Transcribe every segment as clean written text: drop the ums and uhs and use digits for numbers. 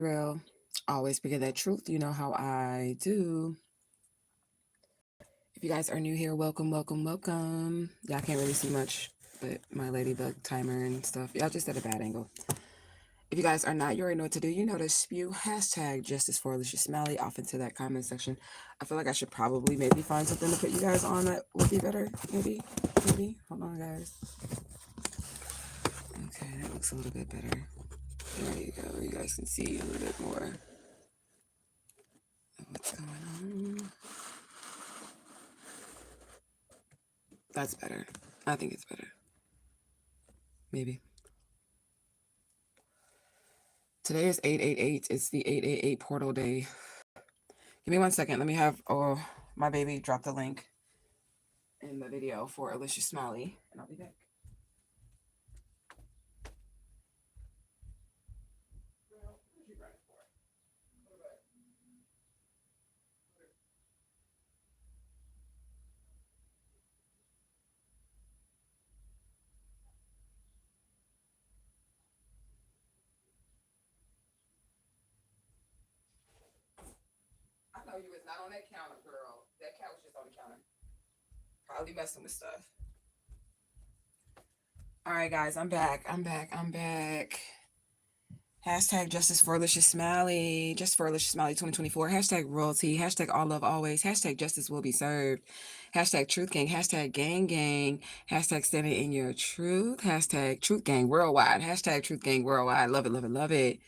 real. Always speak of that truth. You know how I do. If you guys are new here, welcome, welcome, welcome. Y'all can't really see much, but my ladybug timer and stuff. Y'all just at a bad angle. If you guys are not, you already know what to do. You know to spew hashtag justice for Alicia Smalley off into that comment section. I feel like I should probably maybe find something to put you guys on that would be better. Maybe. Hold on, guys. Okay, that looks a little bit better. There you go. You guys can see a little bit more of what's going on. That's better. I think it's better. Maybe. Today is 888. It's the 888 portal day. Give me 1 second. Let me have my baby drop the link in the video for Alicia Smalley, and I'll be back. I know you was not on that counter, girl. That cat was just on the counter. Probably messing with stuff. All right, guys, I'm back. Hashtag justice for Alicia Smalley. Just for Alicia Smalley 2024. Hashtag royalty. Hashtag all love always. Hashtag justice will be served. Hashtag truth gang. Hashtag gang gang. Hashtag standing in your truth. Hashtag truth gang worldwide. Hashtag truth gang worldwide. Love it, love it, love it.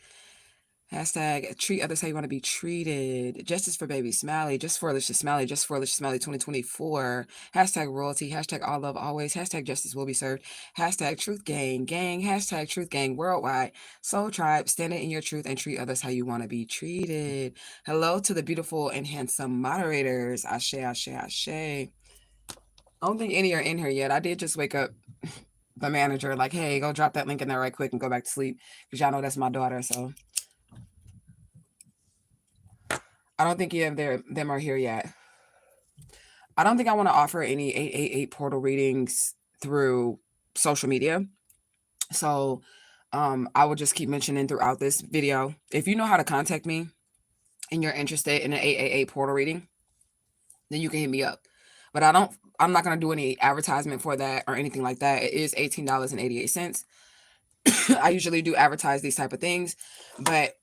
Hashtag treat others how you want to be treated. Justice for baby Smalley. Just for Alicia Smalley. Just for Alicia Smalley 2024. Hashtag royalty. Hashtag all love always. Hashtag justice will be served. Hashtag truth gang. Gang. Hashtag truth gang worldwide. Soul tribe. Stand in your truth and treat others how you want to be treated. Hello to the beautiful and handsome moderators. Ashe, ashe, ashe. I don't think any are in here yet. I did just wake up the manager like, hey, go drop that link in there right quick and go back to sleep. Because y'all know that's my daughter, so... I don't think any of them are here yet. I don't think I want to offer any 888 portal readings through social media. So I will just keep mentioning throughout this video. If you know how to contact me and you're interested in an 888 portal reading, then you can hit me up. But I'm not going to do any advertisement for that or anything like that. It is $18.88. I usually do advertise these type of things, but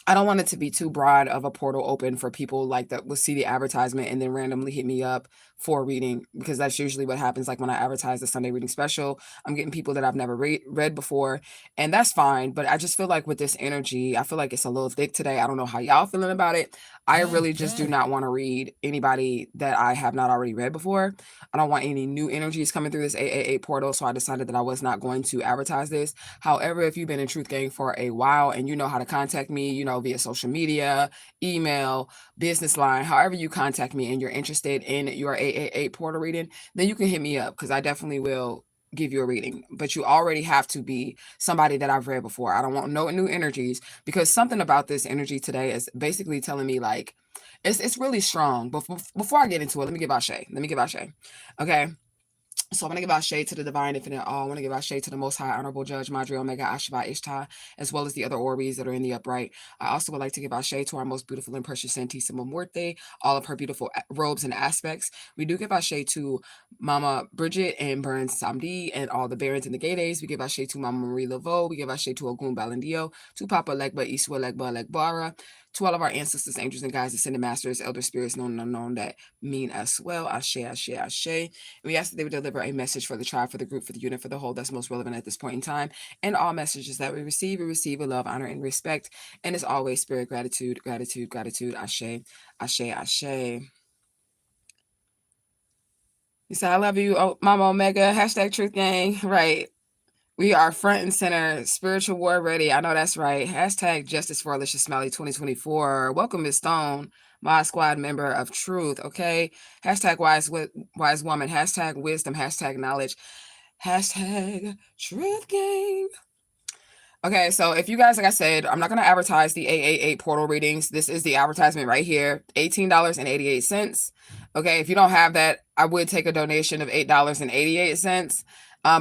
I don't want it to be too broad of a portal open for people like that will see the advertisement and then randomly hit me up for a reading, because that's usually what happens. Like when I advertise the Sunday reading special, I'm getting people that I've never read before, and that's fine. But I just feel like with this energy, I feel like it's a little thick today. I don't know how y'all feeling about it. I really just do not want to read anybody that I have not already read before. I don't want any new energies coming through this 888 portal, so I decided that I was not going to advertise this. However, if you've been in Truth Gang for a while and you know how to contact me, you know, via social media, email, business line, however you contact me and you're interested in your 888 portal reading, then you can hit me up, because I definitely will give you a reading. But you already have to be somebody that I've read before. I don't want no new energies, because something about this energy today is basically telling me like it's really strong. But before I get into it, let me give Ashe. Okay. So I want to give out shade to the divine infinite all. I want to give out shade to the most high honorable judge, Madri Omega Ashba Ishtar, as well as the other Orbis that are in the upright. I also would like to give out shade to our most beautiful and precious Santissima Muerte, all of her beautiful robes and aspects. We do give out shade to Mama Bridget and Burns Samdi and all the Barons and the Gaydays. We give out shade to Mama Marie Laveau. We give out shade to Ogun Balandio, to Papa Legba Iswa Legba Legbara, to all of our ancestors, angels, and guides, ascended masters, elder spirits, known and unknown, that mean as well. Ashe, ashe, ashe. And we ask that they would deliver a message for the tribe, for the group, for the unit, for the whole that's most relevant at this point in time. And all messages that we receive with love, honor, and respect. And as always, spirit, gratitude, gratitude, gratitude. Ashe, ashe, ashe. You say, I love you, oh, Mama Omega, hashtag Truth Gang. Right. We are front and center, spiritual war ready. I know that's right. Hashtag Justice for Alicia Smalley 2024. Welcome, Miss Stone, my squad member of truth. Okay. Hashtag wise woman. Hashtag wisdom. Hashtag knowledge. Hashtag truth gang. Okay, so if you guys, like I said, I'm not going to advertise the 888 portal readings. This is the advertisement right here, $18.88. Okay, if you don't have that, I would take a donation of $8.88.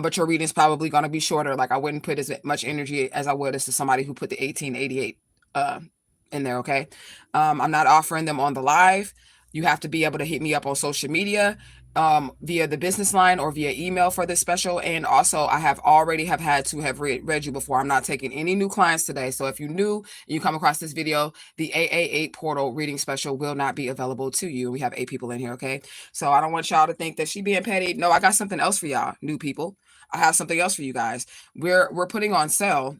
But your reading is probably going to be shorter. Like I wouldn't put as much energy as I would as to somebody who put the 1888 in there, okay? I'm not offering them on the live. You have to be able to hit me up on social media, via the business line or via email for this special. And also, I have already have had to have read you before. I'm not taking any new clients today. So if you're new and you come across this video, the AA8 portal reading special will not be available to you. We have 8 people in here, okay? So I don't want y'all to think that she being petty. No, I got something else for y'all, new people. I have something else for you guys. We're putting on sale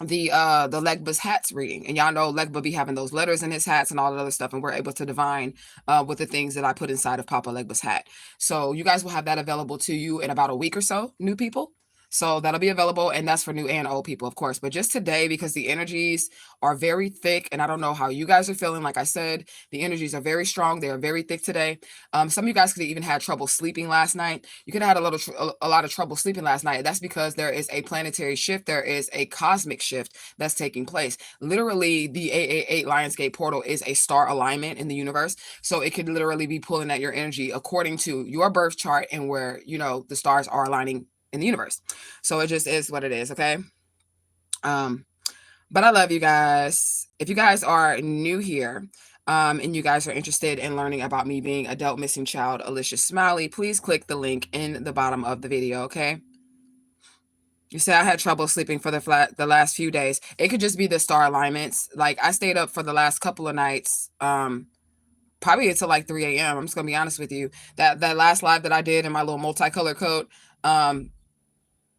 the Legba's hats reading, and y'all know Legba be having those letters in his hats and all that other stuff, and we're able to divine with the things that I put inside of Papa Legba's hat. So you guys will have that available to you in about a week or so, new people. So that'll be available, and that's for new and old people, of course. But just today, because the energies are very thick, and I don't know how you guys are feeling. Like I said, the energies are very strong. They are very thick today. Some of you guys could have even had trouble sleeping last night. You could have had a lot of trouble sleeping last night. That's because there is a planetary shift. There is a cosmic shift that's taking place. Literally, the 888 Lionsgate portal is a star alignment in the universe. So it could literally be pulling at your energy according to your birth chart and where, you know, the stars are aligning in the universe. So it just is what it is, okay? But I love you guys. If you guys are new here, and you guys are interested in learning about me being adult missing child Alicia Smiley, please click the link in the bottom of the video, okay? You say I had trouble sleeping for the last few days. It could just be the star alignments. Like, I stayed up for the last couple of nights, probably until like 3 a.m. I'm just gonna be honest with you. That last live that I did in my little multicolored coat,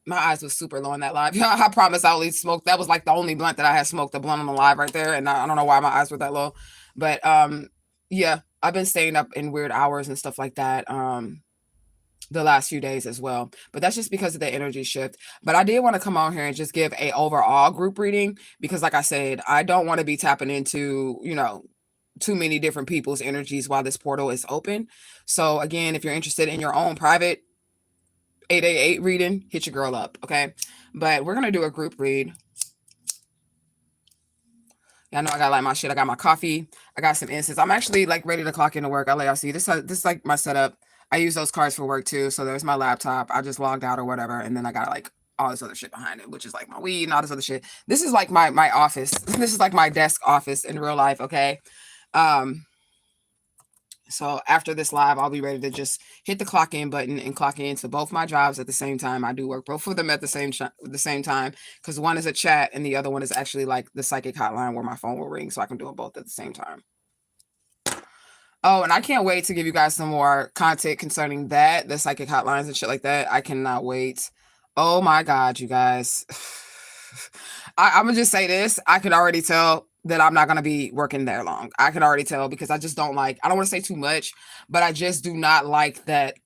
my eyes was super low in that live. I promise I only smoked. That was like the only blunt that I had smoked, the blunt on the live right there. And I don't know why my eyes were that low. But yeah, I've been staying up in weird hours and stuff like that the last few days as well. But that's just because of the energy shift. But I did want to come on here and just give a overall group reading because, like I said, I don't want to be tapping into, you know, too many different people's energies while this portal is open. So again, if you're interested in your own private 888 reading, hit your girl up, okay? But we're gonna do a group read. Y'all know I got like my shit. I got my coffee. I got some incense. I'm actually like ready to clock into work. I'll let y'all see. This is like my setup. I use those cards for work too. So there's my laptop. I just logged out or whatever, and then I got like all this other shit behind it, which is like my weed and all this other shit. This is like my office. This is like my desk office in real life, okay? So after this live, I'll be ready to just hit the clock in button and clock into both my jobs at the same time. I do work both of them at the same time because one is a chat and the other one is actually like the psychic hotline where my phone will ring, so I can do them both at the same time. Oh, and I can't wait to give you guys some more content concerning that, the psychic hotlines and shit like that. I cannot wait. Oh my God, you guys. I'm gonna just say this. I could already tell that I'm not going to be working there long. I can already tell because I just don't like, I don't want to say too much, but I just do not like that.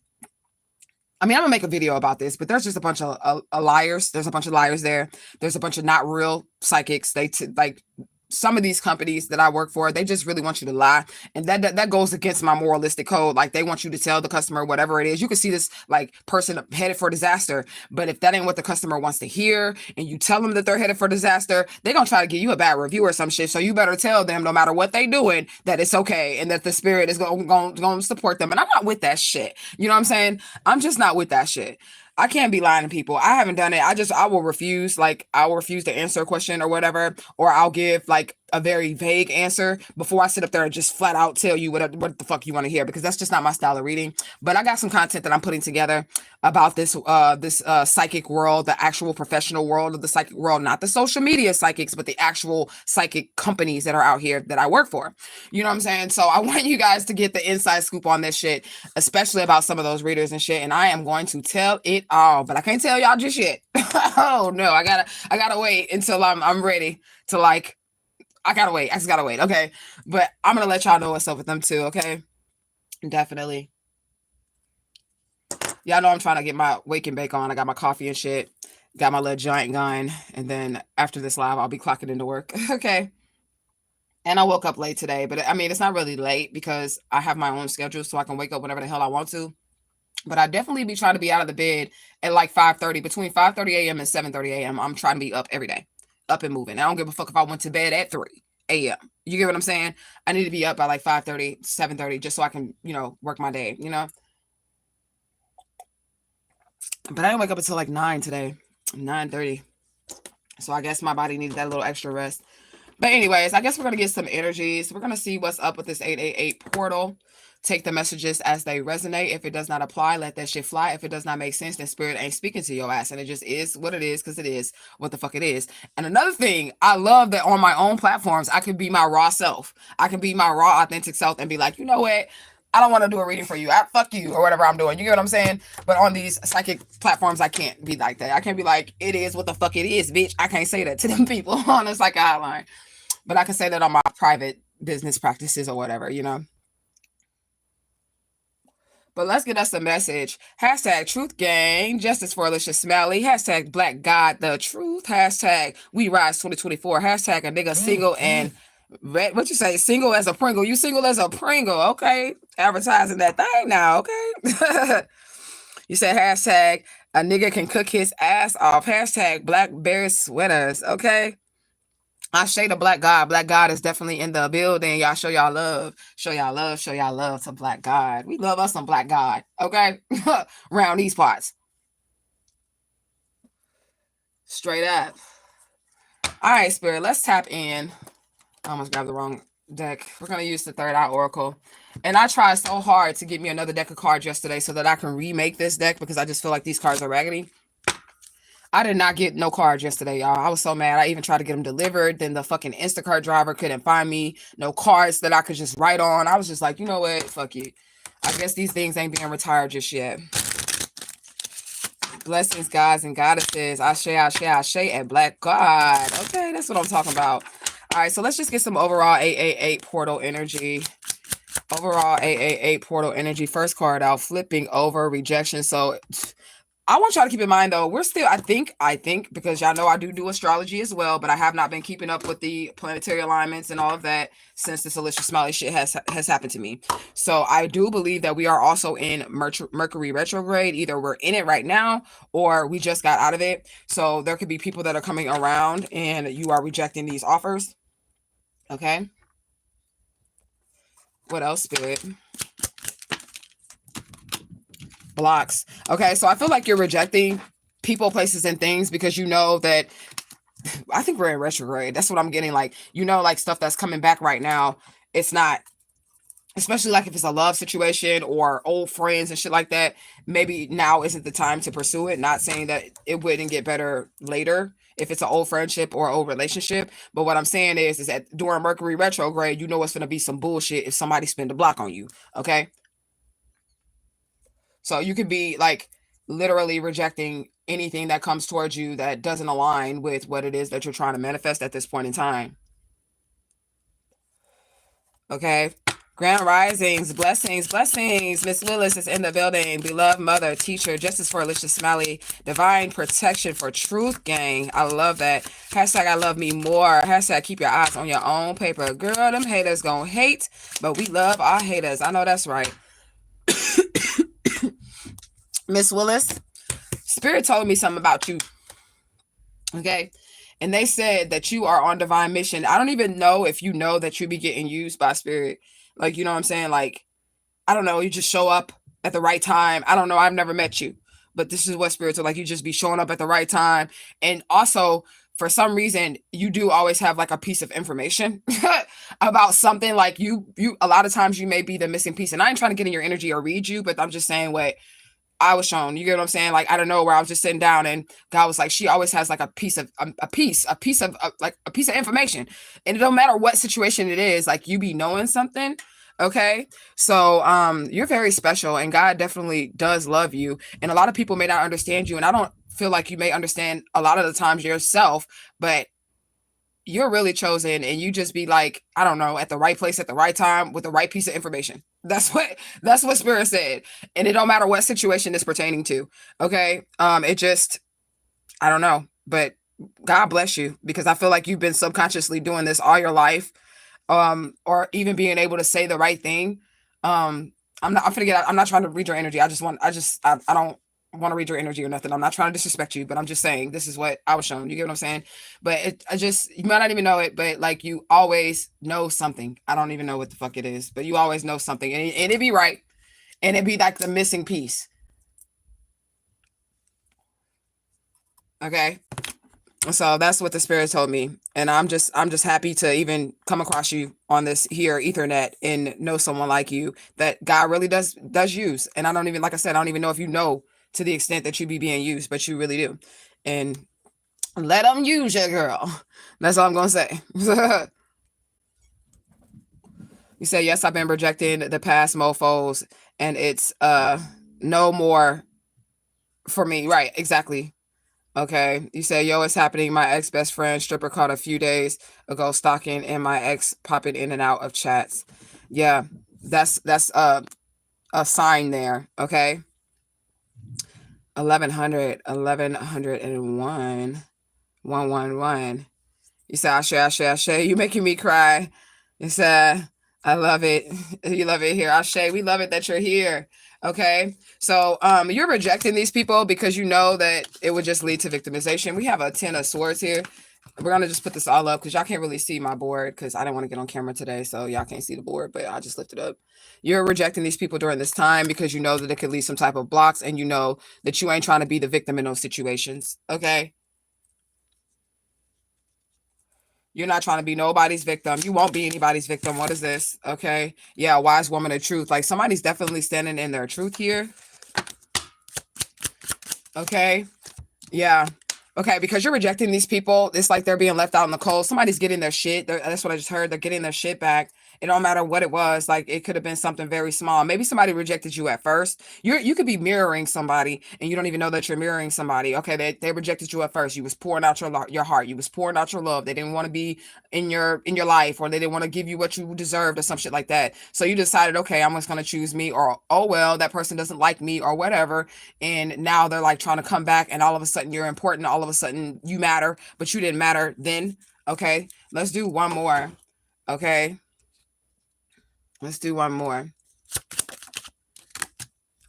I mean, I'm gonna make a video about this, but there's just a bunch of liars. There's a bunch of liars there. There's a bunch of not real psychics. Like some of these companies that I work for, they just really want you to lie. And that goes against my moralistic code. Like they want you to tell the customer whatever it is. You can see this like person headed for disaster. But if that ain't what the customer wants to hear and you tell them that they're headed for disaster, they're going to try to give you a bad review or some shit. So you better tell them no matter what they doing that it's okay and that the spirit is going to support them. And I'm not with that shit. You know what I'm saying? I'm just not with that shit. I can't be lying to people. I haven't done it. I will refuse. Like I will refuse to answer a question or whatever, or I'll give like a very vague answer before I sit up there and just flat out tell you what the fuck you want to hear, because that's just not my style of reading. But I got some content that I'm putting together about this psychic world, the actual professional world of the psychic world, not the social media psychics, but the actual psychic companies that are out here that I work for. You know what I'm saying? So I want you guys to get the inside scoop on this shit, especially about some of those readers and shit. And I am going to tell it all, but I can't tell y'all just yet. Oh no, I gotta wait until I'm ready to like. I just gotta wait. Okay. But I'm going to let y'all know what's up with them too. Okay. Definitely. Y'all know I'm trying to get my wake and bake on. I got my coffee and shit. Got my little giant gun. And then after this live, I'll be clocking into work. Okay. And I woke up late today, but I mean, it's not really late because I have my own schedule, so I can wake up whenever the hell I want to. But I definitely be trying to be out of the bed at like 5:30, between 5:30 a.m. and 7:30 a.m. I'm trying to be up every day. Up and moving. I don't give a fuck if I went to bed at 3 a.m. You get what I'm saying? I need to be up by like 5:30, 7:30, just so I can, work my day, But I didn't wake up until like 9 today, 9:30. So I guess my body needs that little extra rest. But anyways, I guess we're going to get some energies. We're going to see what's up with this 888 portal. Take the messages as they resonate. If it does not apply, let that shit fly. If it does not make sense, then spirit ain't speaking to your ass. And it just is what it is, because it is what the fuck it is. And another thing, I love that on my own platforms, I can be my raw self. I can be my raw, authentic self and be like, you know what? I don't want to do a reading for you. Fuck you or whatever I'm doing. You get what I'm saying? But on these psychic platforms, I can't be like that. I can't be like, it is what the fuck it is, bitch. I can't say that to them people on a psychic hotline. But I can say that on my private business practices or whatever, you know? But let's get us a message. Hashtag truth gang, justice for Alicia Smalley. Hashtag black God the truth. Hashtag we rise 2024. Hashtag a nigga single and what you say? Single as a Pringle. You single as a Pringle. Okay. Advertising that thing now. Okay. You said hashtag a nigga can cook his ass off. Hashtag black bear sweaters. Okay. I shade a black God. Black God is definitely in the building. Y'all show y'all love. Show y'all love. Show y'all love to Black God. We love us some Black God. Okay? Round these parts. Straight up. All right, Spirit. Let's tap in. I almost grabbed the wrong deck. We're going to use the third eye oracle. And I tried so hard to get me another deck of cards yesterday so that I can remake this deck because I just feel like these cards are raggedy. I did not get no cards yesterday, y'all. I was so mad. I even tried to get them delivered. Then the fucking Instacart driver couldn't find me no cards that I could just write on. I was just like, you know what? Fuck you. I guess these things ain't being retired just yet. Blessings, guys and goddesses. Ashe, ashe, ashe, and Black God. Okay, that's what I'm talking about. All right, so let's just get some overall 888 portal energy. Overall 888 portal energy. First card out, flipping over, rejection. So I want y'all to keep in mind, though, we're still, I think, because y'all know I do astrology as well, but I have not been keeping up with the planetary alignments and all of that since this Alicia Smalley shit has happened to me. So I do believe that we are also in Mercury retrograde. Either we're in it right now or we just got out of it. So there could be people that are coming around and you are rejecting these offers. Okay. What else, Spirit? Blocks. Okay, so I feel like you're rejecting people, places, and things because you know that I think we're in retrograde. That's what I'm getting. Like, you know, like stuff that's coming back right now. It's not, especially like if it's a love situation or old friends and shit like that. Maybe now isn't the time to pursue it. Not saying that it wouldn't get better later if it's an old friendship or old relationship. But what I'm saying is that during Mercury retrograde, you know it's going to be some bullshit if somebody spend a block on you. Okay. So you could be like literally rejecting anything that comes towards you that doesn't align with what it is that you're trying to manifest at this point in time. Okay. Grand risings, blessings, blessings. Miss Willis is in the building. Beloved mother, teacher, justice for Alicia Smalley, divine protection for truth gang. I love that. Hashtag I love me more. Hashtag keep your eyes on your own paper. Girl, them haters gonna hate, but we love our haters. I know that's right. Miss Willis, Spirit told me something about you. Okay. And they said that you are on divine mission. I don't even know if you know that you be getting used by Spirit. Like, you know what I'm saying? Like, I don't know. You just show up at the right time. I don't know. I've never met you, but this is what Spirits are like. You just be showing up at the right time. And also, for some reason, you do always have like a piece of information about something. Like you, a lot of times you may be the missing piece. And I ain't trying to get in your energy or read you, but I'm just saying what I was shown. You get what I'm saying? Like, I don't know, where I was just sitting down and God was like, she always has like a piece of information. And it don't matter what situation it is, like you be knowing something. Okay. So, you're very special and God definitely does love you. And a lot of people may not understand you. And I don't feel like you may understand a lot of the times yourself, but you're really chosen and you just be like, I don't know, at the right place at the right time with the right piece of information. That's what Spirit said. And it don't matter what situation it's pertaining to. Okay. It just, I don't know, but God bless you because I feel like you've been subconsciously doing this all your life. Or even being able to say the right thing. I'm not trying to read your energy. I don't want to read your energy or nothing. I'm not trying to disrespect you, but I'm just saying this is what I was shown. You get what I'm saying? But you might not even know it, but like you always know something. I don't even know what the fuck it is, but you always know something and it'd be right. And it'd be like the missing piece. Okay. So that's what the spirit told me. And I'm just happy to even come across you on this here Ethernet and know someone like you that God really does use. And I don't even, like I said, I don't even know if you know to the extent that you be being used, but you really do. And let them use you, girl. That's all I'm gonna say. You say, yes, I've been rejecting the past mofos, and it's no more for me. Right, exactly. Okay. You say, yo, it's happening. My ex best friend stripper caught a few days ago stalking, and my ex popping in and out of chats. Yeah, that's a sign there. Okay. 1100, 1101, 111. You say, Ashe, Ashe, Ashe. You making me cry. You said, I love it. You love it here. Ashe, we love it that you're here. Okay. So you're rejecting these people because you know that it would just lead to victimization. We have a 10 of swords here. We're gonna just put this all up because y'all can't really see my board because I didn't want to get on camera today, so y'all can't see the board, but I just lifted up. You're rejecting these people during this time because you know that it could lead some type of blocks, and you know that you ain't trying to be the victim in those situations. Okay. You're not trying to be nobody's victim. You won't be anybody's victim. What is this? Okay. Yeah, wise woman of truth. Like somebody's definitely standing in their truth here. Okay. Yeah. Okay, because you're rejecting these people. It's like they're being left out in the cold. Somebody's getting their shit. That's what I just heard. They're getting their shit back. It don't matter what it was. Like it could have been something very small. Maybe somebody rejected you at first. You could be mirroring somebody and you don't even know that you're mirroring somebody. Okay, they rejected you at first. You was pouring out your heart. You was pouring out your love. They didn't want to be in your life, or they didn't want to give you what you deserved or some shit like that. So you decided, okay, I'm just gonna choose me, or oh well, that person doesn't like me or whatever. And now they're like trying to come back, and all of a sudden you're important. All of a sudden you matter, but you didn't matter then. Okay, let's do one more. Okay, let's do one more.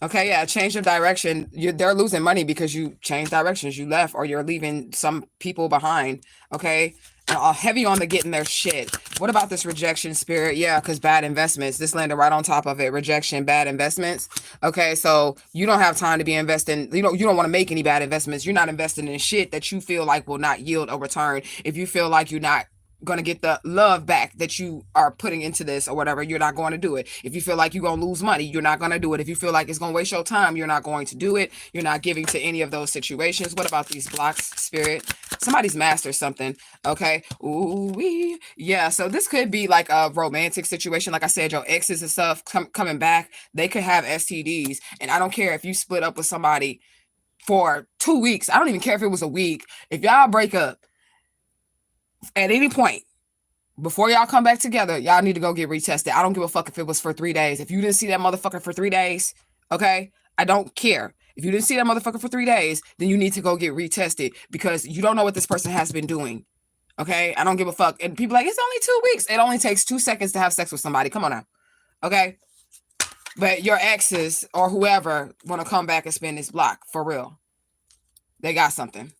Okay, yeah, change of direction. They're losing money because you changed directions. You left, or you're leaving some people behind. Okay, heavy on the getting their shit. What about this rejection spirit? Yeah, because bad investments. This landed right on top of it. Rejection, bad investments. Okay, so you don't have time to be investing. You don't want to make any bad investments. You're not investing in shit that you feel like will not yield a return. If you feel like you're not gonna get the love back that you are putting into this or whatever, you're not going to do it. If you feel like you're gonna lose money, you're not gonna do it. If you feel like it's gonna waste your time, you're not going to do it. You're not giving to any of those situations. What about these blocks, spirit? Somebody's mastered something. Okay. Ooh wee. Yeah, so this could be like a romantic situation. Like I said, your exes and stuff coming back, they could have STDs. And I don't care if you split up with somebody for 2 weeks. I don't even care if it was a week. If y'all break up at any point before y'all come back together, y'all need to go get retested. I don't give a fuck if it was for 3 days. If you didn't see that motherfucker for 3 days, okay, I don't care. If you didn't see that motherfucker for 3 days, then you need to go get retested because you don't know what this person has been doing. Okay, I don't give a fuck. And people are like, it's only 2 weeks. It only takes 2 seconds to have sex with somebody. Come on now. Okay, but your exes or whoever want to come back and spin this block for real. They got something.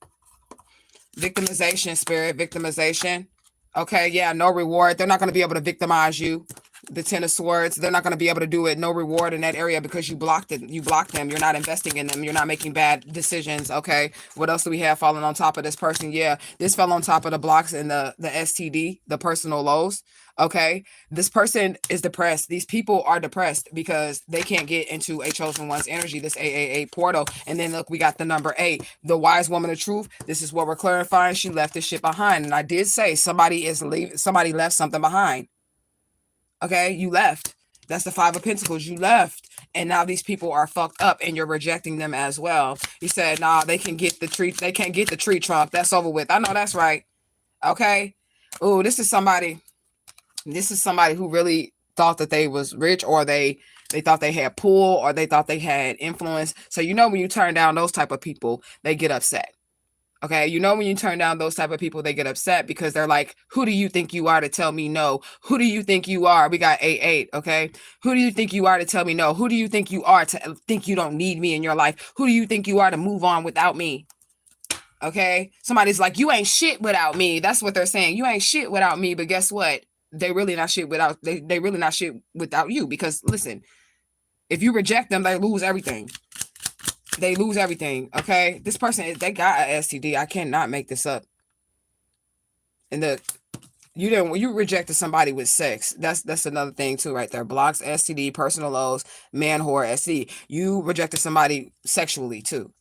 Victimization, spirit, victimization. Okay, yeah, no reward. They're not going to be able to victimize you. The Ten of Swords, they're not going to be able to do it. No reward in that area because you blocked it. You blocked them. You're not investing in them. You're not making bad decisions. Okay, what else do we have falling on top of this person? Yeah, this fell on top of the blocks and the STD, the personal lows. Okay, this person is depressed. These people are depressed because they can't get into a chosen one's energy, this AAA portal. And then look, we got the number 8, the wise woman of truth. This is what we're clarifying. She left this shit behind. And I did say somebody left something behind. Okay, you left. That's the 5 of Pentacles. You left. And now these people are fucked up and you're rejecting them as well. He said, nah, they can't get the tree trunk. That's over with. I know that's right. Okay. Oh, this is somebody who really thought that they was rich, or they thought they had pull, or they thought they had influence. So when you turn down those type of people, they get upset. Okay, when you turn down those type of people, they get upset because they're like, who do you think you are to tell me no? Who do you think you are? We got 8-8, okay? Who do you think you are to tell me no? Who do you think you are to think you don't need me in your life? Who do you think you are to move on without me? Okay, somebody's like, you ain't shit without me. That's what they're saying. You ain't shit without me, but guess what? They really not shit without they really not shit without you, because listen, if you reject them, they lose everything. They lose everything. Okay, this person, they got an STD. I cannot make this up. And you rejected somebody with sex. That's another thing too, right there. Blocks, STD, personal lows, man whore, SC. You rejected somebody sexually too.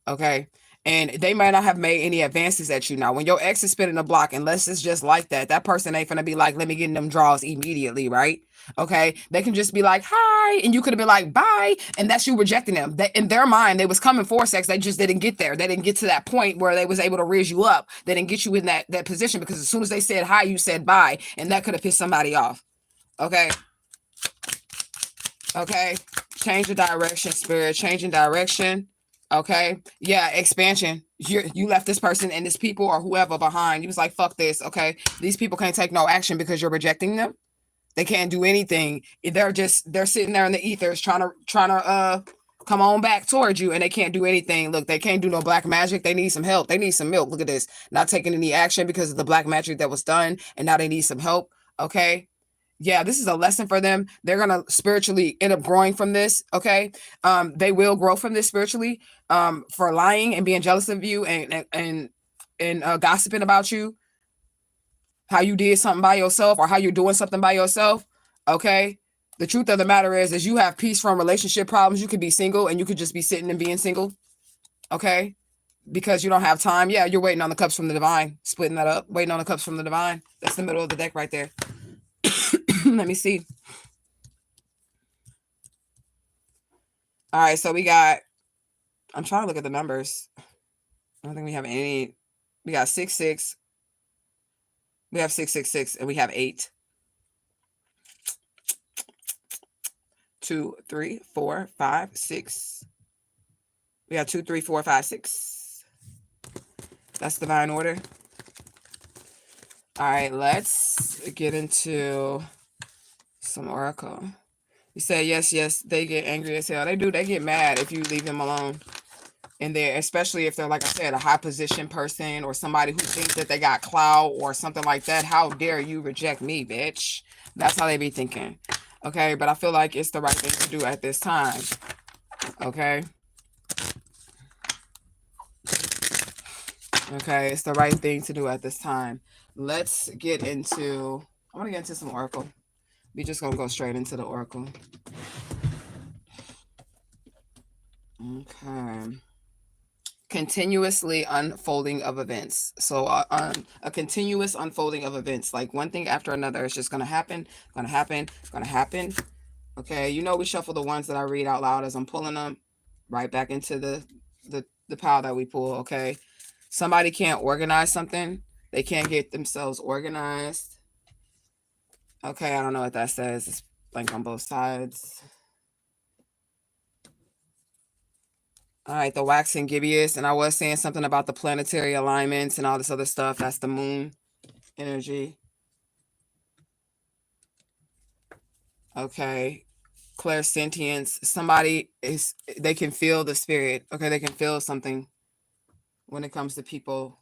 Okay. And they might not have made any advances at you. Now, when your ex is spinning the block, unless it's just like that, that person ain't gonna be like, let me get in them draws immediately, right? Okay. They can just be like, hi. And you could have been like, bye. And that's you rejecting them. That in their mind, they was coming for sex. They just didn't get there. They didn't get to that point where they was able to raise you up. They didn't get you in that position, because as soon as they said hi, you said bye. And that could have pissed somebody off. Okay. Okay. Change the direction, spirit. Changing direction. Okay. Yeah. Expansion. You left this person and this people or whoever behind. You was like, fuck this. Okay. These people can't take no action because you're rejecting them. They can't do anything. They're sitting there in the ethers trying to come on back towards you, and they can't do anything. Look, they can't do no black magic. They need some help. They need some milk. Look at this. Not taking any action because of the black magic that was done, and now they need some help. Okay. Yeah, this is a lesson for them. They're gonna spiritually end up growing from this. Okay. They will grow from this spiritually. For lying and being jealous of you and gossiping about you, how you did something by yourself or how you're doing something by yourself. Okay. The truth of the matter is you have peace from relationship problems. You could be single and you could just be sitting and being single. Okay. Because you don't have time. Yeah, you're waiting on the cups from the divine. Splitting that up. Waiting on the cups from the divine. That's the middle of the deck right there. Let me see. All right. So we got, I'm trying to look at the numbers. I don't think we have any. We got 6-6. We have 666 and we have 8. 2, 3, 4, 5, 6. We have 2, 3, 4, 5, 6. That's divine order. All right, let's get into some oracle. You say yes, they get angry as hell. They do. They get mad if you leave them alone. And they're, especially if they're, like I said, a high position person or somebody who thinks that they got clout or something like that. How dare you reject me, bitch? That's how they be thinking. Okay, but I feel like it's the right thing to do at this time. Okay. Okay, it's the right thing to do at this time. Let's get into, I want to get into some oracle. We're just going to go straight into the oracle. Okay. Continuously unfolding of events. So a continuous unfolding of events, like one thing after another. It's just going to happen, going to happen, going to happen. Okay, you know, we shuffle the ones that I read out loud as I'm pulling them right back into the pile that we pull. Okay, somebody can't organize something. They can't get themselves organized. Okay, I don't know what that says. It's blank on both sides. All right, the waxing gibbous, and I was saying something about the planetary alignments and all this other stuff. That's the moon energy. Okay, clairsentience. Somebody they can feel the spirit. Okay, they can feel something when it comes to people,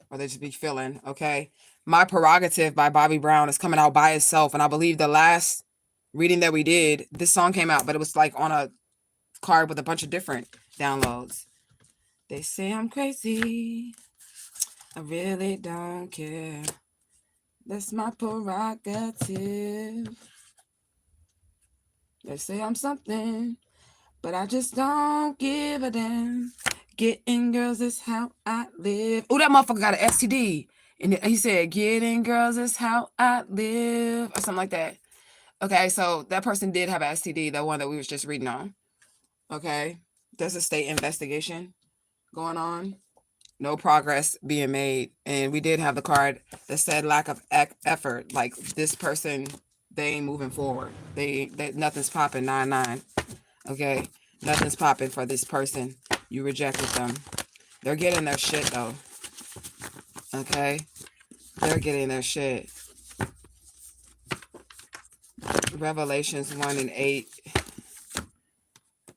or they just be feeling. Okay, My Prerogative by Bobby Brown is coming out by itself, and I believe the last reading that we did, this song came out, but it was like on a card with a bunch of different downloads. They say I'm crazy. I really don't care. That's my prerogative. They say I'm something, but I just don't give a damn. Getting girls is how I live. Oh, that motherfucker got an STD. And he said, getting girls is how I live. Or something like that. Okay, so that person did have an STD, the one that we was just reading on. Okay, there's a state investigation going on. No progress being made. And we did have the card that said lack of effort. Like this person, they ain't moving forward. They nothing's popping. 9-9. Okay, nothing's popping for this person. You rejected them. They're getting their shit though. Okay, they're getting their shit. Revelations 1 and 8.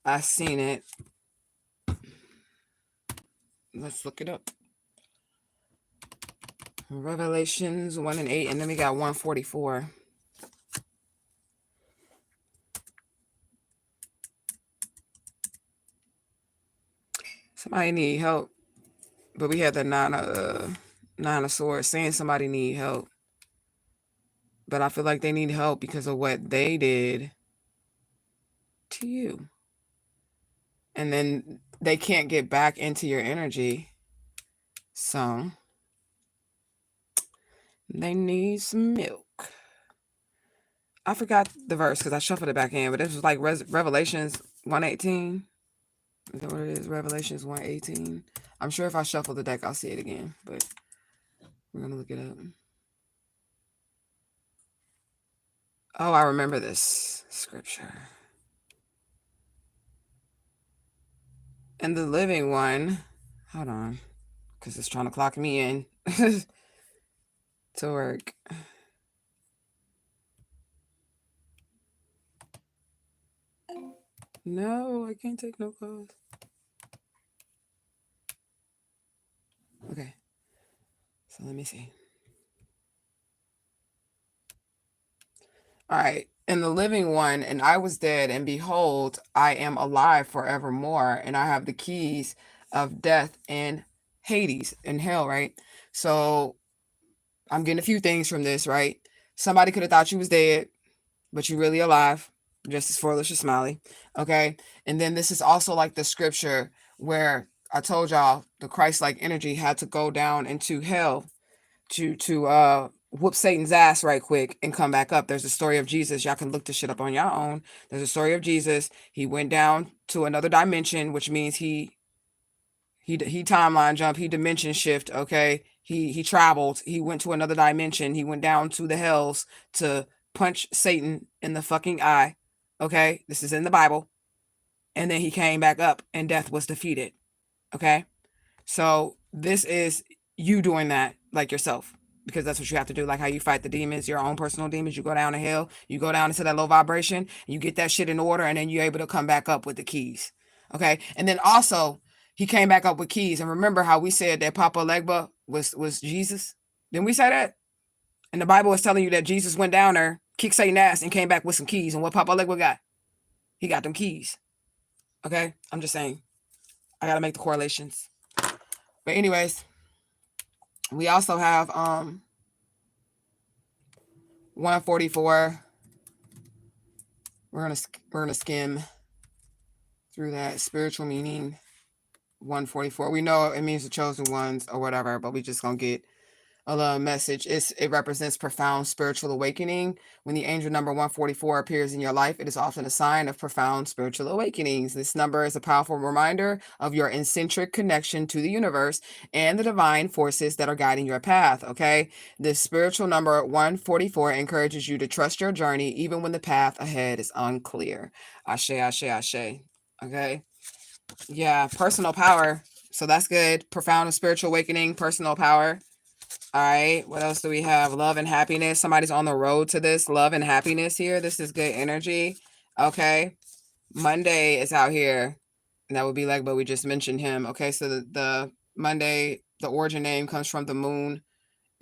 I seen it. Let's look it up. Revelations 1 and 8, and then we got 144. Somebody need help, but we had the 9 of Nine of Swords, saying somebody need help. But I feel like they need help because of what they did to you. And then they can't get back into your energy. So they need some milk. I forgot the verse because I shuffled it back in, but it was like Revelations 1:18. Is that what it is? Revelations 1:18. I'm sure if I shuffle the deck, I'll see it again, but we're going to look it up. Oh, I remember this scripture. And the living one, hold on, because it's trying to clock me in to work. No, I can't take no calls. Okay, so let me see. All right. And the living one, and I was dead, and behold, I am alive forevermore, and I have the keys of death and Hades and hell, right? So I'm getting a few things from this, right? Somebody could have thought you was dead, but you're really alive, just as foolish as Smiley. Okay. And then this is also like the scripture where I told y'all the Christ-like energy had to go down into hell to whoop Satan's ass right quick and come back up. There's a story of Jesus. Y'all can look this shit up on your own. There's a story of Jesus. He went down to another dimension, which means he timeline jump, he dimension shift, okay? He traveled, he went to another dimension, he went down to the hells to punch Satan in the fucking eye, okay? This is in the Bible. And then he came back up and death was defeated, okay? So this is you doing that like yourself, because that's what you have to do. Like how you fight the demons, your own personal demons. You go down to hell, you go down into that low vibration, you get that shit in order, and then you're able to come back up with the keys, okay? And then also he came back up with keys. And remember how we said that Papa Legba was Jesus? Didn't we say that? And the Bible is telling you that Jesus went down there, kicked Satan's ass, and came back with some keys. And what Papa Legba got? He got them keys. Okay? I'm just saying. I got to make the correlations. But anyways, we also have 144. We're gonna skim through that spiritual meaning. 144. We know it means the chosen ones or whatever, but we just gonna get a little message. It represents profound spiritual awakening. When the angel number 144 appears in your life, it is often a sign of profound spiritual awakenings. This number is a powerful reminder of your eccentric connection to the universe and the divine forces that are guiding your path, okay? This spiritual number 144 encourages you to trust your journey even when the path ahead is unclear. Ashe, ashe, ashe. Okay? Yeah, personal power. So that's good. Profound spiritual awakening, personal power. All right, what else do we have? Love and happiness. Somebody's on the road to this. Love and happiness here. This is good energy. Okay. Monday is out here. And that would be like, but we just mentioned him. Okay, so the Monday, the origin name comes from the moon.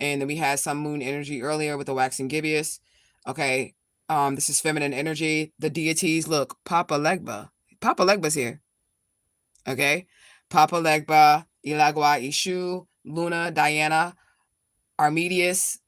And then we had some moon energy earlier with the waxing gibbous. Okay. This is feminine energy. The deities, look, Papa Legba. Papa Legba's here. Okay. Papa Legba, Ilagwa Ishu, Luna, Diana, Armedius,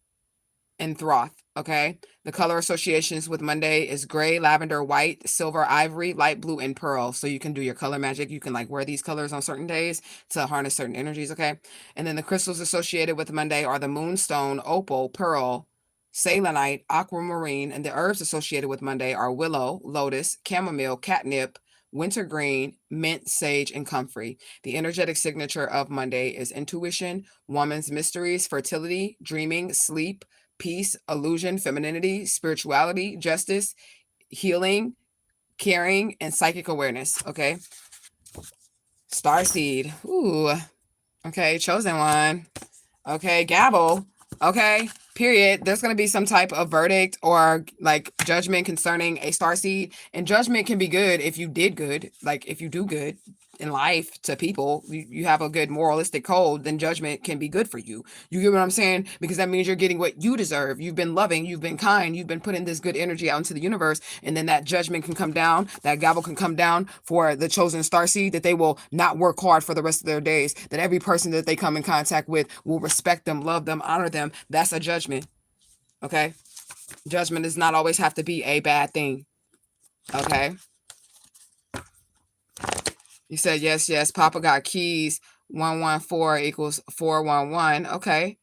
and Thoth, okay? The color associations with Monday is gray, lavender, white, silver, ivory, light blue, and pearl. So you can do your color magic. You can like wear these colors on certain days to harness certain energies, okay? And then the crystals associated with Monday are the moonstone, opal, pearl, selenite, aquamarine, and the herbs associated with Monday are willow, lotus, chamomile, catnip, wintergreen, mint, sage, and comfrey. The energetic signature of Monday is intuition, woman's mysteries, fertility, dreaming, sleep, peace, illusion, femininity, spirituality, justice, healing, caring, and psychic awareness. Okay. Starseed. Ooh. Okay. Chosen one. Okay. Gavel. Okay. Period. There's going to be some type of verdict or like judgment concerning a starseed. And judgment can be good if you did good. Like if you do good. in life to people, you have a good moralistic code, then judgment can be good for you. You get what I'm saying? Because that means you're getting what you deserve. You've been loving, you've been kind, you've been putting this good energy out into the universe, and then that judgment can come down, that gavel can come down for the chosen starseed, that they will not work hard for the rest of their days, that every person that they come in contact with will respect them, love them, honor them. That's a judgment. Okay? Judgment does not always have to be a bad thing. Okay? You said, yes, yes. Papa got keys. 114 equals 411. Okay.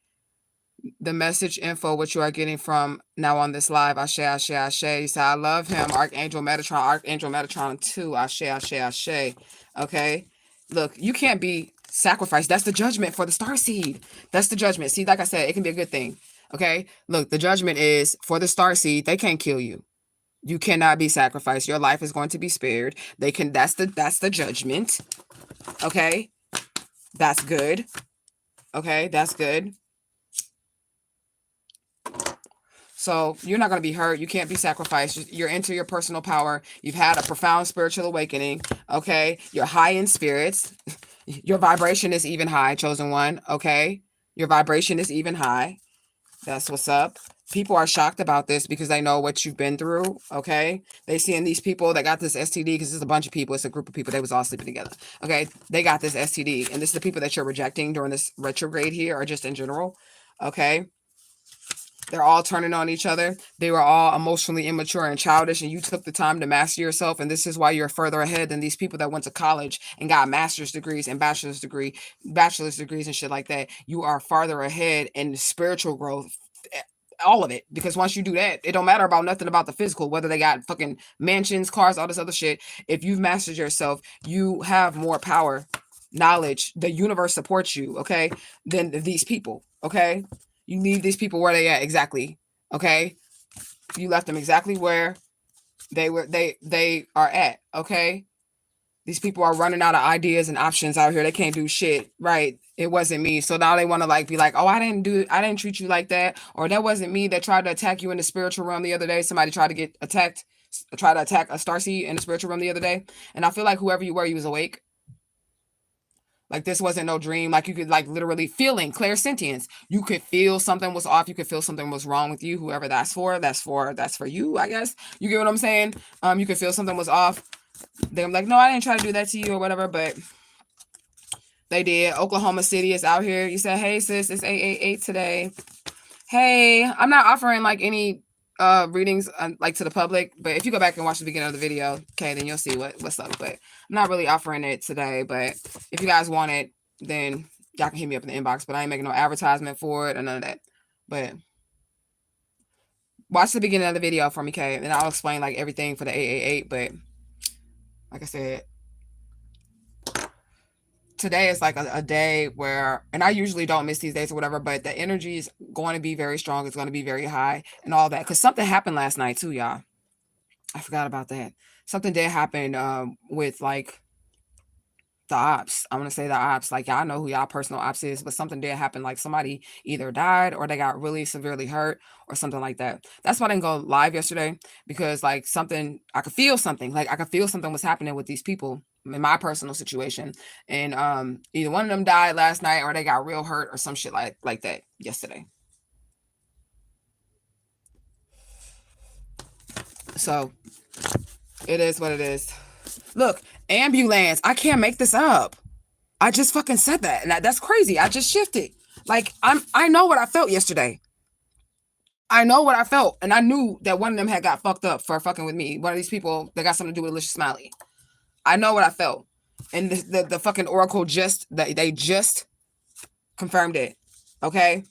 The message info, which you are getting from now on this live. Ashe, Ashe, Ashe. You said, I love him. Archangel Metatron 2. Ashe, Ashe, Ashe. Okay. Look, you can't be sacrificed. That's the judgment for the starseed. That's the judgment. See, like I said, it can be a good thing. Okay. Look, the judgment is for the starseed. They can't kill you. You cannot be sacrificed. Your life is going to be spared. They can, that's the judgment. Okay. That's good. Okay. That's good. So you're not going to be hurt. You can't be sacrificed. You're into your personal power. You've had a profound spiritual awakening. Okay. You're high in spirits. Your vibration is even high, chosen one. Okay. Your vibration is even high. That's what's up. People are shocked about this because they know what you've been through. Okay. They seeing these people that got this STD, because it's a bunch of people. It's a group of people. They was all sleeping together. Okay. They got this STD. And this is the people that you're rejecting during this retrograde here, or just in general. Okay. They're all turning on each other. They were all emotionally immature and childish, and you took the time to master yourself. And this is why you're further ahead than these people that went to college and got master's degrees and bachelor's degrees and shit like that. You are farther ahead in spiritual growth, all of it. Because once you do that, it don't matter about nothing about the physical, whether they got fucking mansions, cars, all this other shit. If you've mastered yourself, you have more power, knowledge. The universe supports you, okay, than these people, okay? You leave these people where they at exactly. Okay. You left them exactly where they are at. Okay. These people are running out of ideas and options out here. They can't do shit. Right. It wasn't me. So now they want to be like, oh, I didn't treat you like that. Or that wasn't me that tried to attack you in the spiritual realm the other day. Somebody tried to try to attack a starseed in the spiritual realm the other day. And I feel like whoever you were, you was awake. Like this wasn't no dream. Like you could literally feeling clairsentience. You could feel something was off. You could feel something was wrong with you. Whoever that's for you, I guess. You get what I'm saying? You could feel something was off. They're like, no, I didn't try to do that to you or whatever, but they did. Oklahoma City is out here. You said, hey sis, it's 888 today. Hey, I'm not offering any readings to the public, but if you go back and watch the beginning of the video, okay, then you'll see what's up. But I'm not really offering it today, but if you guys want it, then y'all can hit me up in the inbox. But I ain't making no advertisement for it or none of that. But watch the beginning of the video for me, okay, and I'll explain everything for the 888. But like I said, today is a day where, and I usually don't miss these days or whatever, but the energy is going to be very strong. It's going to be very high and all that. Because something happened last night too, y'all. I forgot about that. Something did happen with the ops. I'm going to say the ops. Y'all know who y'all personal ops is, but something did happen. Somebody either died or they got really severely hurt or something like that. That's why I didn't go live yesterday, because I could feel something. I could feel something was happening with these people in my personal situation. And either one of them died last night or they got real hurt or some shit like that yesterday. So it is what it is. Look, ambulance. I can't make this up. I just fucking said that. And that's crazy. I just shifted. I know what I felt yesterday. I know what I felt. And I knew that one of them had got fucked up for fucking with me. One of these people that got something to do with Alicia Smiley. I know what I felt. And the fucking oracle they just confirmed it. Okay?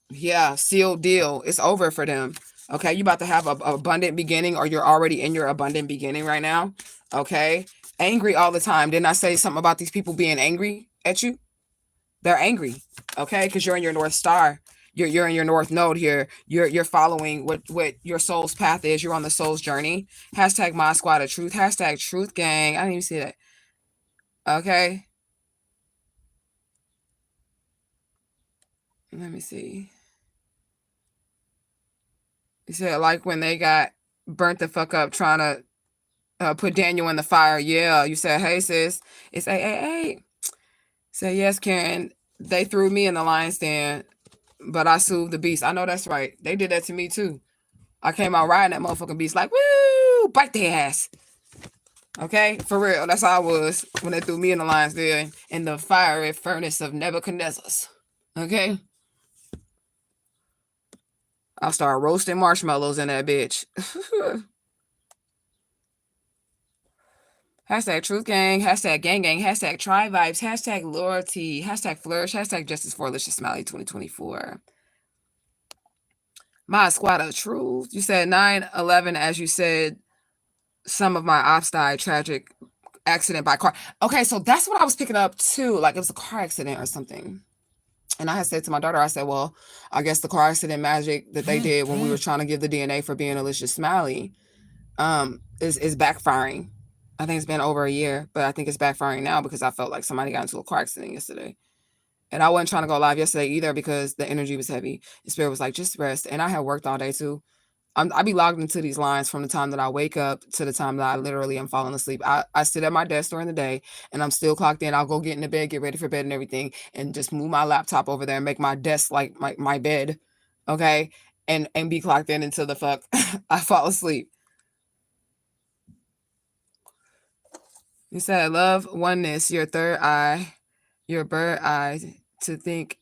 Yeah, sealed deal. It's over for them. Okay? You about to have an abundant beginning, or you're already in your abundant beginning right now. Okay? Angry all the time. Didn't I say something about these people being angry at you? They're angry. Okay? Because you're in your North Star. You're in your North Node here. You're following what your soul's path is. You're on the soul's journey. Hashtag my squad of truth. Hashtag truth gang. I didn't even see that. Okay. Let me see. You said when they got burnt the fuck up trying to Put Daniel in the fire. Yeah, you said, hey, sis. It's 888. Say, yes, Karen. They threw me in the lion's den, but I soothed the beast. I know that's right. They did that to me, too. I came out riding that motherfucking beast like, woo, bite their ass. Okay? For real. That's how I was when they threw me in the lion's den in the fiery furnace of Nebuchadnezzar's. Okay? I'll start roasting marshmallows in that bitch. Hashtag truth gang, hashtag gang gang, hashtag try vibes, hashtag loyalty, hashtag flourish, hashtag justice for Alicia Smiley 2024. My squad of truth. You said 9/11, as you said, some of my ops died, tragic accident by car. Okay, so that's what I was picking up too. Like it was a car accident or something. And I had said to my daughter, I said, well, I guess the car accident magic that they did when we were trying to give the DNA for being Alicia Smiley is backfiring. I think it's been over a year, but I think it's backfiring now because I felt like somebody got into a car accident yesterday. And I wasn't trying to go live yesterday either because the energy was heavy. The spirit was like, just rest. And I had worked all day too. I be logged into these lines from the time that I wake up to the time that I literally am falling asleep. I sit at my desk during the day and I'm still clocked in. I'll go get into bed, get ready for bed and everything, and just move my laptop over there and make my desk like my bed. Okay. And be clocked in until the fuck I fall asleep. You said, love, oneness, your third eye, your bird eye, to think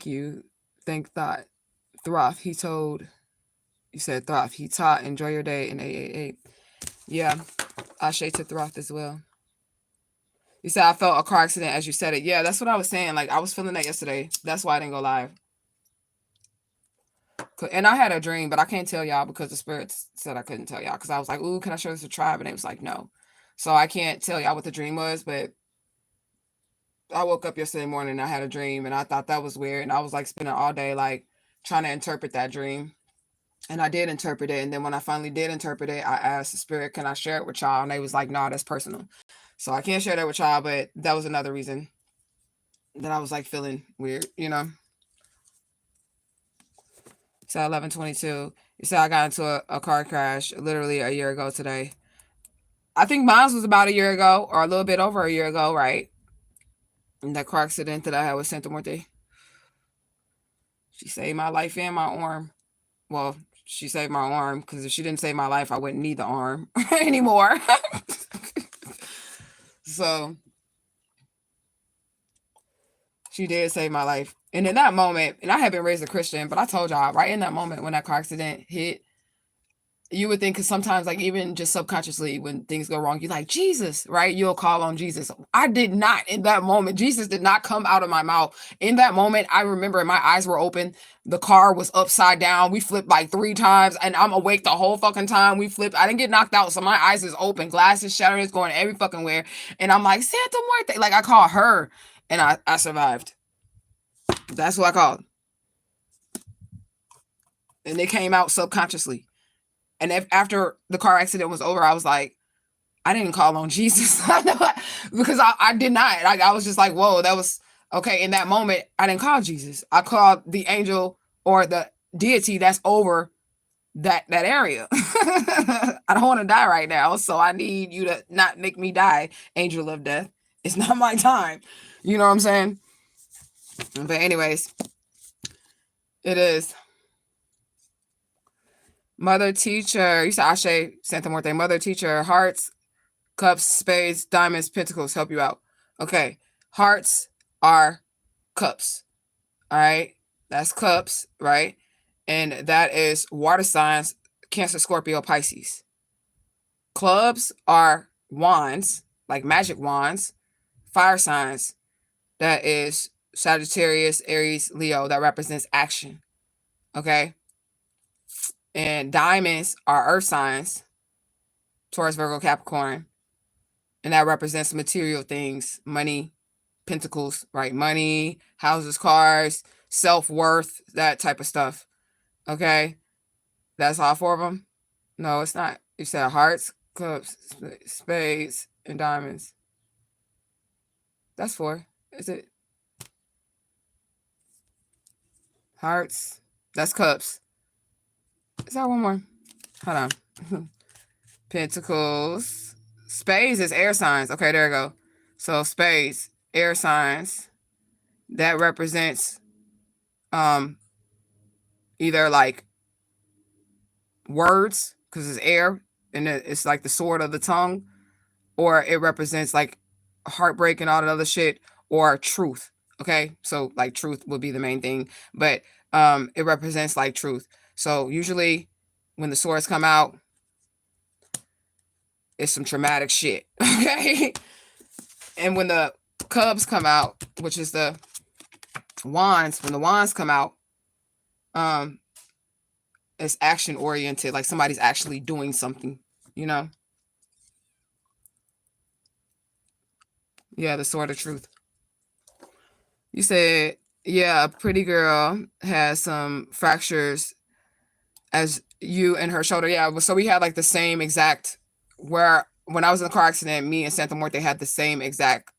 you, think thought. Throth, he told, you said Throth, he taught, enjoy your day in 888. Yeah, Ashe to Throth as well. You said, I felt a car accident as you said it. Yeah, that's what I was saying. Like, I was feeling that yesterday. That's why I didn't go live. And I had a dream, but I can't tell y'all because the spirits said I couldn't tell y'all. Because I was like, ooh, can I show this to tribe? And they was like, no. So I can't tell y'all what the dream was, but I woke up yesterday morning and I had a dream and I thought that was weird. And I was like spending all day like trying to interpret that dream. And I did interpret it. And then when I finally did interpret it, I asked the spirit, can I share it with y'all? And they was like, no, that's personal. So I can't share that with y'all, but that was another reason that I was like feeling weird, you know? So 11/22. You said I got into a car crash literally a year ago today. I think mine was about a year ago or a little bit over a year ago, right? And that car accident that I had with Santa Muerte. She saved my life and my arm. Well, she saved my arm because if she didn't save my life, I wouldn't need the arm anymore. So she did save my life. And in that moment, and I had been raised a Christian, but I told y'all right in that moment when that car accident hit, you would think, because sometimes, like, even just subconsciously, when things go wrong, you're like, Jesus, right? You'll call on Jesus. I did not in that moment. Jesus did not come out of my mouth. In that moment, I remember my eyes were open. The car was upside down. We flipped like 3 times, and I'm awake the whole fucking time. We flipped. I didn't get knocked out, so my eyes is open. Glass is shattering. It's going every fucking where. And I'm like, Santa Muerte. Like, I called her, and I survived. That's what I called. And it came out subconsciously. And after the car accident was over, I was like, I didn't call on Jesus because I did not. Like, I was just like, whoa, that was okay. In that moment, I didn't call Jesus. I called the angel or the deity that's over that area. I don't want to die right now, so I need you to not make me die, angel of death. It's not my time. You know what I'm saying? But anyways, it is. Mother teacher, you said Ashe, Santa Muerte, mother teacher, hearts, cups, spades, diamonds, pentacles help you out. Okay. Hearts are cups. All right. That's cups, right? And that is water signs, Cancer, Scorpio, Pisces. Clubs are wands, like magic wands, fire signs. That is Sagittarius, Aries, Leo. That represents action. Okay. And diamonds are earth signs, Taurus, Virgo, Capricorn. And that represents material things, money, pentacles, right? Money, houses, cars, self-worth, that type of stuff. Okay? That's all 4 of them? No, it's not. You said hearts, cups, spades, and diamonds. That's 4. Is it? Hearts. That's cups. Is that one more? Hold on. Pentacles. Spades is air signs. Okay, there we go. So spades, air signs. That represents either like words, because it's air, and it's like the sword of the tongue, or it represents like heartbreak and all that other shit, or truth. Okay, so like truth would be the main thing, but it represents like truth. So usually when the swords come out, it's some traumatic shit. Okay, and when the cubs come out, which is the wands, when the wands come out, it's action oriented, like somebody's actually doing something, you know. Yeah, the sword of truth. You said, yeah, a pretty girl has some fractures as you and her shoulder. Yeah, so we had like the same exact, where when I was in the car accident, me and Santa Muerte had the same exact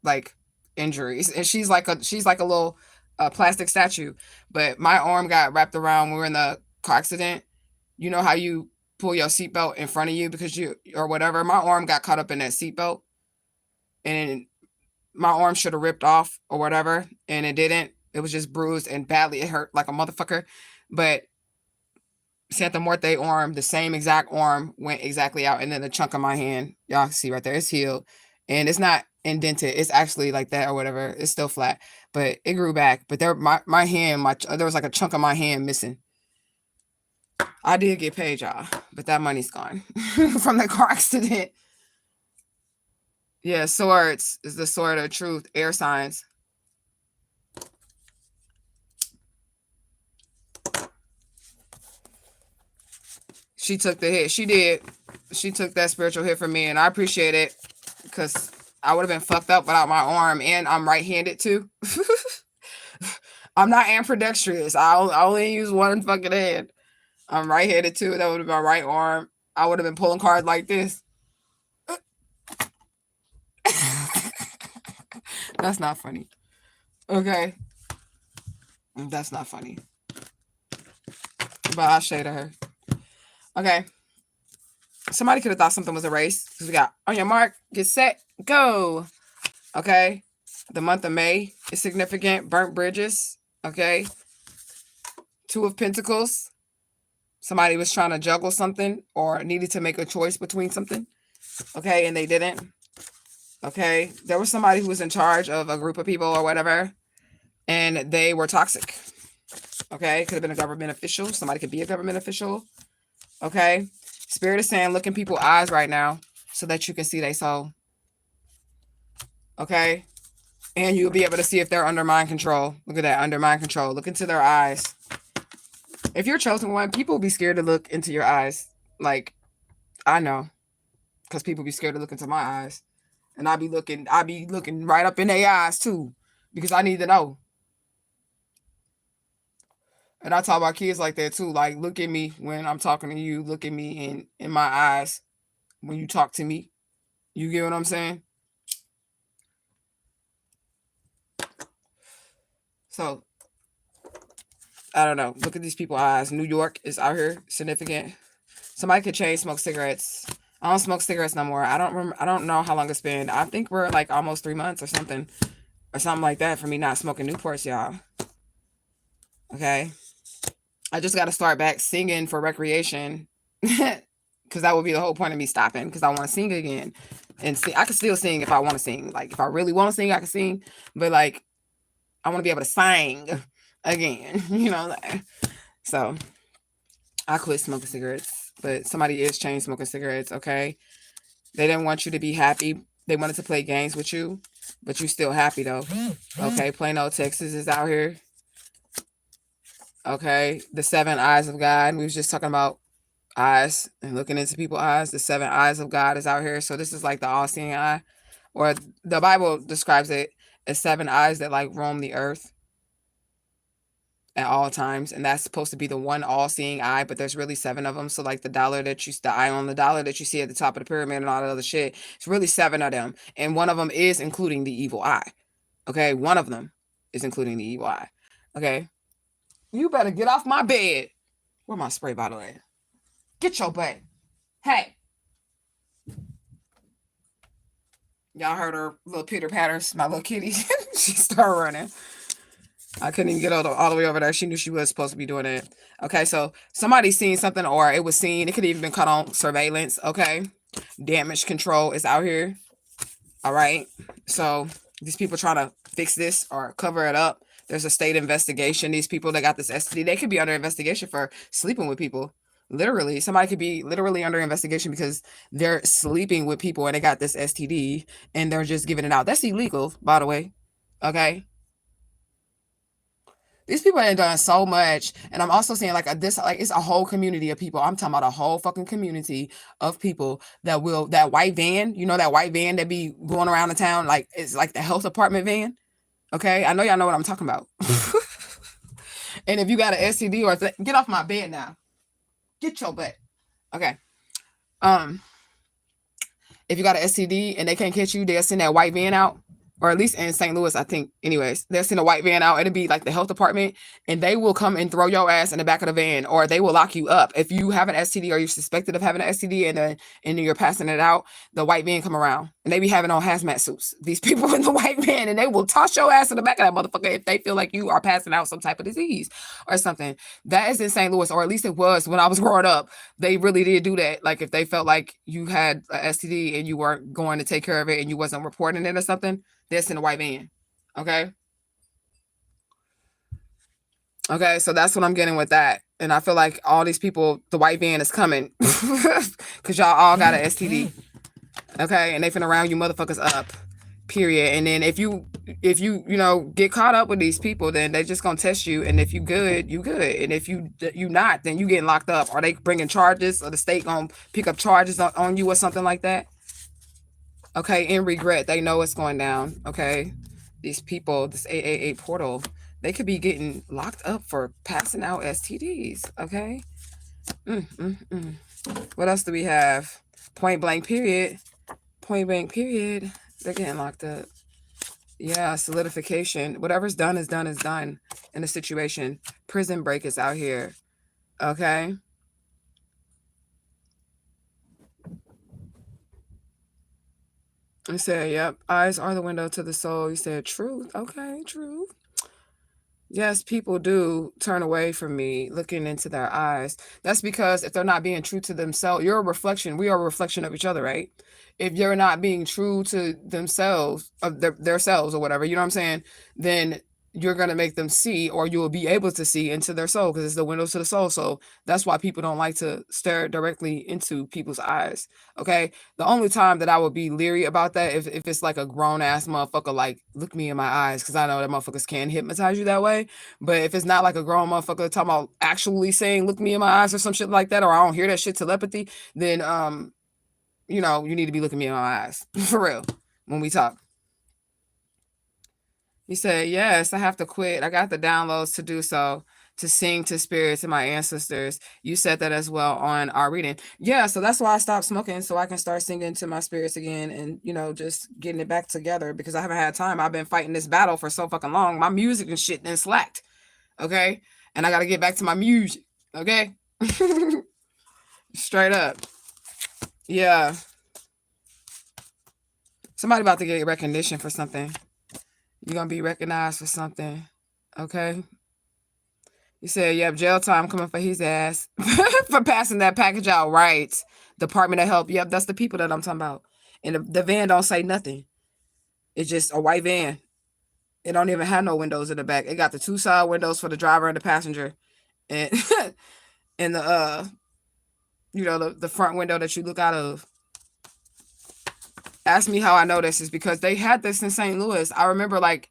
like injuries. And she's like a little plastic statue. But my arm got wrapped around when we were in the car accident. You know how you pull your seatbelt in front of you because you, or whatever. My arm got caught up in that seatbelt, and my arm should have ripped off or whatever, and it didn't. It was just bruised and badly. It hurt like a motherfucker. But Santa Muerte arm, the same exact arm, went exactly out, and then a chunk of my hand, y'all see right there, it's healed, and it's not indented. It's actually like that or whatever. It's still flat, but it grew back. But there, my hand, there was like a chunk of my hand missing. I did get paid, y'all, but that money's gone from the car accident. Yeah, swords is the sword of truth, air signs. She took the hit. She did. She took that spiritual hit from me, and I appreciate it, because I would have been fucked up without my arm, and I'm right-handed too. I'm not ambidextrous. I only use one fucking hand. I'm right-handed too. That would have been my right arm. I would have been pulling cards like this. That's not funny. Okay. That's not funny. But I'll shade her. Okay. Somebody could have thought something was a race, because we got on your mark, get set, go. Okay. The month of May is significant. Burnt bridges. Okay. Two of Pentacles. Somebody was trying to juggle something or needed to make a choice between something. Okay. And they didn't. Okay. There was somebody who was in charge of a group of people or whatever, and they were toxic. Okay. Could have been a government official. Somebody could be a government official. Okay. Spirit is saying, look in people's eyes right now so that you can see their soul. Okay. And you'll be able to see if they're under mind control. Look at that, under mind control. Look into their eyes. If you're chosen one, people will be scared to look into your eyes. Like, I know. Because people be scared to look into my eyes. And I be looking right up in their eyes too. Because I need to know. And I talk about kids like that too. Like, look at me when I'm talking to you. Look at me in my eyes when you talk to me. You get what I'm saying? So, I don't know. Look at these people's eyes. New York is out here significant. Somebody could change smoke cigarettes. I don't smoke cigarettes no more. I don't remember. I don't know how long it's been. I think we're like almost 3 months or something like that for me not smoking Newports, y'all. Okay. I just got to start back singing for recreation, because that would be the whole point of me stopping, because I want to sing again. And I can still sing if I want to sing. Like, if I really want to sing, I can sing. But like, I want to be able to sing again, you know. So I quit smoking cigarettes, but somebody is chain smoking cigarettes. Okay. They didn't want you to be happy. They wanted to play games with you, but you still happy though. Okay. Plano, Texas is out here. Okay. The 7 eyes of God. We was just talking about eyes and looking into people's eyes. The 7 eyes of God is out here. So this is like the all-seeing eye, or the Bible describes it as 7 eyes that like roam the earth at all times, and that's supposed to be the one all-seeing eye, but there's really 7 of them. So like the eye on the dollar that you see at the top of the pyramid and all that other shit, it's really 7 of them, and one of them is including the evil eye. Okay, one of them is including the evil eye. Okay, you better get off my bed. Where my spray bottle at? Get your butt. Hey. Y'all heard her little pitter patters, my little kitty. She started running. I couldn't even get all the way over there. She knew she was supposed to be doing it. Okay, so somebody's seen something, or it was seen. It could even been caught on surveillance. Okay, damage control is out here. All right, so these people trying to fix this or cover it up. There's a state investigation. These people that got this STD, they could be under investigation for sleeping with people. Literally, somebody could be literally under investigation because they're sleeping with people and they got this STD and they're just giving it out. That's illegal, by the way. Okay. These people have done so much, and I'm also seeing like it's a whole community of people. I'm talking about a whole fucking community of people that will that white van, that white van that be going around the town, like it's like the health department van. Okay, I know y'all know what I'm talking about. And if you got an STD or get off my bed now, get your butt. Okay, if you got an STD and they can't catch you, they'll send that white van out. Or at least in St. Louis, I think. Anyways, they'll send a white van out. It'll be like the health department, and they will come and throw your ass in the back of the van, or they will lock you up. If you have an STD or you're suspected of having an STD and you're passing it out, the white van come around, and they be having on hazmat suits. These people in the white van, and they will toss your ass in the back of that motherfucker if they feel like you are passing out some type of disease or something. That is in St. Louis, or at least it was when I was growing up. They really did do that. Like if they felt like you had a STD and you weren't going to take care of it and you wasn't reporting it or something, that's in the white van. Okay. Okay. So that's what I'm getting with that. And I feel like all these people, the white van is coming because y'all all got an STD. Okay. And they finna round you motherfuckers up. Period. And then if you get caught up with these people, then they just gonna test you. And if you good, you good. And if you not, then you getting locked up. Are they bringing charges, or the state gonna pick up charges on you or something like that? Okay, in regret, they know it's going down. Okay, these people, this 888 portal, they could be getting locked up for passing out STDs. Okay. What else do we have? Point blank period. Point blank period. They're getting locked up. Yeah, solidification. Whatever's done is done is done in the situation. Prison break is out here. Okay. I said, yep, eyes are the window to the soul. You said truth. Okay, truth. Yes, people do turn away from me looking into their eyes. That's because if they're not being true to themselves, you're a reflection. We are a reflection of each other, right? If you're not being true to themselves, of their selves or whatever, you know what I'm saying? Then you're going to make them see, or you will be able to see into their soul, because it's the window to the soul. So that's why people don't like to stare directly into people's eyes. Okay. The only time that I would be leery about that, if it's like a grown ass motherfucker, like look me in my eyes, because I know that motherfuckers can hypnotize you that way. But if it's not like a grown motherfucker talking about actually saying look me in my eyes or some shit like that, or I don't hear that shit telepathy, then you need to be looking me in my eyes for real when we talk. He said, yes, I have to quit. I got the downloads to do so, to sing to spirits and my ancestors. You said that as well on our reading. Yeah, so that's why I stopped smoking, so I can start singing to my spirits again and, just getting it back together, because I haven't had time. I've been fighting this battle for so fucking long. My music and shit then slacked. Okay? And I got to get back to my music. Okay? Straight up. Yeah. Somebody about to get recognition for something. You're going to be recognized for something. Okay? You said, yep, jail time coming for his ass for passing that package out. Right. Department of Health. Yep, that's the people that I'm talking about. And the van don't say nothing. It's just a white van. It don't even have no windows in the back. It got the two side windows for the driver and the passenger. And and the the front window that you look out of. Ask me how I know this is because they had this in St. Louis. I remember like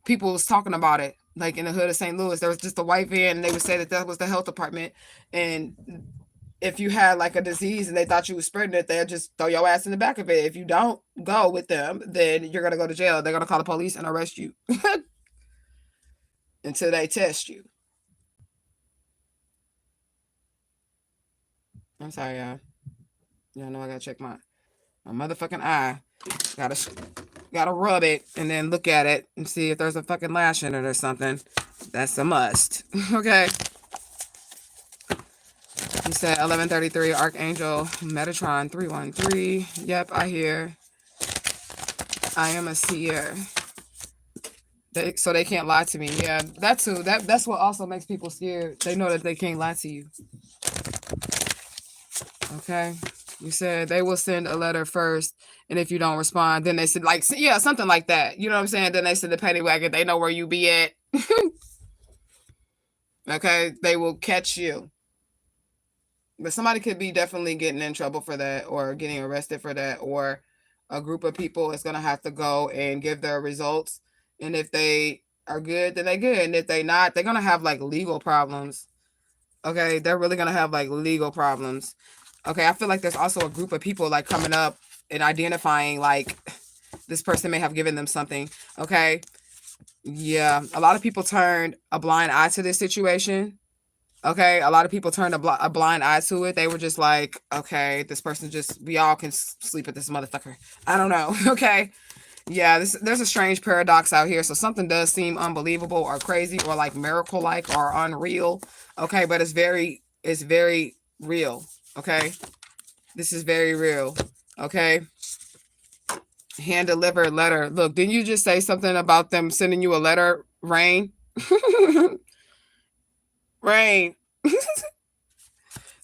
people was talking about it. Like in the hood of St. Louis, there was just a white van, and they would say that was the health department. And if you had like a disease and they thought you was spreading it, they'll just throw your ass in the back of it. If you don't go with them, then you're gonna go to jail. They're gonna call the police and arrest you until they test you. I'm sorry, y'all. Y'all know I gotta check my motherfucking eye. Gotta rub it and then look at it and see if there's a fucking lash in it or something. That's a must. Okay. You said 1133, Archangel Metatron 313. Yep, I hear. I am a seer. So they can't lie to me. Yeah, that too. That's what also makes people scared. They know that they can't lie to you. Okay. You said they will send a letter first, and if you don't respond, then they said, like, yeah, something like that. You know what I'm saying? Then they send the penny wagon. They know where you be at. Okay. They will catch you. But somebody could be definitely getting in trouble for that, or getting arrested for that, or a group of people is going to have to go and give their results. And if they are good, then they're good. And if they not, they're going to have like legal problems. Okay. They're really going to have like legal problems. Okay. I feel like there's also a group of people like coming up and identifying like this person may have given them something. Okay. Yeah. A lot of people turned a blind eye to this situation. Okay, a lot of people turned a blind eye to it. They were just like, okay, this person we all can sleep with this motherfucker. I don't know. Okay. Yeah, there's a strange paradox out here. So something does seem unbelievable or crazy or like miracle-like or unreal. Okay, but it's very real. Okay. This is very real. Okay. Hand delivered letter. Look, didn't you just say something about them sending you a letter, Rain? Rain.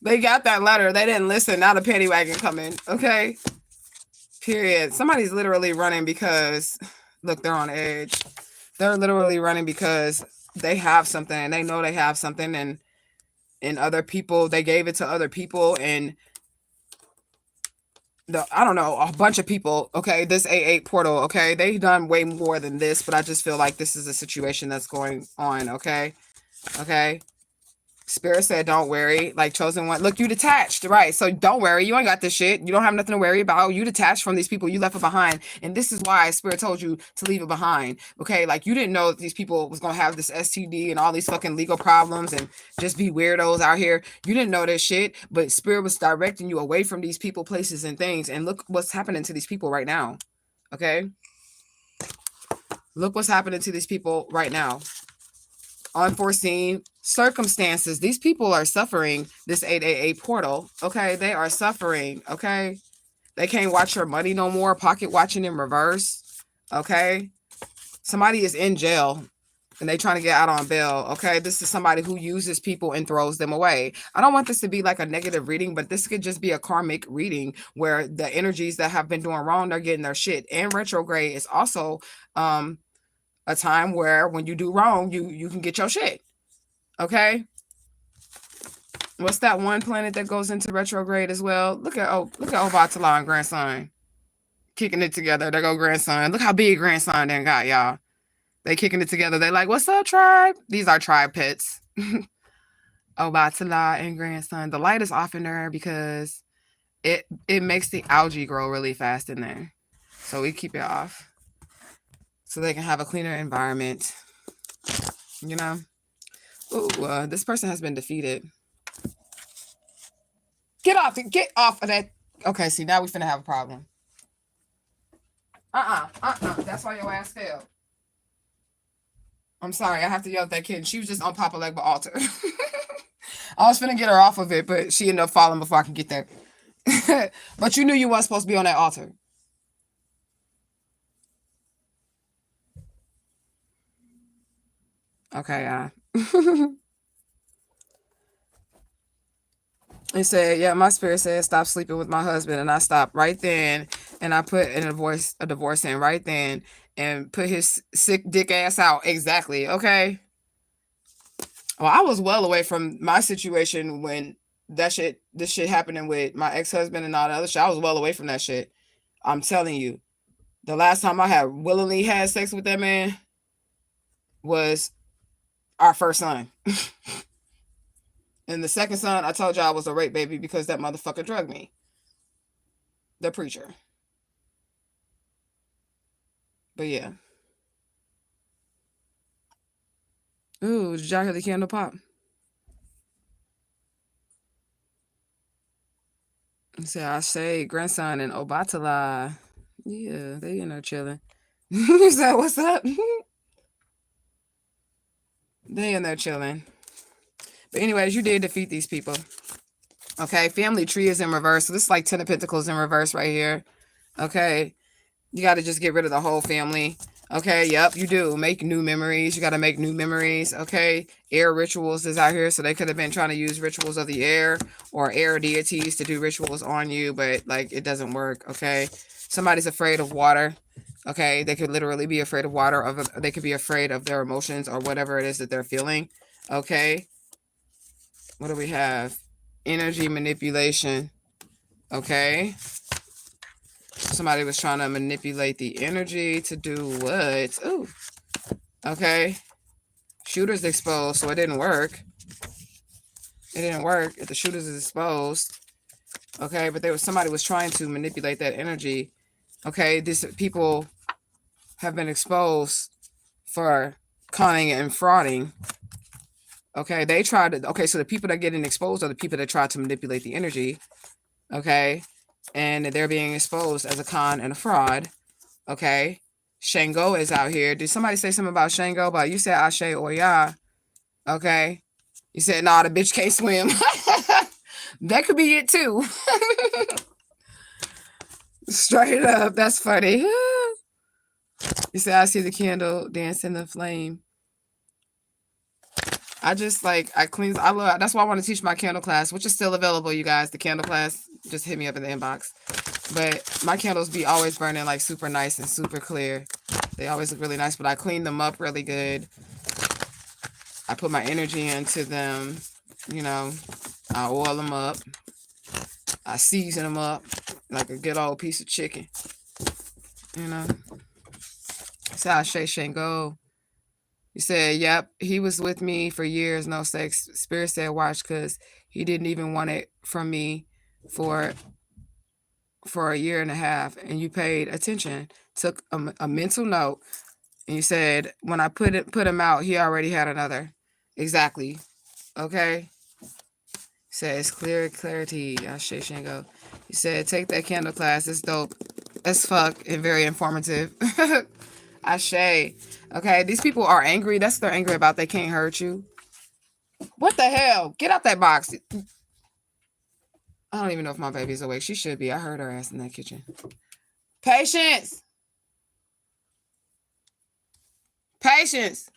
They got that letter. They didn't listen. Now the penny wagon coming. Okay. Period. Somebody's literally running because, look, they're on edge. They're literally running because they have something. They know they have something, and other people, they gave it to other people, and I don't know, a bunch of people. Okay. This 8-8 portal. Okay. They've done way more than this, but I just feel like this is a situation that's going on. Okay. Okay. Spirit said, don't worry. Like, chosen one. Look, you detached, right? So don't worry. You ain't got this shit. You don't have nothing to worry about. You detached from these people. You left it behind. And this is why Spirit told you to leave it behind. Okay? Like, you didn't know that these people was going to have this STD and all these fucking legal problems and just be weirdos out here. You didn't know this shit. But Spirit was directing you away from these people, places, and things. And look what's happening to these people right now. Okay? Look what's happening to these people right now. Unforeseen circumstances. These people are suffering this 888 portal. Okay. They are suffering. Okay. They can't watch your money no more. Pocket watching in reverse. Okay. Somebody is in jail and they trying to get out on bail. Okay. This is somebody who uses people and throws them away. I don't want this to be like a negative reading, but this could just be a karmic reading where the energies that have been doing wrong, they're getting their shit. And retrograde is also, a time where when you do wrong, you can get your shit. Okay. What's that one planet that goes into retrograde as well? Look at Ovatala and grandson kicking it together. There go grandson. Look how big grandson then got, y'all. They kicking it together. They like, what's up, tribe? These are tribe pets. Ovatala and grandson. The light is off in there because it makes the algae grow really fast in there. So we keep it off so they can have a cleaner environment. You know? Ooh, this person has been defeated. Get off of that. Okay, see, now we finna have a problem. That's why your ass fell. I'm sorry, I have to yell at that kid. She was just on Papa Legba altar. I was finna get her off of it, but she ended up falling before I could get there. But you knew you weren't supposed to be on that altar. Okay, It said, yeah, my spirit said, stop sleeping with my husband. And I stopped right then. And I put in a divorce in right then and put his sick dick ass out. Exactly. Okay. Well, I was well away from my situation when this shit happening with my ex-husband and all the other shit. I was well away from that shit. I'm telling you, the last time I had willingly had sex with that man was our first son. And the second son, I told y'all, was a rape baby because that motherfucker drugged me. The preacher. But yeah. Ooh, did y'all hear the candle pop? So I say grandson and Obatala. Yeah, they in there chilling. Is that what's up? They in there chilling. But anyways, you did defeat these people. Okay, family tree is in reverse. So this is like 10 of Pentacles in reverse right here. Okay, you got to just get rid of the whole family. Okay, yep, you do. Make new memories. You got to make new memories. Okay, air rituals is out here. So they could have been trying to use rituals of the air or air deities to do rituals on you, but like it doesn't work. Okay, somebody's afraid of water. Okay, they could literally be afraid of water. They could be afraid of their emotions or whatever it is that they're feeling. Okay, what do we have? Energy manipulation. Okay. Somebody was trying to manipulate the energy to do what? Ooh. Okay. Shooter's exposed, so it didn't work. It didn't work if the shooter's is exposed. Okay, but somebody was trying to manipulate that energy. Okay, these people have been exposed for conning and frauding. Okay, they tried to, okay, so the people that are getting exposed are the people that tried to manipulate the energy. Okay, and they're being exposed as a con and a fraud. Okay, Shango is out here. Did somebody say something about Shango? But you said Ashe or Ya. Okay, you said nah, the bitch can't swim. That could be it too. Straight up, that's funny. You said I see the candle dance in the flame. I just like I love, that's why I want to teach my candle class, which is still available, you guys. The candle class, just hit me up in the inbox. But my candles be always burning like super nice and super clear. They always look really nice, but I clean them up really good. I put my energy into them, you know. I oil them up. I season them up like a good old piece of chicken, you know. That's how Shango. You said, yep, he was with me for years, no sex. Spirit said, watch, because he didn't even want it from me for a year and a half. And you paid attention, took a mental note, and you said, when I put him out, he already had another. Exactly. Okay. Says clarity. Ashe Shango. He said, take that candle class. It's dope as fuck and very informative. Ashe. Okay, these people are angry. That's what they're angry about. They can't hurt you. What the hell? Get out that box. I don't even know if my baby's awake. She should be. I heard her ass in that kitchen. Patience. Patience.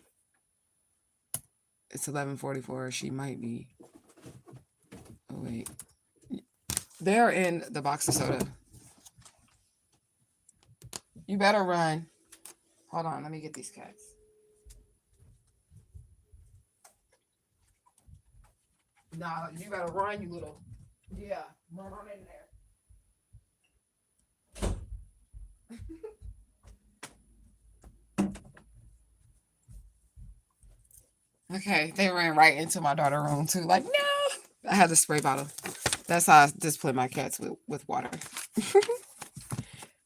It's 11:44. She might be. Oh, wait. They're in the box of soda. You better run. Hold on. Let me get these cats. Nah, you better run, you little. Yeah, run on in there. Okay, they ran right into my daughter's room too. Like, no. I had the spray bottle. That's how I discipline my cats with water.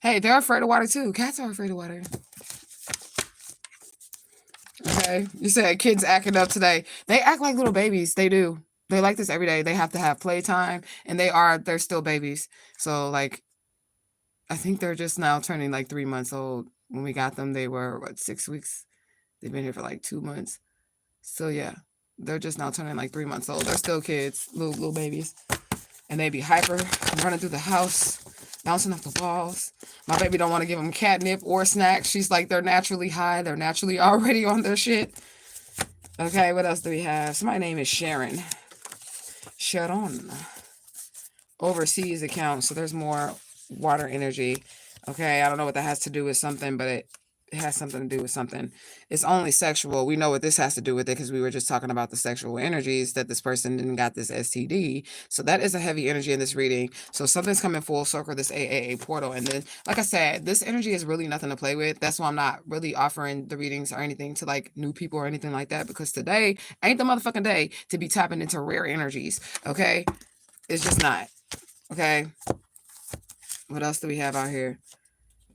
Hey, they're afraid of water too. Cats are afraid of water. Okay, you said kids acting up today. They act like little babies. They do. They like this every day. They have to have playtime, and they're still babies. So like, I think they're just now turning like 3 months old. When we got them, they were 6 weeks. They've been here for like 2 months. So yeah, they're just now turning like 3 months old. They're still kids, little babies, and they be hyper, running through the house, bouncing off the walls. My baby don't want to give them catnip or snacks. She's like, they're naturally high. They're naturally already on their shit. Okay, what else do we have? Somebody's name is Sharon. Sharon. Overseas account. So there's more water energy. Okay, I don't know what that has to do with something, but it has something to do with something. It's only sexual. We know what this has to do with it because we were just talking about the sexual energies that this person didn't got this STD. So that is a heavy energy in this reading. So something's coming full circle, this AAA portal. And then, like I said, this energy is really nothing to play with. That's why I'm not really offering the readings or anything to like new people or anything like that, because today ain't the motherfucking day to be tapping into rare energies. Okay, it's just not. Okay, what else do we have out here?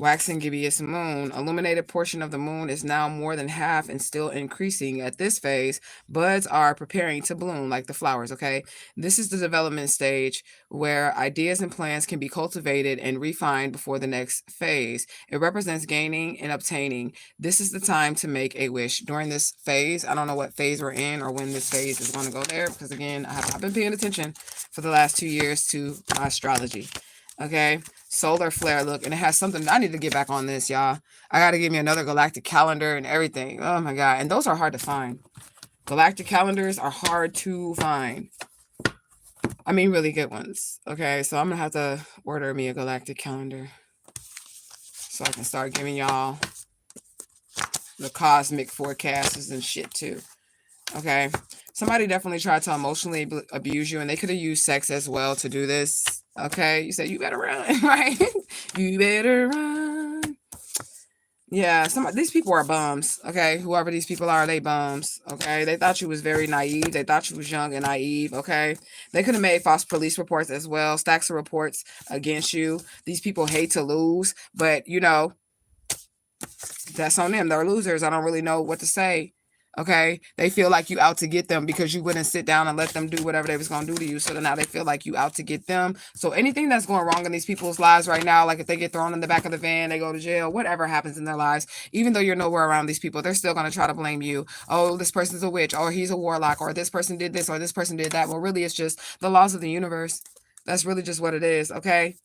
Waxing gibbous moon. Illuminated portion of the moon is now more than half and still increasing at this phase. Buds are preparing to bloom like the flowers, okay? This is the development stage where ideas and plans can be cultivated and refined before the next phase. It represents gaining and obtaining. This is the time to make a wish. During this phase, I don't know what phase we're in or when this phase is going to go there, because again, I have not been paying attention for for the last 2 years to my astrology. Okay. Solar flare, look, and it has something. I need to get back on this, y'all. I got to give me another galactic calendar and everything. Oh my God. And those are hard to find. Galactic calendars are hard to find. I mean, really good ones. Okay. So I'm going to have to order me a galactic calendar so I can start giving y'all the cosmic forecasts and shit too. Okay. Somebody definitely tried to emotionally abuse you, and they could have used sex as well to do this. Okay. You said, you better run, right? You better run. Yeah. These people are bums. Okay. Whoever these people are, they bums. Okay. They thought you was very naive. They thought you was young and naive. Okay. They could have made false police reports as well. Stacks of reports against you. These people hate to lose, but you know, that's on them. They're losers. I don't really know what to say. Okay. They feel like you out to get them because you wouldn't sit down and let them do whatever they was going to do to you. So now they feel like you out to get them. So anything that's going wrong in these people's lives right now, like if they get thrown in the back of the van, they go to jail, whatever happens in their lives, even though you're nowhere around these people, they're still going to try to blame you. Oh, this person's a witch, or he's a warlock, or this person did this, or this person did that. Well, really, it's just the laws of the universe. That's really just what it is. Okay.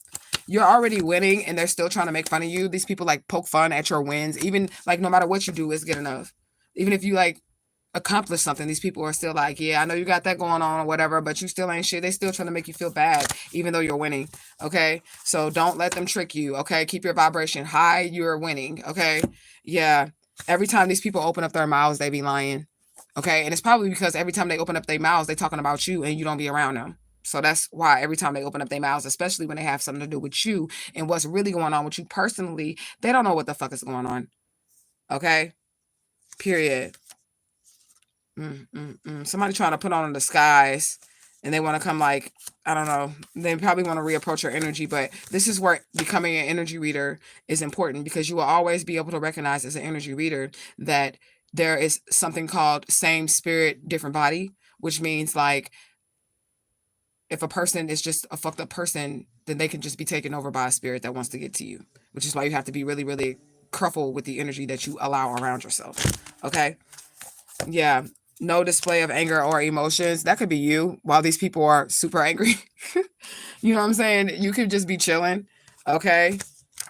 You're already winning and they're still trying to make fun of you. These people like poke fun at your wins. Even like no matter what you do is good enough. Even if you like accomplish something, these people are still like, yeah, I know you got that going on or whatever, but you still ain't shit. They still trying to make you feel bad, even though you're winning. Okay. So don't let them trick you. Okay. Keep your vibration high. You're winning. Okay. Yeah. Every time these people open up their mouths, they be lying. Okay. And it's probably because every time they open up their mouths, they talking about you and you don't be around them. So that's why every time they open up their mouths, especially when they have something to do with you and what's really going on with you personally, they don't know what the fuck is going on. Okay. Period. Somebody trying to put on a disguise and they want to come like, I don't know, they probably want to reapproach your energy, but this is where becoming an energy reader is important, because you will always be able to recognize as an energy reader that there is something called same spirit, different body, which means like if a person is just a fucked up person, then they can just be taken over by a spirit that wants to get to you, which is why you have to be really, really careful with the energy that you allow around yourself. Okay. Yeah. No display of anger or emotions. That could be you while these people are super angry. You know what I'm saying? You could just be chilling. Okay.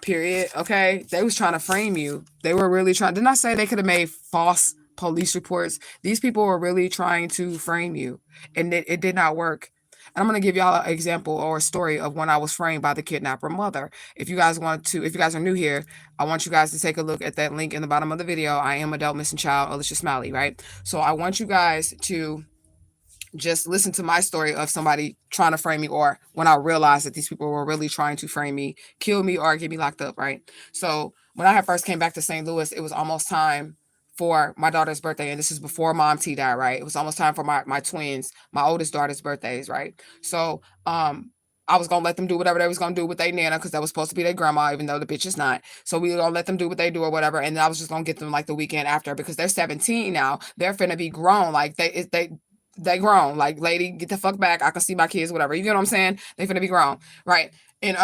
Period. Okay. They was trying to frame you. They were really trying. Didn't I say they could have made false police reports? These people were really trying to frame you, and it did not work. And I'm going to give y'all an example or a story of when I was framed by the kidnapper mother. If you guys are new here, I want you guys to take a look at that link in the bottom of the video. I am adult missing child, Alicia Smiley, right? So I want you guys to just listen to my story of somebody trying to frame me, or when I realized that these people were really trying to frame me, kill me, or get me locked up, right? So when I first came back to St. Louis, it was almost time for my daughter's birthday. And this is before Mom T died, right? It was almost time for my twins, my oldest daughter's birthdays, right? So I was gonna let them do whatever they was gonna do with their nana, because that was supposed to be their grandma, even though the bitch is not. So we were gonna let them do what they do or whatever. And I was just gonna get them like the weekend after, because they're 17 now. They're finna be grown. Like they grown. Like, lady, get the fuck back. I can see my kids, whatever. You get what I'm saying? They finna be grown. Right. And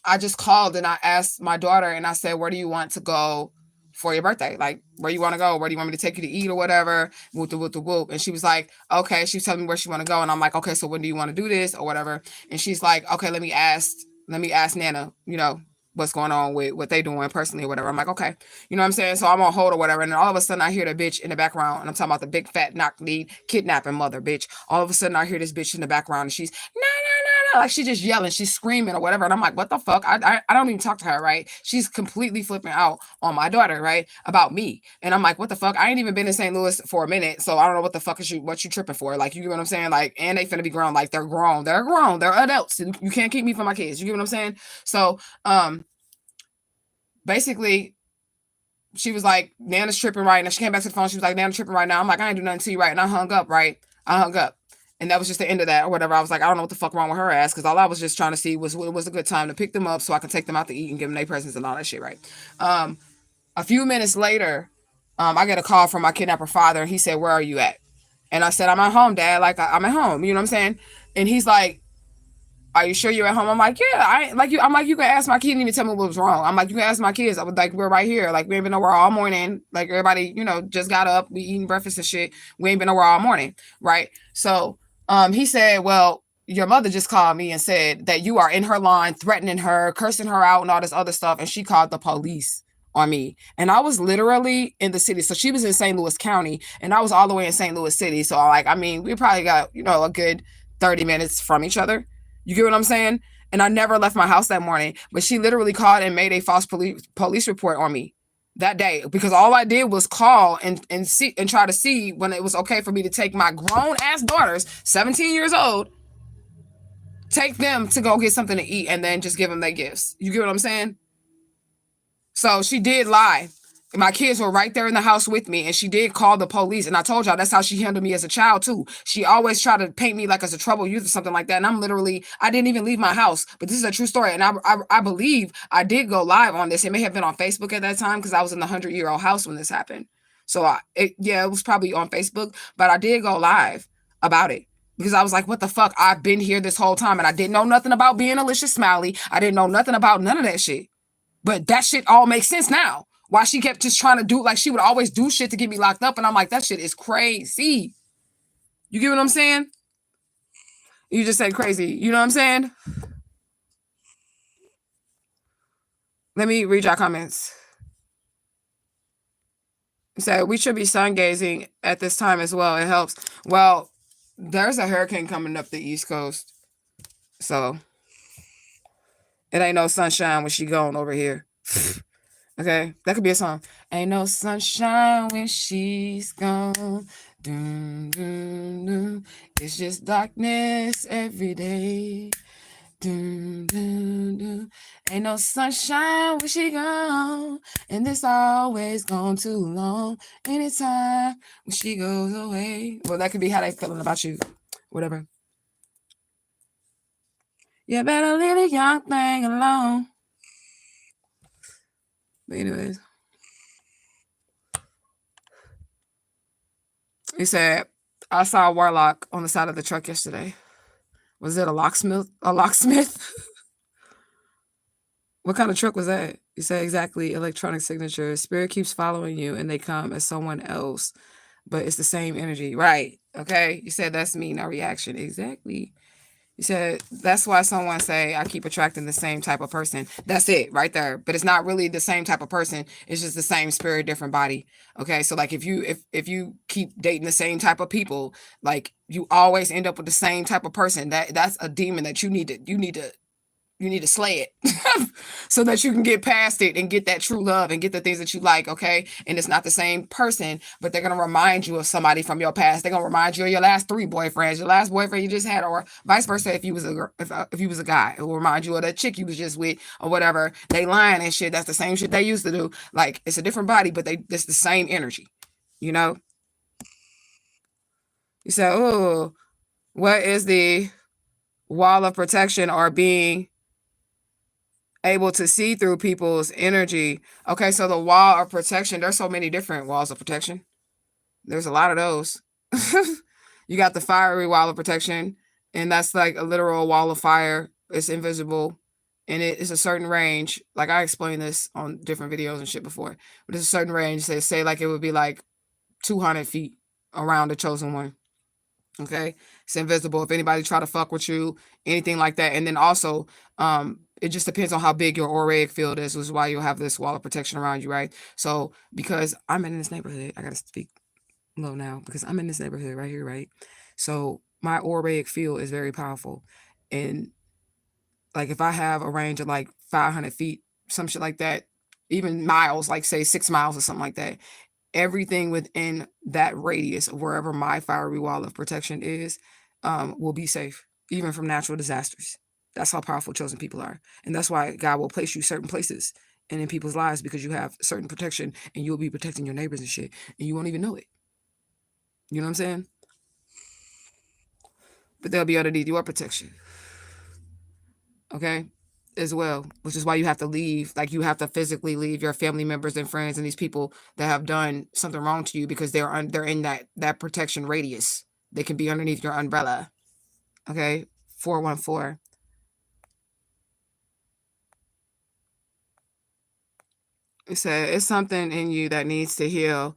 I just called and I asked my daughter and I said, where do you want to go for your birthday? Like, where you want to go? Where do you want me to take you to eat or whatever? Whoop the whoop the whoop. And she was like, okay. She was telling me where she want to go. And I'm like, okay, so when do you want to do this or whatever? And she's like, okay, let me ask Nana, you know, what's going on with what they doing personally or whatever. I'm like, okay, you know what I'm saying? So I'm on hold or whatever. And then all of a sudden I hear the bitch in the background, and I'm talking about the big fat knock lead kidnapping mother bitch. All of a sudden I hear this bitch in the background and she's like, she just yelling, she's screaming or whatever. And I'm like, what the fuck? I don't even talk to her, right? She's completely flipping out on my daughter, right? About me. And I'm like, what the fuck? I ain't even been in St. Louis for a minute. So I don't know what the fuck what you tripping for. Like, you get what I'm saying? Like, and they finna be grown. Like, they're grown. They're adults. You can't keep me from my kids. You get what I'm saying? So, basically, she was like, Nana's tripping right now. She came back to the phone. She was like, Nana's tripping right now. I'm like, I ain't do nothing to you, right? And I hung up, right? I hung up. And that was just the end of that or whatever. I was like, I don't know what the fuck wrong with her ass, because all I was just trying to see was what was a good time to pick them up so I could take them out to eat and give them their presents and all that shit, right? A few minutes later, I get a call from my kidnapper father, and he said, where are you at? And I said, I'm at home, Dad. Like, I'm at home. You know what I'm saying? And he's like, are you sure you're at home? I'm like, yeah. I'm like, you can ask my kid. Didn't even tell me what was wrong. I'm like, you can ask my kids. I was like, we're right here. Like, we ain't been nowhere all morning. Like, everybody, you know, just got up. We eating breakfast and shit. We ain't been nowhere all morning, right? So He said, well, your mother just called me and said that you are in her line, threatening her, cursing her out, and all this other stuff. And she called the police on me. And I was literally in the city. So she was in St. Louis County, and I was all the way in St. Louis City. So, like, I mean, we probably got, a good 30 minutes from each other. You get what I'm saying? And I never left my house that morning. But she literally called and made a false police report on me that day, because all I did was call and see and try to see when it was okay for me to take my grown ass daughters, 17 years old, take them to go get something to eat and then just give them their gifts. You get what I'm saying? So she did lie. My kids were right there in the house with me, and she did call the police. And I told y'all that's how she handled me as a child too. She always tried to paint me like as a trouble youth or something like that. And I didn't even leave my house. But this is a true story. And I believe I did go live on this. It may have been on Facebook at that time because I was in the 100-year-old house when this happened. So it was probably on Facebook, but I did go live about it. Because I was like, what the fuck? I've been here this whole time, and I didn't know nothing about being Alicia Smiley. I didn't know nothing about none of that shit. But that shit all makes sense now. Why she kept just trying to do, like, she would always do shit to get me locked up. And I'm like, that shit is crazy. You get what I'm saying? You just said crazy. You know what I'm saying? Let me read your comments. You said, we should be sun gazing at this time as well. It helps. Well, there's a hurricane coming up the East Coast. So it ain't no sunshine when she going over here. Okay, that could be a song. Ain't no sunshine when she's gone. Dun, dun, dun. It's just darkness every day. Dun, dun, dun. Ain't no sunshine when she gone, and this always gone too long. Anytime when she goes away. Well, that could be how they feeling about you. Whatever. You better leave a young thing alone. But anyways. He said, I saw a warlock on the side of the truck yesterday. Was it a locksmith? What kind of truck was that? You said exactly electronic signature. Spirit keeps following you and they come as someone else, but it's the same energy. Right. Okay. You said that's me, no reaction. Exactly. You said that's why someone say I keep attracting the same type of person. That's it right there. But it's not really the same type of person. It's just the same spirit, different body. Okay. So like if you keep dating the same type of people, like you always end up with the same type of person. That's a demon that you need to slay it so that you can get past it and get that true love and get the things that you like, okay? And it's not the same person, but they're going to remind you of somebody from your past. They're going to remind you of your last 3 boyfriends, your last boyfriend you just had, or vice versa if you was a guy. It will remind you of that chick you was just with or whatever. They lying and shit. That's the same shit they used to do. Like, it's a different body, but it's the same energy, you know? You say, oh, what is the wall of protection or being able to see through people's energy? Okay, so the wall of protection, there's so many different walls of protection. There's a lot of those. You got the fiery wall of protection, and that's like a literal wall of fire. It's invisible, and it is a certain range. Like I explained this on different videos and shit before, but it's a certain range. Say like it would be like 200 feet around the chosen one. Okay, it's invisible. If anybody try to fuck with you, anything like that, and then also, it just depends on how big your auric field is, which is why you'll have this wall of protection around you, right? So because I'm in this neighborhood, I gotta speak low now because I'm in this neighborhood right here, right? So my auric field is very powerful, and like if I have a range of like 500 feet, some shit like that, even miles, like say 6 miles or something like that, everything within that radius of wherever my fiery wall of protection is, will be safe, even from natural disasters. That's how powerful chosen people are. And that's why God will place you certain places and in people's lives, because you have certain protection and you'll be protecting your neighbors and shit. And you won't even know it. You know what I'm saying? But they'll be underneath your protection. Okay? As well, which is why you have to leave. Like you have to physically leave your family members and friends and these people that have done something wrong to you, because they're in that protection radius. They can be underneath your umbrella. Okay, 414. It said it's something in you that needs to heal.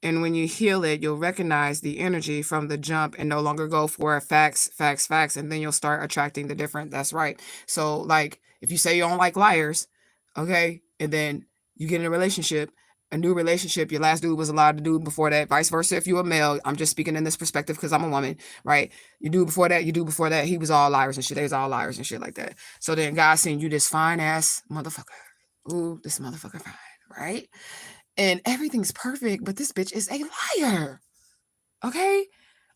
And when you heal it, you'll recognize the energy from the jump and no longer go for facts, facts, facts. And then you'll start attracting the different. That's right. So, like, if you say you don't like liars, okay, and then you get in a new relationship, your last dude was a liar to dude before that, vice versa. If you're a male, I'm just speaking in this perspective because I'm a woman, right? You do before that, he was all liars and shit. They was all liars and shit like that. So then God sent you this fine ass motherfucker. Ooh, this motherfucker fine, right? And everything's perfect, but this bitch is a liar. Okay?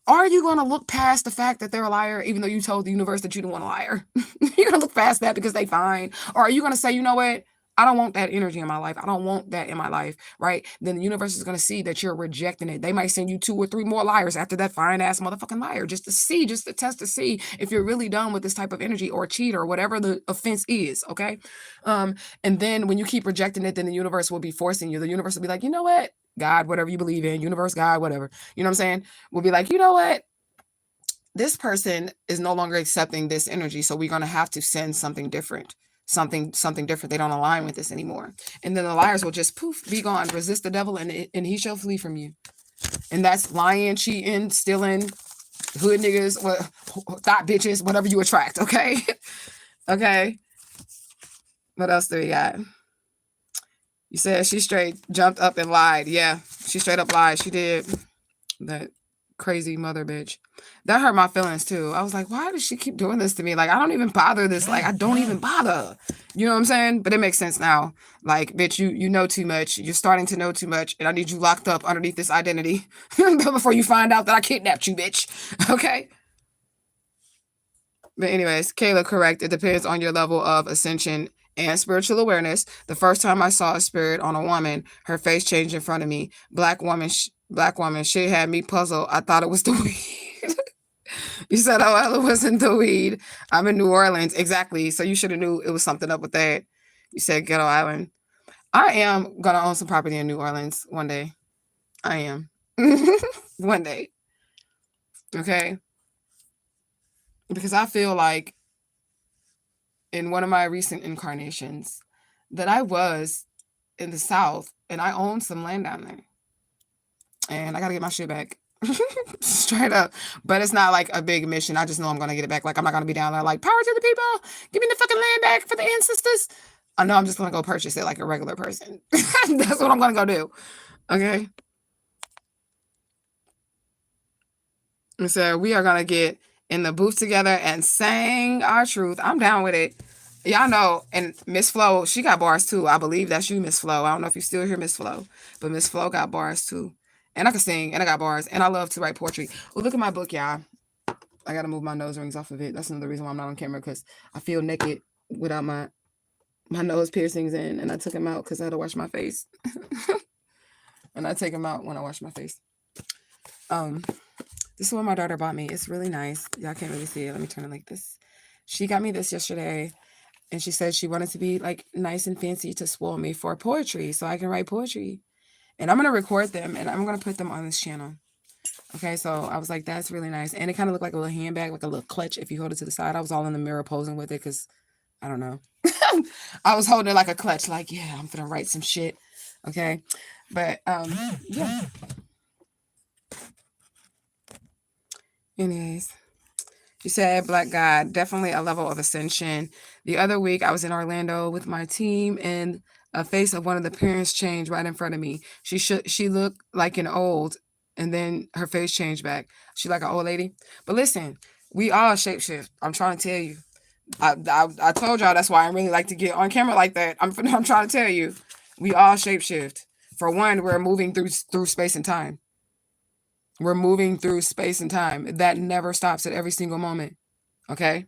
Are you going to look past the fact that they're a liar, even though you told the universe that you don't want a liar? You're going to look past that because they fine? Or are you going to say, you know what? I don't want that energy in my life. I don't want that in my life, right? Then the universe is going to see that you're rejecting it. They might send you 2 or 3 more liars after that fine ass motherfucking liar, just to test to see if you're really done with this type of energy or cheat or whatever the offense is, okay? And then when you keep rejecting it, then the universe will be forcing you. The universe will be like, you know what? God, whatever you believe in, universe, God, whatever. You know what I'm saying? We'll be like, you know what? This person is no longer accepting this energy, so we're going to have to send something different. Something different. They don't align with this anymore. And then the liars will just poof, be gone. Resist the devil and he shall flee from you. And that's lying, cheating, stealing, hood niggas, thought bitches, whatever you attract, okay? Okay. What else do we got? You said she straight jumped up and lied. Yeah, she straight up lied. She did. That crazy mother bitch. That hurt my feelings too. I was like, why does she keep doing this to me? Like, I don't even bother this. Like, I don't even bother. You know what I'm saying? But it makes sense now. Like, bitch, you know too much. You're starting to know too much. And I need you locked up underneath this identity before you find out that I kidnapped you, bitch. Okay? But anyways, Kayla, correct. It depends on your level of ascension and spiritual awareness. The first time I saw a spirit on a woman, her face changed in front of me. Black woman, shit had me puzzled. I thought it was the weed. You said, oh, well, it wasn't the weed. I'm in New Orleans. Exactly. So you should have knew it was something up with that. You said Ghetto Island. I am going to own some property in New Orleans one day. I am. One day. Okay? Because I feel like in one of my recent incarnations that I was in the South and I owned some land down there. And I got to get my shit back. Straight up. But it's not like a big mission. I just know I'm going to get it back. Like, I'm not going to be down there like, power to the people. Give me the fucking land back for the ancestors. I know I'm just going to go purchase it like a regular person. That's what I'm going to go do. Okay? And so we are going to get in the booth together and sing our truth. I'm down with it. Y'all know, and Miss Flo, she got bars too. I believe that's you, Miss Flo. I don't know if you still hear Miss Flo, but Miss Flo got bars too. And I can sing, and I got bars, and I love to write poetry. Well, look at my book, y'all. I got to move my nose rings off of it. That's another reason why I'm not on camera, because I feel naked without my nose piercings in, and I took them out because I had to wash my face. And I take them out when I wash my face. This is what my daughter bought me. It's really nice. Y'all can't really see it. Let me turn it like this. She got me this yesterday, and she said she wanted to be like nice and fancy to spoil me for poetry so I can write poetry. And I'm going to record them, and I'm going to put them on this channel. Okay, so I was like, that's really nice. And it kind of looked like a little handbag, like a little clutch if you hold it to the side. I was all in the mirror posing with it because, I don't know. I was holding it like a clutch, like, yeah, I'm going to write some shit. Okay, but, yeah. Anyways, you said Black God, definitely a level of ascension. The other week, I was in Orlando with my team, and a face of one of the parents changed right in front of me. She looked like an old, and then her face changed back. She like an old lady. But listen, we all shapeshift. I'm trying to tell you. I told y'all that's why I really like to get on camera like that. I'm trying to tell you, we all shapeshift. For one, we're moving through space and time. We're moving through space and time. That never stops at every single moment. Okay?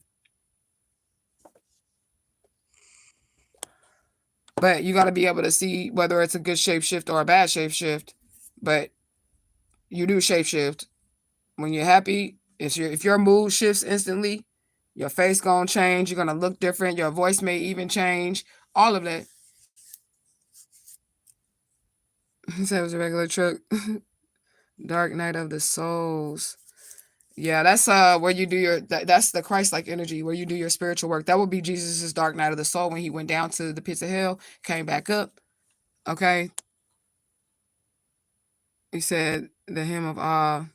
But you got to be able to see whether it's a good shapeshift or a bad shapeshift. But you do shapeshift. When you're happy, if your mood shifts instantly, your face gonna change. You're gonna look different. Your voice may even change. All of that. He said it was a regular truck. Dark Night of the Souls. Yeah, that's where you do your that's the Christ-like energy where you do your spiritual work. That would be Jesus's dark night of the soul when he went down to the pits of hell, came back up. Okay. He said the hymn of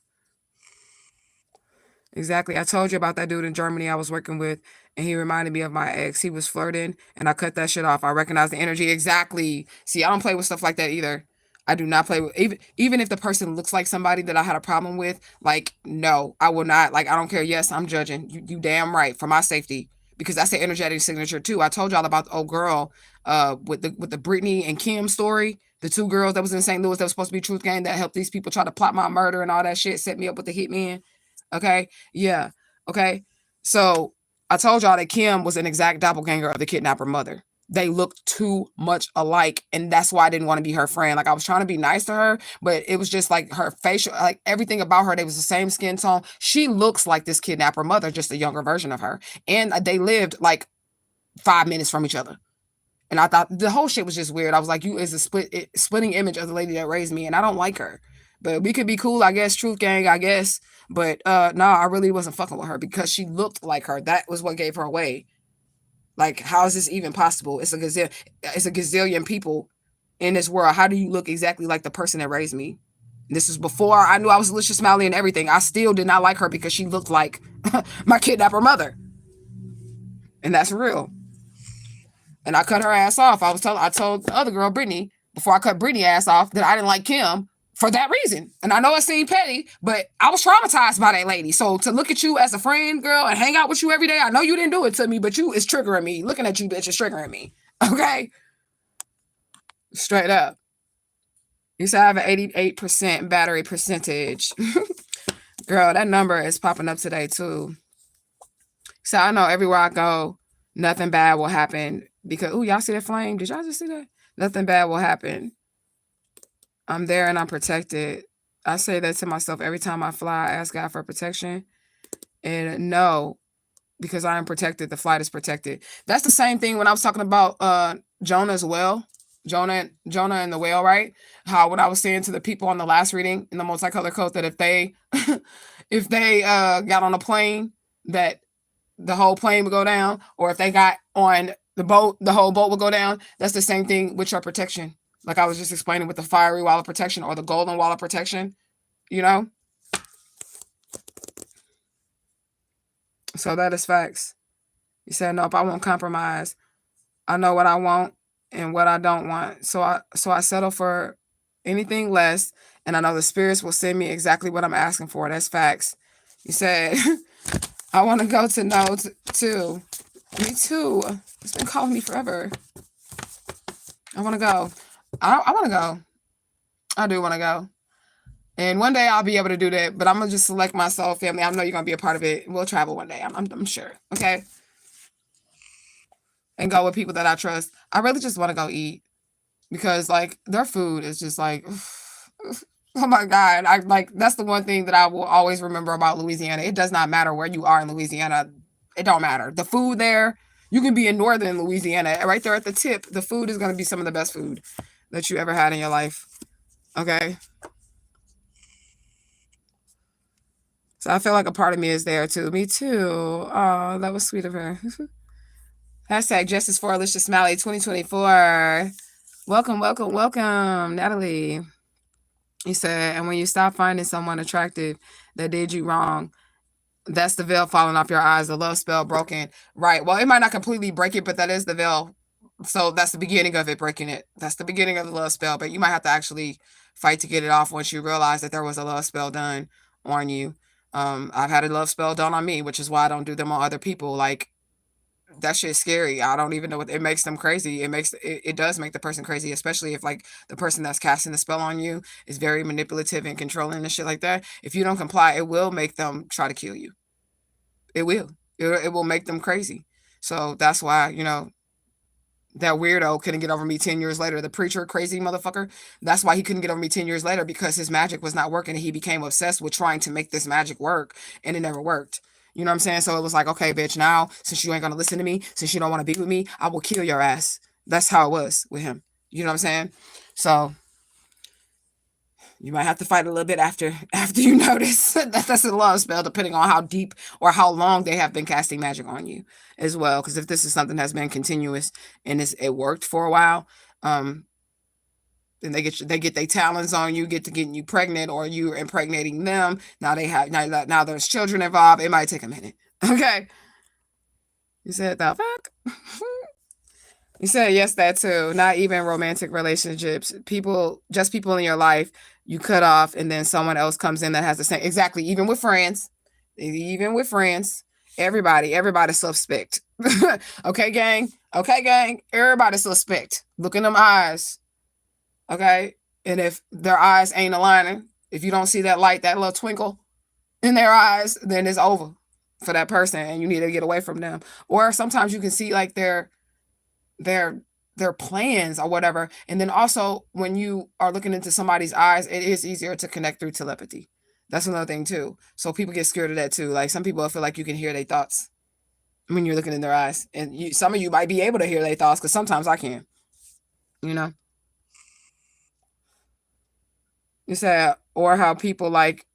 exactly. I told you about that dude in Germany I was working with, and he reminded me of my ex. He was flirting, and I cut that shit off. I recognize the energy. Exactly. See, I don't play with stuff like that either. I do not play with, even if the person looks like somebody that I had a problem with. Like, no, I will not. Like, I don't care. Yes, I'm judging. You damn right, for my safety, because that's the energetic signature too. I told y'all about the old girl, with the Brittany and Kim story. The two girls that was in St. Louis that was supposed to be truth gang that helped these people try to plot my murder and all that shit, set me up with the hitman. Okay. Yeah. Okay. So I told y'all that Kim was an exact doppelganger of the kidnapper mother. They looked too much alike. And that's why I didn't want to be her friend. Like, I was trying to be nice to her, but it was just like her facial, like everything about her, they was the same skin tone. She looks like this kidnapper mother, just a younger version of her. And they lived like 5 minutes from each other. And I thought the whole shit was just weird. I was like, you is a splitting image of the lady that raised me, and I don't like her. But we could be cool, I guess, truth gang, I guess. But no, I really wasn't fucking with her because she looked like her. That was what gave her away. Like, how is this even possible? It's a gazillion people in this world. How do you look exactly like the person that raised me? This is before I knew I was Alicia Smiley and everything. I still did not like her because she looked like my kidnapper mother. And that's real. And I cut her ass off. I told the other girl, Brittany, before I cut Brittany ass off, that I didn't like Kim for that reason. And I know it seemed petty, but I was traumatized by that lady. So to look at you as a friend, girl, and hang out with you every day, I know you didn't do it to me, but you is triggering me. Looking at you, bitch, is triggering me. Okay? Straight up. You said I have an 88% battery percentage. Girl, that number is popping up today, too. So I know everywhere I go, nothing bad will happen. Because, ooh, y'all see that flame? Did y'all just see that? Nothing bad will happen. I'm there and I'm protected. I say that to myself every time I fly. I ask God for protection. And no, because I am protected, the flight is protected. That's the same thing when I was talking about Jonah as well. Jonah and the whale, right? How when I was saying to the people on the last reading in the multicolor coat that if they if they got on a plane, that the whole plane would go down, or if they got on the boat, the whole boat would go down. That's the same thing with your protection. Like I was just explaining with the fiery wall of protection or the golden wall of protection, you know? So that is facts. You said, nope, I won't compromise. I know what I want and what I don't want. So I settle for anything less, and I know the spirits will send me exactly what I'm asking for. That's facts. You said, I want to go to no too. Me too. It's been calling me forever. I want to go. I want to go. I do want to go. And one day I'll be able to do that, but I'm going to just select my soul family. I know you're going to be a part of it. We'll travel one day. I'm sure. Okay. And go with people that I trust. I really just want to go eat because like their food is just like, oh my God. I like, that's the one thing that I will always remember about Louisiana. It does not matter where you are in Louisiana. It don't matter. The food there, you can be in northern Louisiana, right there at the tip. The food is going to be some of the best food that you ever had in your life. Okay. So I feel like a part of me is there too. Me too. Oh, that was sweet of her. Hashtag Justice for Alicia Smiley 2024. Welcome, welcome, welcome, Natalie. He said, and when you stop finding someone attractive that did you wrong, that's the veil falling off your eyes, the love spell broken. Right. Well, it might not completely break it, but that is the veil. So that's the beginning of it breaking it. That's the beginning of the love spell. But you might have to actually fight to get it off once you realize that there was a love spell done on you. I've had a love spell done on me, which is why I don't do them on other people. Like, that shit's scary. I don't even know what it makes them crazy. It does make the person crazy, especially if like the person that's casting the spell on you is very manipulative and controlling and shit like that. If you don't comply, it will make them try to kill you. It will. It will make them crazy. So that's why, you know, that weirdo couldn't get over me 10 years later. The preacher, crazy motherfucker. That's why he couldn't get over me 10 years later, because his magic was not working and he became obsessed with trying to make this magic work, and it never worked. You know what I'm saying? So it was like, okay, bitch, now since you ain't gonna listen to me, since you don't want to be with me, I will kill your ass. That's how it was with him. You know what I'm saying? So you might have to fight a little bit after you notice that that's a love spell, depending on how deep or how long they have been casting magic on you as well. Because if this is something that's been continuous and it worked for a while, Then they get their talons on you, getting you pregnant, or you impregnating them. Now now there's children involved. It might take a minute. Okay. You said the fuck? You said yes, that too. Not even romantic relationships. People in your life you cut off, and then someone else comes in that has the same. Exactly. Even with friends. Everybody suspect. Okay, gang. Okay, gang. Everybody suspect. Look in them eyes. Okay. And if their eyes ain't aligning, if you don't see that light, that little twinkle in their eyes, then it's over for that person, and you need to get away from them. Or sometimes you can see like their plans or whatever. And then also when you are looking into somebody's eyes, it is easier to connect through telepathy. That's another thing too. So people get scared of that too. Like some people feel like you can hear their thoughts when you're looking in their eyes, and some of you might be able to hear their thoughts, because sometimes I can. You know. You said, or how people like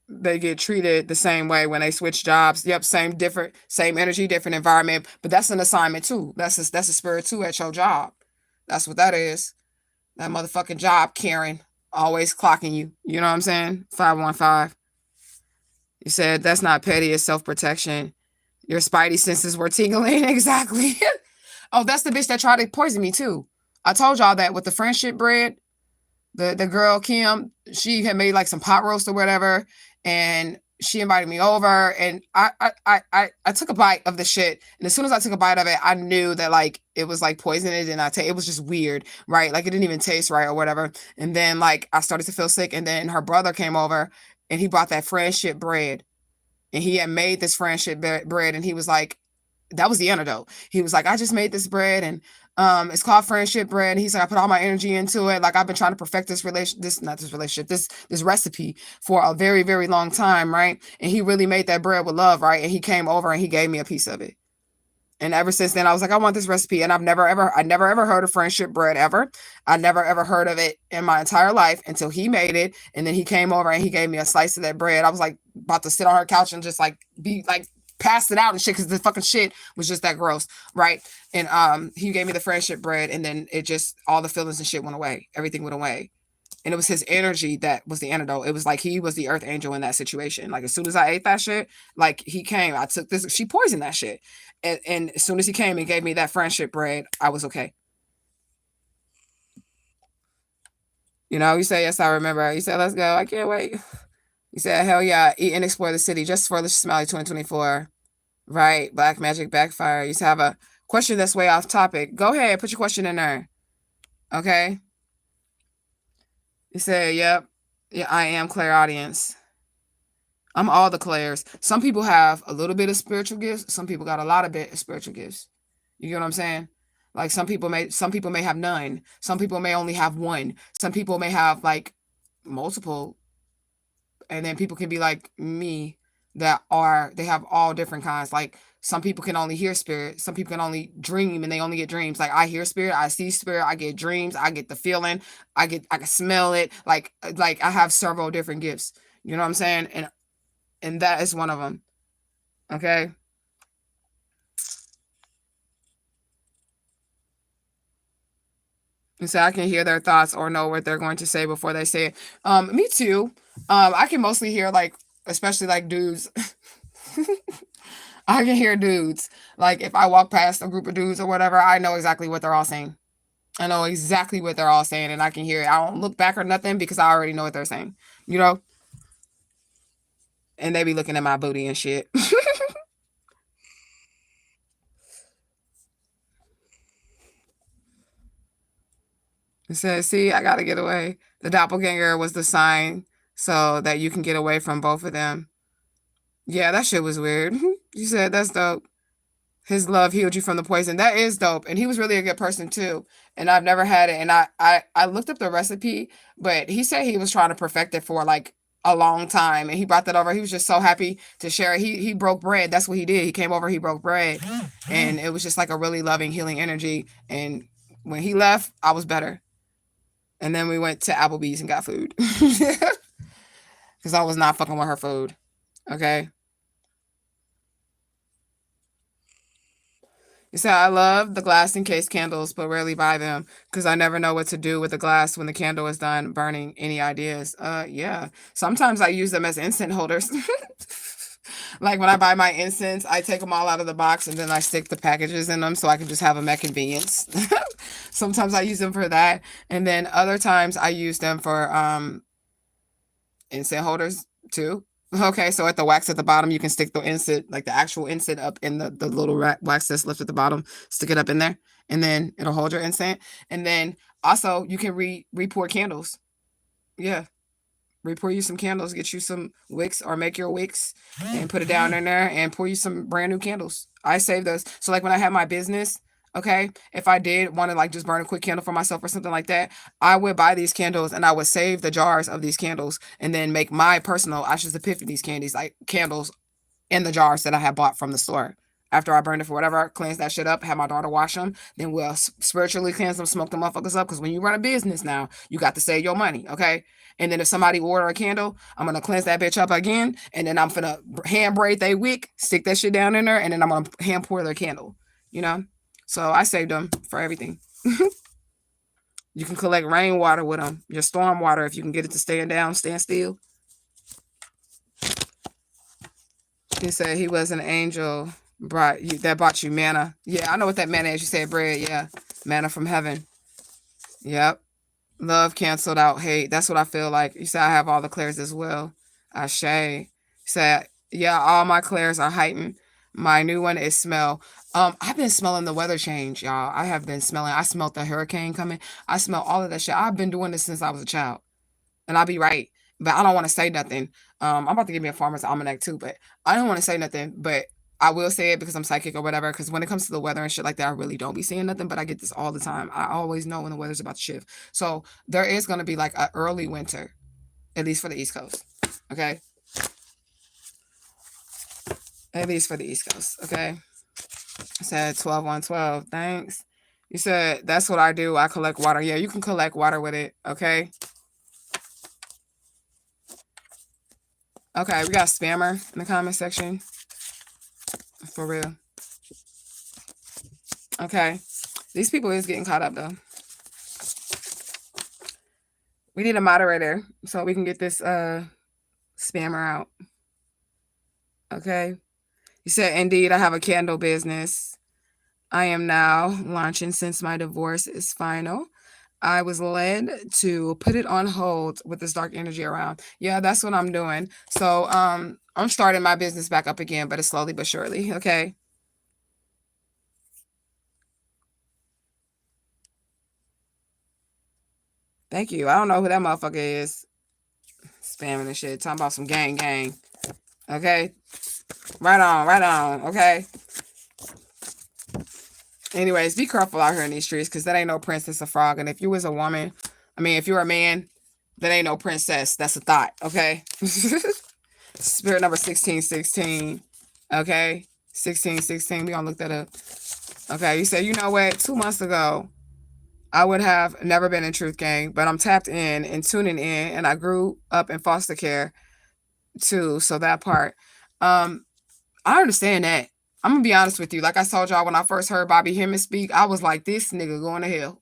they get treated the same way when they switch jobs. Yep, same energy, different environment. But that's an assignment too. That's a spirit too at your job. That's what that is. That motherfucking job, Karen, always clocking you. You know what I'm saying? 515. You said that's not petty, it's self-protection. Your spidey senses were tingling. Exactly. Oh, that's the bitch that tried to poison me too. I told y'all that with the friendship bread. The girl Kim, she had made like some pot roast or whatever, and she invited me over, and I took a bite of the shit, and as soon as I took a bite of it, I knew that like it was like poison. It was just weird, right? Like it didn't even taste right or whatever. And then like I started to feel sick, and then her brother came over, and he brought that friendship bread, and he had made this friendship bread, and he was like, that was the antidote. He was like, I just made this bread, and it's called friendship bread. And he's like, I put all my energy into it. Like I've been trying to perfect this recipe for a very, very long time, right? And he really made that bread with love, right? And he came over and he gave me a piece of it. And ever since then, I was like, I want this recipe. And I never ever heard of friendship bread ever. I never ever heard of it in my entire life until he made it. And then he came over and he gave me a slice of that bread. I was like about to sit on her couch and just like be like passed it out and shit, because the fucking shit was just that gross, right? And he gave me the friendship bread, and then it just, all the feelings and shit went away. Everything went away. And it was his energy that was the antidote. It was like he was the earth angel in that situation. Like as soon as I ate that shit, like he came, I took this, she poisoned that shit. And as soon as he came and gave me that friendship bread, I was okay. You know, you say, yes, I remember. You said, let's go. I can't wait. You said, hell yeah, eat and explore the city just for the Smiley 2024. Right. Black magic backfire. You used to have a question that's way off topic. Go ahead. Put your question in there. Okay. You said, yep. Yeah, I am clairaudience. I'm all the clairs. Some people have a little bit of spiritual gifts. Some people got a lot of spiritual gifts. You get what I'm saying? Like some people may have none. Some people may only have one. Some people may have like multiple. And then people can be like me, they have all different kinds. Like some people can only hear spirit. Some people can only dream, and they only get dreams. Like I hear spirit, I see spirit, I get dreams, I get the feeling, I can smell it. Like I have several different gifts. You know what I'm saying? And that is one of them. Okay. And so I can hear their thoughts or know what they're going to say before they say it. Me too. I can mostly hear like, especially like dudes. I can hear dudes. Like if I walk past a group of dudes or whatever, I know exactly what they're all saying. I know exactly what they're all saying, and I can hear it. I don't look back or nothing because I already know what they're saying. You know? And they be looking at my booty and shit. It says, see, I gotta get away. The doppelganger was the sign so that you can get away from both of them. Yeah, that shit was weird. You said that's dope. His love healed you from the poison. That is dope. And he was really a good person too. And I've never had it. And I looked up the recipe, but he said he was trying to perfect it for like a long time. And he brought that over. He was just so happy to share it. He broke bread. That's what he did. He came over, he broke bread. And it was just like a really loving, healing energy. And when he left, I was better. And then we went to Applebee's and got food. Because I was not fucking with her food. Okay. You say, I love the glass encased candles, but rarely buy them because I never know what to do with the glass when the candle is done burning. Any ideas? Yeah. Sometimes I use them as incense holders. Like when I buy my incense, I take them all out of the box and then I stick the packages in them so I can just have them at convenience. Sometimes I use them for that. And then other times I use them for incense holders too. Okay, so at the wax at the bottom, you can stick the incense, like the actual incense, up in the little wax that's left at the bottom. Stick it up in there, and then it'll hold your incense. And then also you can re-pour candles. Yeah, re-pour you some candles, get you some wicks, or make your wicks and put it down in there and pour you some brand new candles. I save those. So like when I had my business, okay, if I did want to like just burn a quick candle for myself or something like that, I would buy these candles and I would save the jars of these candles and then make my personal Ashes Epiphanies candies, like candles in the jars that I had bought from the store. After I burned it for whatever, cleanse that shit up, have my daughter wash them, then we'll spiritually cleanse them, smoke the motherfuckers up. Because when you run a business now, you got to save your money, okay? And then if somebody order a candle, I'm gonna cleanse that bitch up again, and then I'm gonna hand braid they wick, stick that shit down in there, and then I'm gonna hand pour their candle. You know, so I saved them for everything. You can collect rainwater with them, your storm water if you can get it to stand down, stand still. He said he was an angel that brought you manna. Yeah, I know what that manna is. You said bread. Yeah, manna from heaven. Yep. Love canceled out hate. That's what I feel like. You said I have all the clairs as well. Ashe. You said, yeah, all my clairs are heightened. My new one is smell. I've been smelling the weather change, y'all. I have been smelling. I smelled the hurricane coming. I smell all of that shit. I've been doing this since I was a child. And I'll be right. But I don't want to say nothing. I'm about to give me a farmer's almanac too, but I don't want to say nothing. But I will say it because I'm psychic or whatever. Because when it comes to the weather and shit like that, I really don't be saying nothing. But I get this all the time. I always know when the weather's about to shift. So there is going to be like an early winter, at least for the East Coast. Okay. At least for the East Coast. Okay. I said 12-1-12. Thanks. You said that's what I do. I collect water. Yeah, you can collect water with it. Okay. Okay, we got spammer in the comment section. For real. Okay. These people is getting caught up though. We need a moderator so we can get this spammer out. Okay. You said, indeed, I have a candle business. I am now launching since my divorce is final. I was led to put it on hold with this dark energy around. Yeah, that's what I'm doing. So I'm starting my business back up again, but it's slowly but surely. Okay. Thank you. I don't know who that motherfucker is. Spamming and shit. Talking about some gang. Okay. Right on. Okay. Anyways, be careful out here in these streets because that ain't no princess or frog. And if you was a woman, if you're a man, that ain't no princess. That's a thought. Okay. Spirit number 1616. Okay. 1616. We gonna look that up. Okay. You said, you know what? 2 months ago, I would have never been in Truth Gang, but I'm tapped in and tuning in, and I grew up in foster care too. So that part, I understand that. I'm gonna be honest with you. Like I told y'all when I first heard Bobby Hemmings speak, I was like, this nigga going to hell.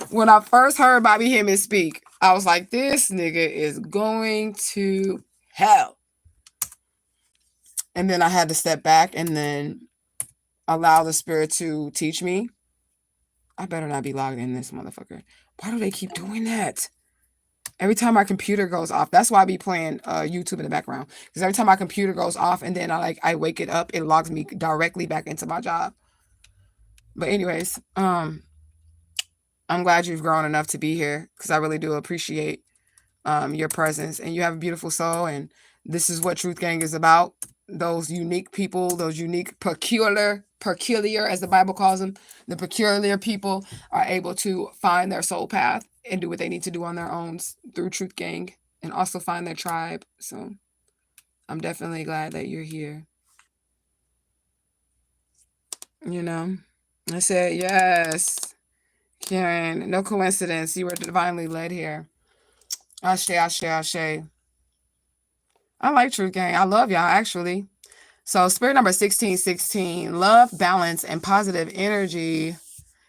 When I first heard Bobby Hemmings speak, I was like, this nigga is going to hell. And then I had to step back and then allow the spirit to teach me. I better not be logged in this motherfucker. Why do they keep doing that? Every time my computer goes off, that's why I be playing YouTube in the background. Because every time my computer goes off and then I wake it up, it logs me directly back into my job. But anyways, I'm glad you've grown enough to be here because I really do appreciate your presence. And you have a beautiful soul. And this is what Truth Gang is about. Those unique people, those unique peculiar, as the Bible calls them, the peculiar people are able to find their soul path and do what they need to do on their own through Truth Gang and also find their tribe. So I'm definitely glad that you're here. You know, I said, yes, Karen, no coincidence. You were divinely led here. Ashe. I like Truth Gang. I love y'all, actually. So spirit number 1616, love, balance, and positive energy.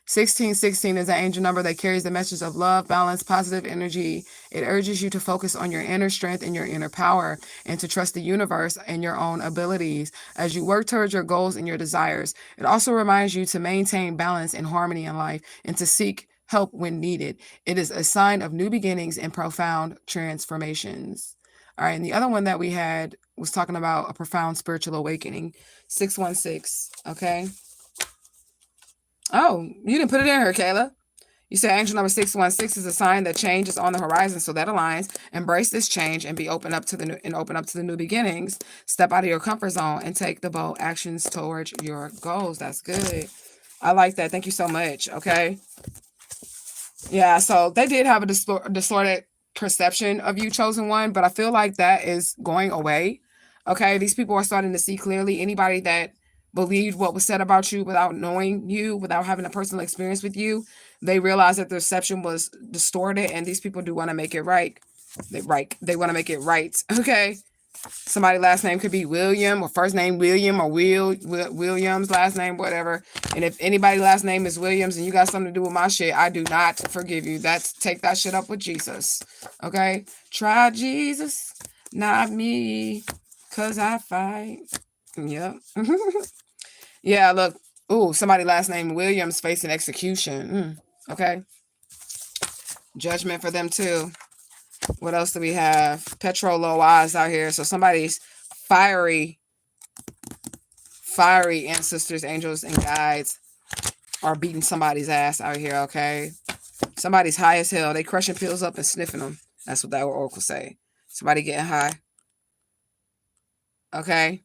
1616 is an angel number that carries the message of love, balance, positive energy. It urges you to focus on your inner strength and your inner power and to trust the universe and your own abilities as you work towards your goals and your desires. It also reminds you to maintain balance and harmony in life and to seek help when needed. It is a sign of new beginnings and profound transformations. All right, and the other one that we had was talking about a profound spiritual awakening. 616, okay? Oh, you didn't put it in here, Kayla. You said angel number 616 is a sign that change is on the horizon, so that aligns. Embrace this change and be open up to the new and open up to the new beginnings. Step out of your comfort zone and take the bold actions towards your goals. That's good. I like that. Thank you so much. Okay. Yeah, so they did have a distorted perception of you, chosen one, but I feel like that is going away. Okay, these people are starting to see clearly. Anybody that believed what was said about you without knowing you, without having a personal experience with you, they realized that the perception was distorted, and these people do want to make it right. They want to make it right. Okay. Somebody's last name could be William, or first name William, or Williams, last name, whatever. And if anybody's last name is Williams and you got something to do with my shit, I do not forgive you. Take that shit up with Jesus. Okay? Try Jesus, not me, because I fight. Yep. Yeah, look. Ooh, somebody last name Williams facing execution. Okay. Judgment for them too. What else do we have? Petro low eyes out here. So somebody's fiery ancestors, angels, and guides are beating somebody's ass out here, okay? Somebody's high as hell. They crushing pills up and sniffing them. That's what that oracle say. Somebody getting high. Okay?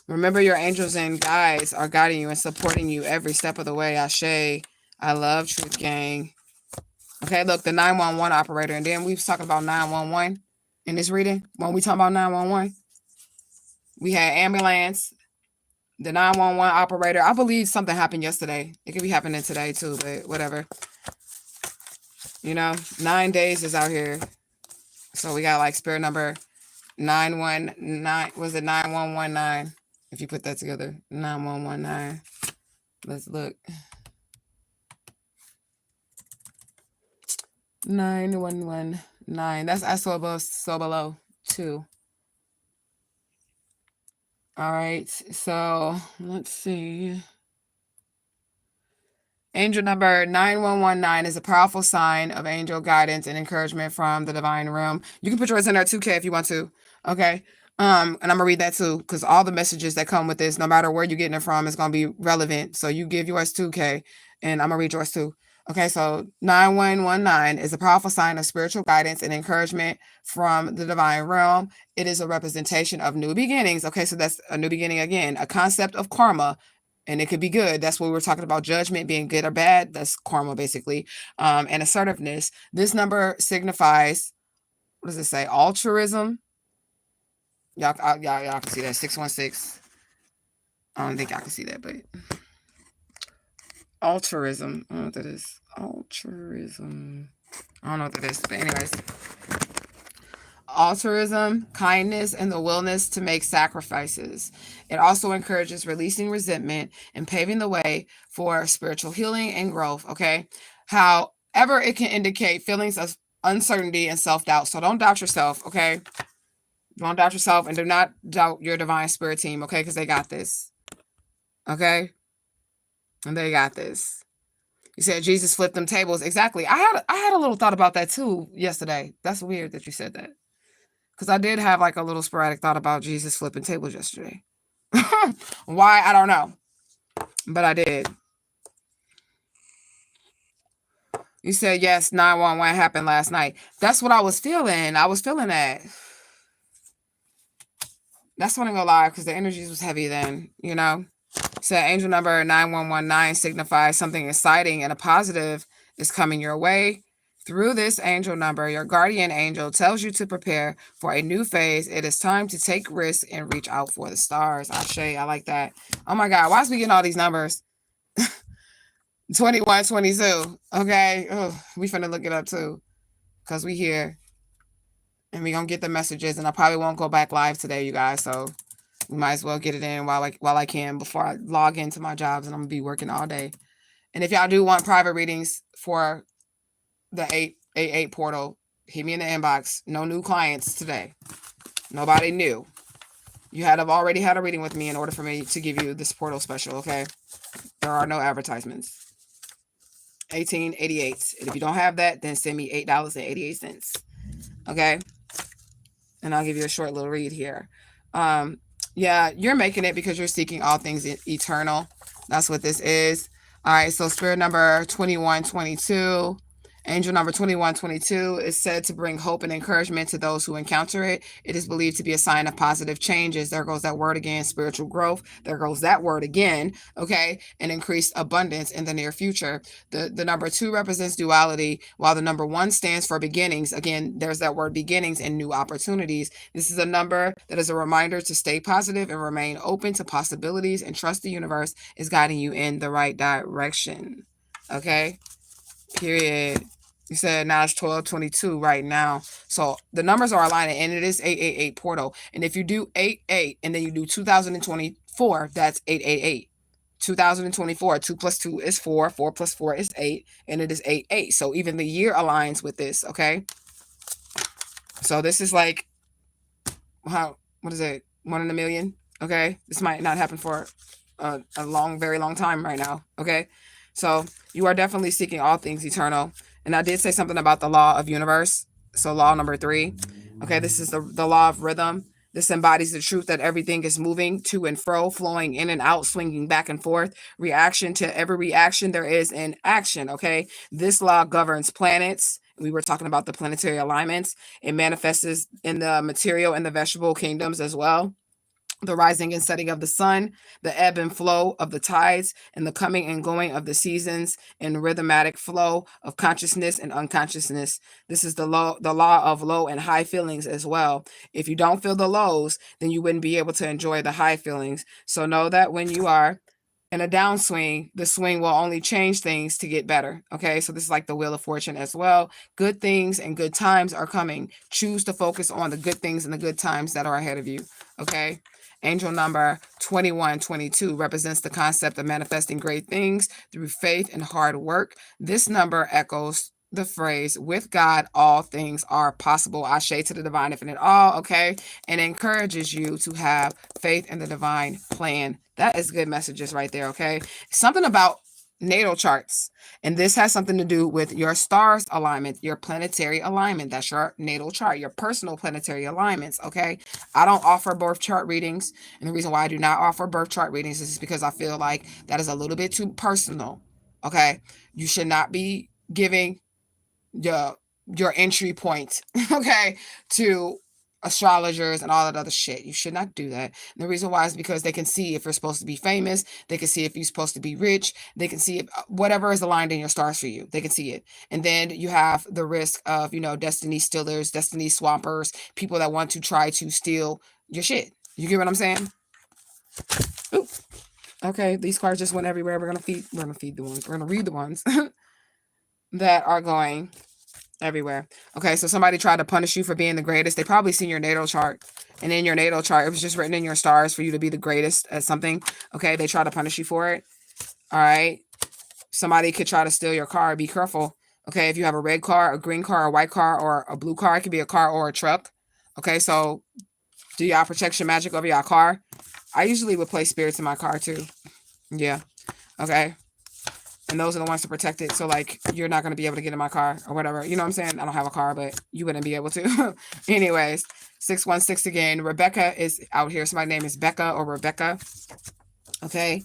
Remember, your angels and guides are guiding you and supporting you every step of the way. Ashe. I love Truth Gang. Okay, look, the 911 operator. And then we was talking about 911 in this reading. When we talk about 911, we had ambulance, the 911 operator. I believe something happened yesterday. It could be happening today too, but whatever. You know, 9 days is out here. So we got like spirit number 919. Was it 9119? If you put that together, 9119. Let's look. 9119. That's I saw above, so below too. All right, so let's see. Angel number 9119 is a powerful sign of angel guidance and encouragement from the divine realm. You can put yours in there 2K if you want to. Okay. And I'm gonna read that too, because all the messages that come with this, no matter where you're getting it from, is gonna be relevant. So you give yours 2K, and I'm gonna read yours too. Okay, so 9119 is a powerful sign of spiritual guidance and encouragement from the divine realm. It is a representation of new beginnings. Okay, so that's a new beginning again, a concept of karma, and it could be good. That's what we were talking about, judgment being good or bad. That's karma, basically. And assertiveness. This number signifies, what does it say? Altruism. Y'all can see that, 616. I don't think y'all can see that, but altruism. I don't know what that is. Altruism. I don't know what that is, but anyways. Altruism, kindness, and the willingness to make sacrifices. It also encourages releasing resentment and paving the way for spiritual healing and growth, okay? However, it can indicate feelings of uncertainty and self-doubt. So don't doubt yourself, okay? Don't doubt yourself, and do not doubt your divine spirit team, okay? Because they got this, okay? And they got this. You said Jesus flipped them tables. Exactly. I had a little thought about that too yesterday. That's weird that you said that. Because I did have like a little sporadic thought about Jesus flipping tables yesterday. Why? I don't know. But I did. You said, yes, 911 happened last night. That's what I was feeling. I was feeling that. That's not gonna lie, because the energies was heavy then, you know? So angel number 9119 signifies something exciting and a positive is coming your way. Through this angel number, your guardian angel tells you to prepare for a new phase. It is time to take risks and reach out for the stars. Ashe, I like that. Oh my God, why is we getting all these numbers? 21, 22. Okay, we finna look it up too, because we here. And we gonna get the messages, and I probably won't go back live today, you guys. So We might as well get it in while I can before I log into my jobs, and I'm gonna be working all day. And if y'all do want private readings for the 888 portal, hit me in the inbox. No new clients today. Nobody new. You had to have already had a reading with me in order for me to give you this portal special, okay? There are no advertisements. 1888. And if you don't have that, then send me $8.88. Okay? And I'll give you a short little read here. Yeah, you're making it because you're seeking all things eternal. That's what this is. All right, so spirit number 2122. Angel number 2122 is said to bring hope and encouragement to those who encounter it. It is believed to be a sign of positive changes. There goes that word again, spiritual growth. There goes that word again, okay? And increased abundance in the near future. The number 2 represents duality, while the number 1 stands for beginnings. Again, there's that word beginnings and new opportunities. This is a number that is a reminder to stay positive and remain open to possibilities and trust the universe is guiding you in the right direction, okay? Period. You said now it's 1222 right now. So the numbers are aligning, and it is 888 portal. And if you do 88 and then you do 2024, that's 888. 2024, 2 plus 2 is 4, 4 plus 4 is 8, and it is 88. So even the year aligns with this, okay? So this is like, what is it? 1 in a million, okay? This might not happen for a very long time right now, okay? So you are definitely seeking all things eternal. And I did say something about the law of universe. So law number 3. Okay, this is the law of rhythm. This embodies the truth that everything is moving to and fro, flowing in and out, swinging back and forth. Reaction to every reaction there is in action, okay? This law governs planets. We were talking about the planetary alignments. It manifests in the material and the vegetable kingdoms as well. The rising and setting of the sun, the ebb and flow of the tides, and the coming and going of the seasons, and rhythmatic flow of consciousness and unconsciousness. This is the law of low and high feelings as well. If you don't feel the lows, then you wouldn't be able to enjoy the high feelings. So know that when you are in a downswing, the swing will only change things to get better. Okay, so this is like the wheel of fortune as well. Good things and good times are coming. Choose to focus on the good things and the good times that are ahead of you. Okay. Angel number 2122 represents the concept of manifesting great things through faith and hard work. This number echoes the phrase, with God, all things are possible. Ashe to the divine infinite all, okay? And encourages you to have faith in the divine plan. That is good messages right there, okay? Something about natal charts. And this has something to do with your stars alignment, your planetary alignment. That's your natal chart, your personal planetary alignments, okay? I don't offer birth chart readings. And the reason why I do not offer birth chart readings is because I feel like that is a little bit too personal, okay? You should not be giving your entry point, okay, to astrologers and all that other shit. You should not do that. And the reason why is because they can see if you're supposed to be famous. They can see if you're supposed to be rich. They can see if whatever is aligned in your stars for you. They can see it. And then you have the risk of, destiny stealers, destiny swampers, people that want to try to steal your shit. You get what I'm saying? Ooh. Okay, these cards just went everywhere. We're gonna feed the ones. We're gonna read the ones that are going everywhere. Okay, so somebody tried to punish you for being the greatest. They probably seen your natal chart. And in your natal chart, it was just written in your stars for you to be the greatest at something. Okay, they try to punish you for it. All right. Somebody could try to steal your car. Be careful. Okay, if you have a red car, a green car, a white car, or a blue car, it could be a car or a truck. Okay, so do y'all protection magic over your car? I usually would play spirits in my car too. Yeah. Okay. And those are the ones to protect it. So, like, you're not going to be able to get in my car or whatever. You know what I'm saying? I don't have a car, but you wouldn't be able to. Anyways, 616 again. Rebecca is out here. Somebody's name is Becca or Rebecca. Okay.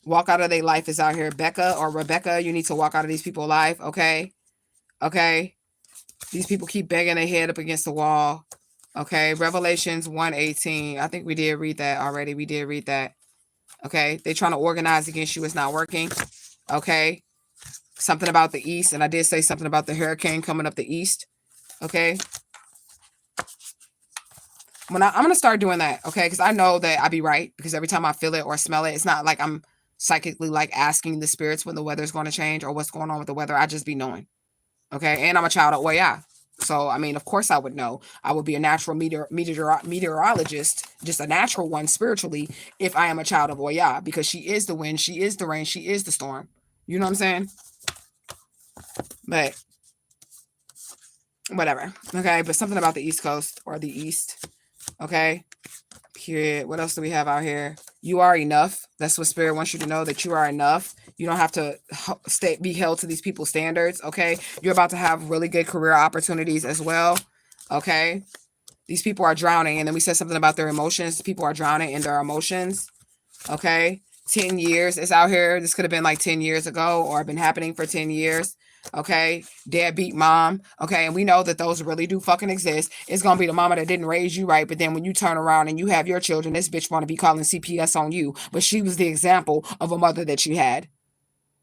Walk out of their life is out here. Becca or Rebecca, you need to walk out of these people's life. Okay. Okay. These people keep banging their head up against the wall. Okay. Revelations 1:18. I think we did read that already. We did read that. Okay. They're trying to organize against you. It's not working. Okay. Something about the east. And I did say something about the hurricane coming up the east. Okay. I'm going to start doing that. Okay. Because I know that I be right. Because every time I feel it or smell it, it's not like I'm psychically like asking the spirits when the weather's going to change or what's going on with the weather. I just be knowing. Okay. And I'm a child of Oya. So, I mean, of course I would know. I would be a natural meteorologist, just a natural one spiritually, if I am a child of Oya, because she is the wind, she is the rain, she is the storm. You know what I'm saying? But whatever. Okay, but something about the East Coast or the East. Okay, period. What else do we have out here? You are enough. That's what Spirit wants you to know, that you are enough. You don't have to be held to these people's standards. Okay, you're about to have really good career opportunities as well. Okay, these people are drowning. And then we said something about their emotions. People are drowning in their emotions. Okay, 10 years is out here. This could have been like 10 years ago or been happening for 10 years. Okay, deadbeat mom. Okay, and we know that those really do fucking exist. It's gonna be the mama that didn't raise you right, but then when you turn around and you have your children, this bitch want to be calling CPS on you, but she was the example of a mother that you had.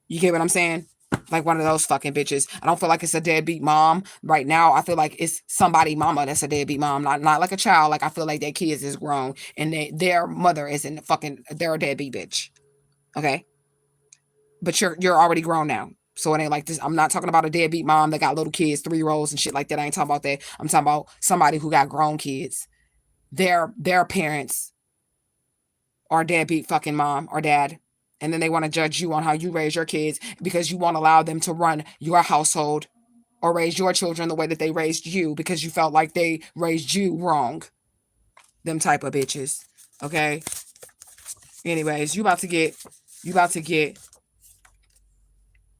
You get what I'm saying? Like one of those fucking bitches. I don't feel like it's a deadbeat mom right now. I feel like it's somebody mama that's a deadbeat mom, not like a child. Like I feel like their kids is grown and their mother isn't fucking. They're a deadbeat bitch. Okay, but you're already grown now. So it ain't like this. I'm not talking about a deadbeat mom that got little kids, 3-year-olds and shit like that. I ain't talking about that. I'm talking about somebody who got grown kids. Their parents are deadbeat fucking mom or dad. And then they want to judge you on how you raise your kids because you won't allow them to run your household or raise your children the way that they raised you because you felt like they raised you wrong. Them type of bitches. Okay. Anyways, you about to get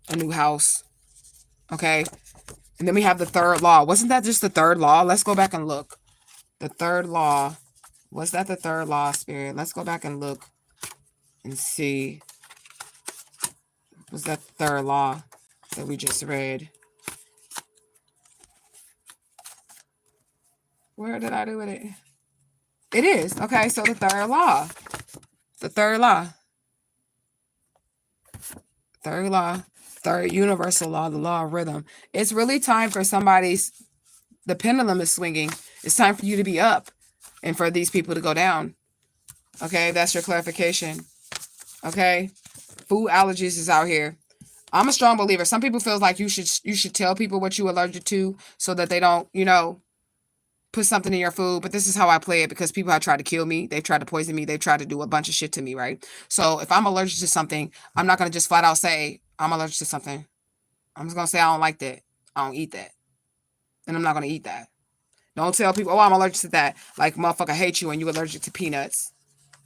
a new house. Okay. And then we have the third law. Wasn't that just the third law? Let's go back and look. The third law. Was that the third law, Spirit? Let's go back and look and see. Was that the third law that we just read? Where did I do with it? It is. Okay, so the third law. The third law. Third law. Third universal law, the law of rhythm. It's really time for the pendulum is swinging. It's time for you to be up and for these people to go down. Okay, that's your clarification. Okay, food allergies is out here. I'm a strong believer. Some people feel like you should tell people what you're allergic to so that they don't, put something in your food. But this is how I play it because people have tried to kill me. They've tried to poison me. They've tried to do a bunch of shit to me, right? So if I'm allergic to something, I'm not going to just flat out say I'm allergic to something. I'm just going to say I don't like that. I don't eat that. And I'm not going to eat that. Don't tell people, oh, I'm allergic to that. Like, motherfucker hate you and you allergic to peanuts.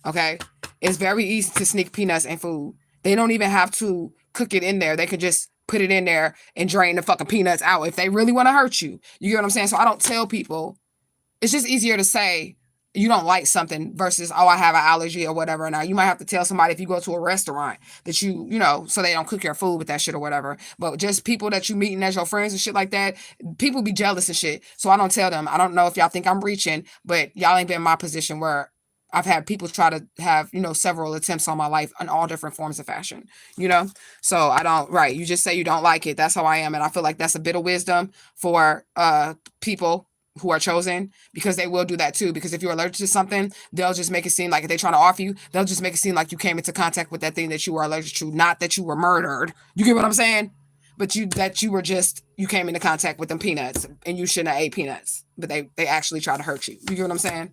Okay? It's very easy to sneak peanuts in food. They don't even have to cook it in there. They could just put it in there and drain the fucking peanuts out if they really want to hurt you. You get what I'm saying? So I don't tell people. It's just easier to say you don't like something versus, oh, I have an allergy or whatever. Now, you might have to tell somebody if you go to a restaurant that so they don't cook your food with that shit or whatever. But just people that you meeting as your friends and shit like that, people be jealous and shit. So I don't tell them. I don't know if y'all think I'm reaching, but y'all ain't been in my position where I've had people try to have, several attempts on my life in all different forms of fashion, So I don't, right. You just say you don't like it. That's how I am. And I feel like that's a bit of wisdom for people who are chosen, because they will do that too. Because if you're allergic to something, they'll just make it seem like if they're trying to offer you, they'll just make it seem like you came into contact with that thing that you were allergic to, not that you were murdered. You get what I'm saying? But you came into contact with them peanuts and you shouldn't have ate peanuts, but they actually try to hurt you. You get what I'm saying?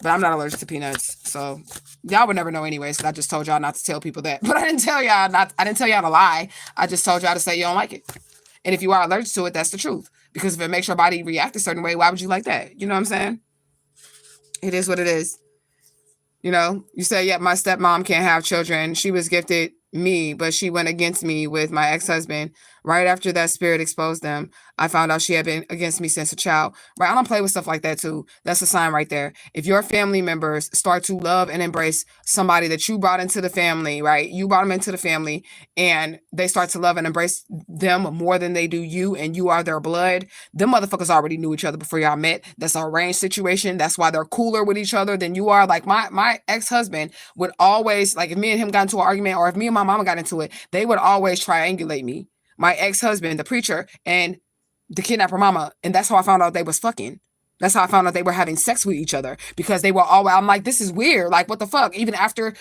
But I'm not allergic to peanuts, so y'all would never know anyways. So I just told y'all not to tell people that. But I didn't tell y'all to lie. I just told y'all to say you don't like it. And if you are allergic to it, that's the truth. Because if it makes your body react a certain way, why would you like that? You know what I'm saying? It is what it is. You say, yeah, my stepmom can't have children. She was gifted me, but she went against me with my ex-husband. Right after that spirit exposed them, I found out she had been against me since a child. Right? I don't play with stuff like that too. That's a sign right there. If your family members start to love and embrace somebody that you brought into the family, right? You brought them into the family and they start to love and embrace them more than they do you, and you are their blood. Them motherfuckers already knew each other before y'all met. That's an arranged situation. That's why they're cooler with each other than you are. Like my ex-husband would always, like if me and him got into an argument or if me and my mama got into it, they would always triangulate me. My ex-husband, the preacher, and the kidnapper mama. And that's how I found out they was fucking. That's how I found out they were having sex with each other, because they were always, I'm like, this is weird. Like, what the fuck? Even after,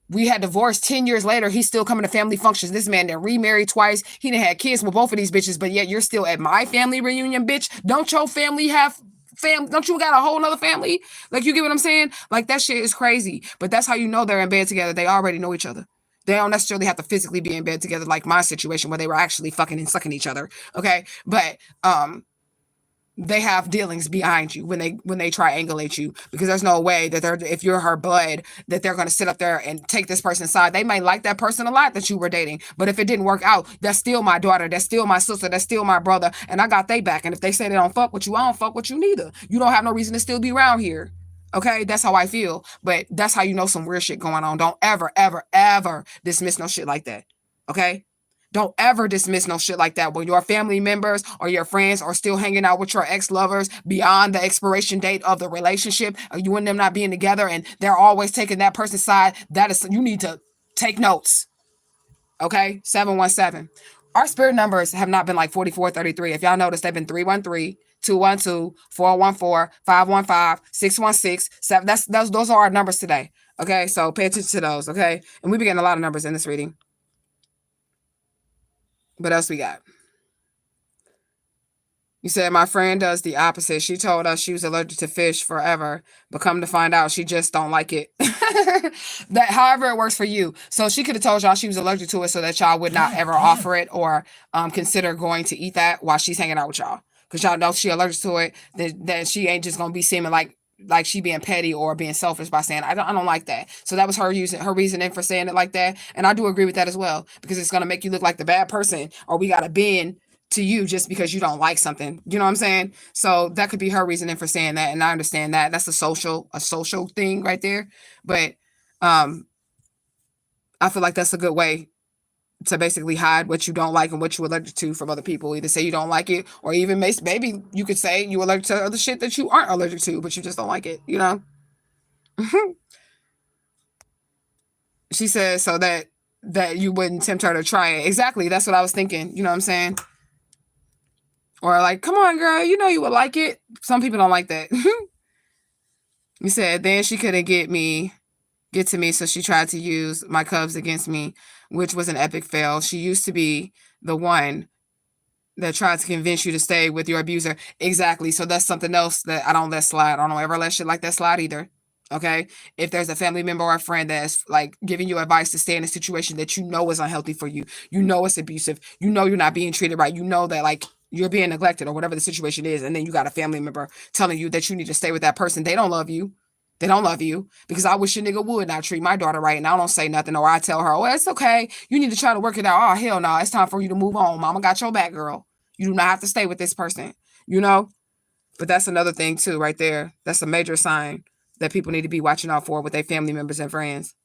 We had divorced 10 years later. He's still coming to family functions. This man that remarried twice. He done had kids with both of these bitches, but yet you're still at my family reunion, bitch. Don't your family have family? Don't you got a whole nother family? Like, you get what I'm saying? Like, that shit is crazy. But that's how you know they're in bed together. They already know each other. They don't necessarily have to physically be in bed together like my situation where they were actually fucking and sucking each other. Okay. But they have dealings behind you when they triangulate you, because there's no way that they're, if you're her blood, that they're going to sit up there and take this person's side. They might like that person a lot that you were dating, but if it didn't work out, that's still my daughter, that's still my sister, that's still my brother, and I got they back. And if they say they don't fuck with you, I don't fuck with you neither. You don't have no reason to still be around here. Okay, that's how I feel. But that's how you know some weird shit going on. Don't ever, ever, ever dismiss no shit like that. Okay? Don't ever dismiss no shit like that when your family members or your friends are still hanging out with your ex-lovers beyond the expiration date of the relationship, or you and them not being together, and they're always taking that person's side. That is, you need to take notes. Okay? 717. Our spirit numbers have not been like 4433. If y'all notice, they've been 313, 212, 414, 515, 616, 7. Those are our numbers today. Okay? So pay attention to those. Okay? And we've been getting a lot of numbers in this reading. What else we got? You said my friend does the opposite. She told us she was allergic to fish forever, but come to find out she just don't like it. That, however it works for you. So she could have told y'all she was allergic to it so that y'all would not ever offer it or consider going to eat that while she's hanging out with y'all. Because y'all know she allergic to it, then she ain't just gonna be seeming like she being petty or being selfish by saying I don't like that. So that was her reasoning for saying it like that. And I do agree with that as well, because it's gonna make you look like the bad person, or we gotta bend to you just because you don't like something. You know what I'm saying? So that could be her reasoning for saying that, and I understand that. That's a social thing right there. But I feel like that's a good way to basically hide what you don't like and what you're allergic to from other people. Either say you don't like it, or even maybe you could say you're allergic to other shit that you aren't allergic to, but you just don't like it, you know? She says so that you wouldn't tempt her to try it. Exactly. That's what I was thinking. You know what I'm saying? Or like, come on, girl, you know you would like it. Some people don't like that. You said, then she couldn't get to me, so she tried to use my cubs against me, which was an epic fail. She used to be the one that tried to convince you to stay with your abuser. Exactly. So that's something else that I don't let slide. I don't ever let shit like that slide either. Okay? If there's a family member or a friend that's like giving you advice to stay in a situation that you know is unhealthy for you, you know it's abusive, you know you're not being treated right, you know that like you're being neglected or whatever the situation is, and then you got a family member telling you that you need to stay with that person, they don't love you. They don't love you, because I wish a nigga would not treat my daughter right, and I don't say nothing, or I tell her, oh, it's okay, you need to try to work it out. Oh, hell no, it's time for you to move on. Mama got your back, girl. You do not have to stay with this person, you know? But that's another thing too, right there. That's a major sign that people need to be watching out for with their family members and friends.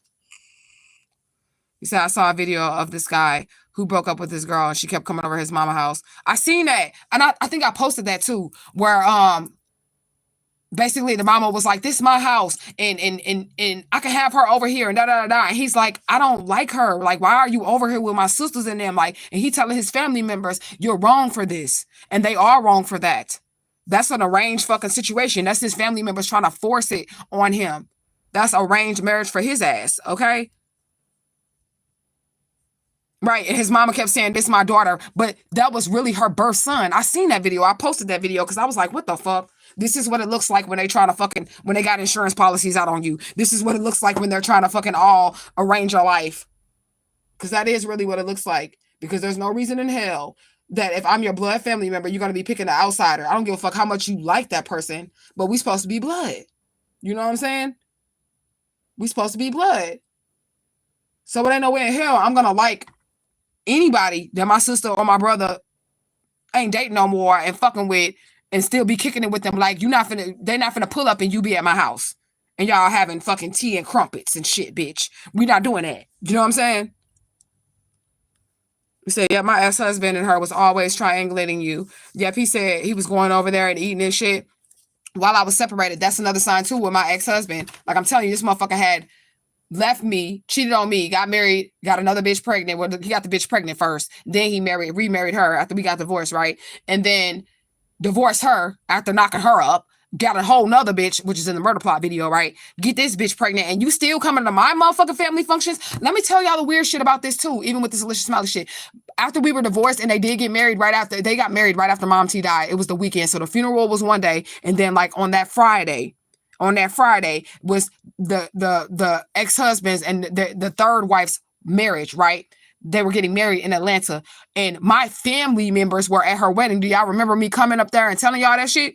You said, I saw a video of this guy who broke up with this girl and she kept coming over his mama house. I seen that. And I think I posted that too, where basically the mama was like, this is my house and I can have her over here and da da da da. And he's like, I don't like her. Like, why are you over here with my sisters and them? Like, and he telling his family members, you're wrong for this. And they are wrong for that. That's an arranged fucking situation. That's his family members trying to force it on him. That's arranged marriage for his ass, okay? Right, and his mama kept saying, this is my daughter, but that was really her birth son. I seen that video. I posted that video because I was like, what the fuck? This is what it looks like when they try to when they got insurance policies out on you. This is what it looks like when they're trying to fucking all arrange your life. Because that is really what it looks like. Because there's no reason in hell that if I'm your blood family member, you're going to be picking the outsider. I don't give a fuck how much you like that person, but we supposed to be blood. You know what I'm saying? We supposed to be blood. So it ain't no way in hell I'm going to like anybody that my sister or my brother ain't dating no more and fucking with and still be kicking it with them. Like, they're not finna pull up and you be at my house and y'all having fucking tea and crumpets and shit, bitch. We not doing that. You know what I'm saying? He said, yeah, my ex-husband and her was always triangulating you. Yep, he said he was going over there and eating this shit while I was separated. That's another sign too with my ex-husband. Like, I'm telling you, this motherfucker had left me, cheated on me, got married, got another bitch pregnant. Well, he got the bitch pregnant first. Then he remarried her after we got divorced, right? And then divorced her after knocking her up. got a whole nother bitch, which is in the murder plot video, right? Get this bitch pregnant, and you still coming to my motherfucking family functions? Let me tell y'all the weird shit about this too, even with this Alicia Smiley shit. After we were divorced and they did get married right after, they got married right after Mom T died. It was the weekend. So the funeral was one day, and then like on that Friday was the ex-husband's and the third wife's marriage, right? They were getting married in Atlanta, and my family members were at her wedding. Do y'all remember me coming up there and telling y'all that shit?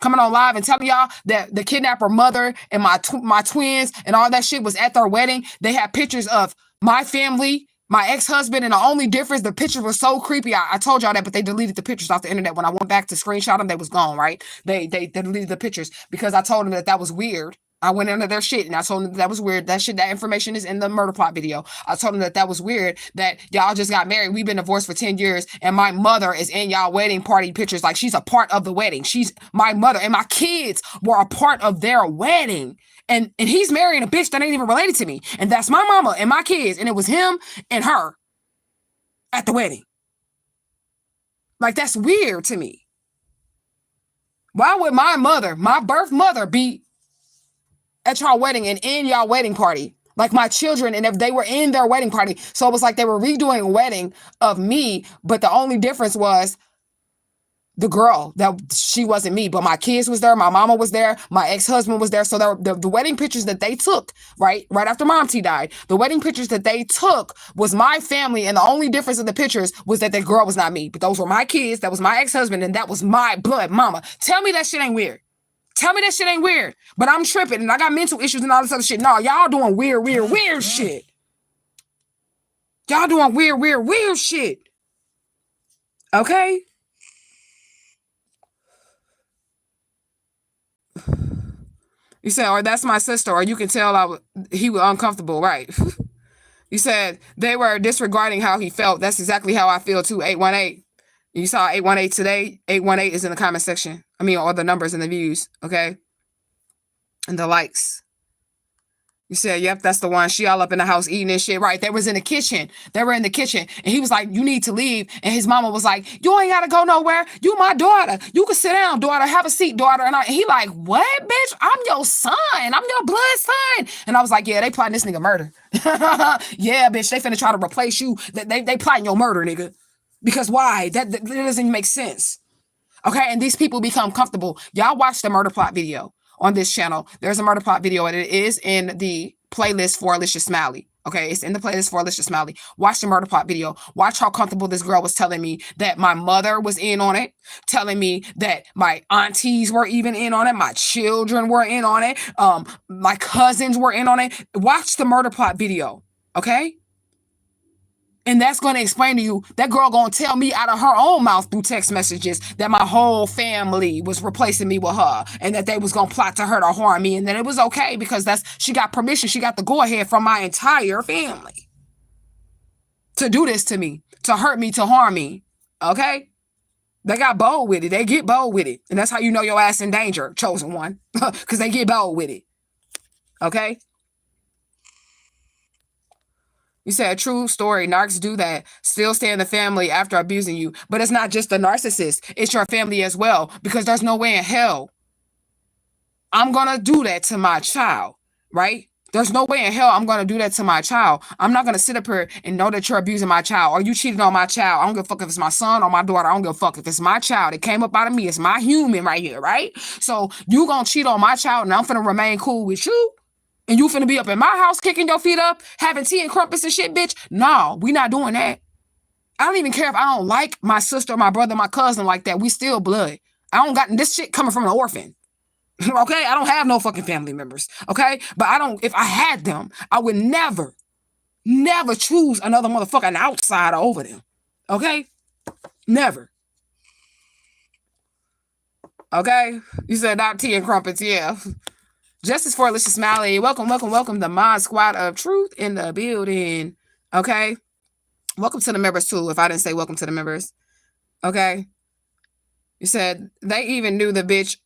Coming on live and telling y'all that the kidnapper mother and my twins and all that shit was at their wedding. They had pictures of my family, my ex-husband, and the only difference, the picture was so creepy. I told y'all that, but they deleted the pictures off the internet. When I went back to screenshot them, they was gone, right? They deleted the pictures because I told them that was weird. I went into their shit and I told them that was weird. That information is in the murder plot video. I told them that was weird, that y'all just got married. We've been divorced for 10 years and my mother is in y'all wedding party pictures. Like she's a part of the wedding. She's my mother and my kids were a part of their wedding. And he's marrying a bitch that ain't even related to me. And that's my mama and my kids. And it was him and her at the wedding. Like that's weird to me. Why would my mother, my birth mother, be at y'all wedding and in y'all wedding party, like my children, and if they were in their wedding party? So it was like they were redoing a wedding of me, but the only difference was the girl, that she wasn't me, but my kids was there, my mama was there, my ex-husband was there. So the wedding pictures that they took, right after Mom T died, the wedding pictures that they took was my family, and the only difference in the pictures was that the girl was not me, but those were my kids, that was my ex-husband, and that was my blood mama. Tell me that shit ain't weird. Tell me that shit ain't weird. But I'm tripping and I got mental issues and all this other shit. No, y'all doing weird shit. Y'all doing weird shit. Okay? You said, or that's my sister, or you can tell he was uncomfortable, right? You said they were disregarding how he felt. That's exactly how I feel too, 818. You saw 818 today. 818 is in the comment section. I mean, all the numbers and the views, okay? And the likes. You said, yep, that's the one. She all up in the house eating and shit. Right. They was in the kitchen. They were in the kitchen. And he was like, you need to leave. And his mama was like, you ain't got to go nowhere. You my daughter. You can sit down, daughter. Have a seat, daughter. And he like, what, bitch? I'm your son. I'm your blood son. And I was like, yeah, they plotting this nigga murder. Yeah, bitch. They finna try to replace you. They plotting your murder, nigga. Because why? That doesn't even make sense. Okay. And these people become comfortable. Y'all watch the murder plot video on this channel. There's a murder plot video and it is in the playlist for Alicia Smiley. Okay, it's in the playlist for Alicia Smiley. Watch the murder plot video. Watch how comfortable this girl was telling me that my mother was in on it, telling me that my aunties were even in on it, my children were in on it, my cousins were in on it. Watch the murder plot video, okay? And that's going to explain to you, that girl going to tell me out of her own mouth through text messages that my whole family was replacing me with her and that they was going to plot to hurt or harm me. And that it was okay because she got permission. She got the go ahead from my entire family to do this to me, to hurt me, to harm me. Okay. They got bold with it. They get bold with it. And that's how you know your ass in danger, chosen one, because they get bold with it. Okay. You said, a true story. Narcs do that. Still stay in the family after abusing you. But it's not just the narcissist. It's your family as well. Because there's no way in hell I'm going to do that to my child. Right? There's no way in hell I'm going to do that to my child. I'm not going to sit up here and know that you're abusing my child. Or you cheated on my child. I don't give a fuck if it's my son or my daughter. I don't give a fuck if it's my child. It came up out of me. It's my human right here. Right? So you going to cheat on my child and I'm going to remain cool with you? And you finna be up in my house kicking your feet up, having tea and crumpets and shit, bitch? No, we not doing that. I don't even care if I don't like my sister, my brother, my cousin like that. We still blood. I don't got this shit coming from an orphan. Okay? I don't have no fucking family members. Okay? But if I had them, I would never choose another motherfucking outsider over them. Okay? Never. Okay? You said not tea and crumpets, yeah. Justice for Alicia Smiley. Welcome, the mod squad of truth in the building. Okay. Welcome to the members too, if I didn't say welcome to the members. Okay. You said they even knew the bitch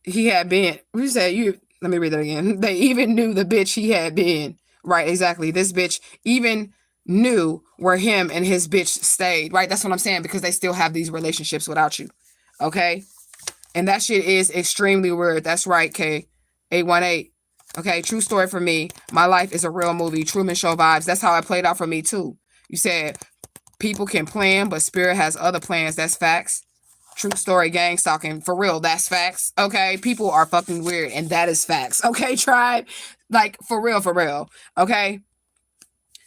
he had been. You said let me read that again. They even knew the bitch he had been. Right, exactly. This bitch even knew where him and his bitch stayed. Right, that's what I'm saying, because they still have these relationships without you. Okay. And that shit is extremely weird. That's right, K818. Okay, true story for me. My life is a real movie. Truman Show vibes. That's how it played out for me too. You said people can plan, but spirit has other plans. That's facts. True story, gang stalking. For real, that's facts. Okay, people are fucking weird, and that is facts. Okay, tribe? Like, for real, for real. Okay?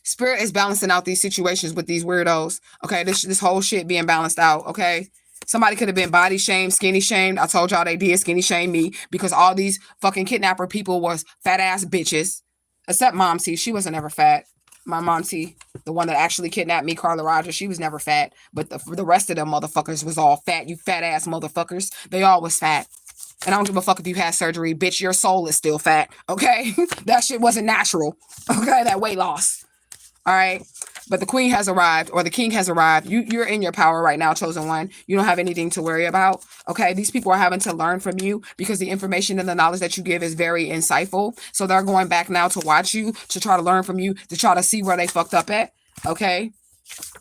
Spirit is balancing out these situations with these weirdos. Okay, this whole shit being balanced out. Okay? Somebody could have been body shamed, skinny shamed. I told y'all they did skinny shame me because all these fucking kidnapper people was fat ass bitches. Except Mom T. She wasn't ever fat. My Mom T, the one that actually kidnapped me, Carla Rogers, she was never fat. But the rest of them motherfuckers was all fat. You fat ass motherfuckers. They all was fat. And I don't give a fuck if you had surgery. Bitch, your soul is still fat. Okay? That shit wasn't natural. Okay? That weight loss. All right? But the queen has arrived, or the king has arrived. You're in your power right now, chosen one. You don't have anything to worry about. Okay? These people are having to learn from you because the information and the knowledge that you give is very insightful. So they're going back now to watch you, to try to learn from you, to try to see where they fucked up at. Okay?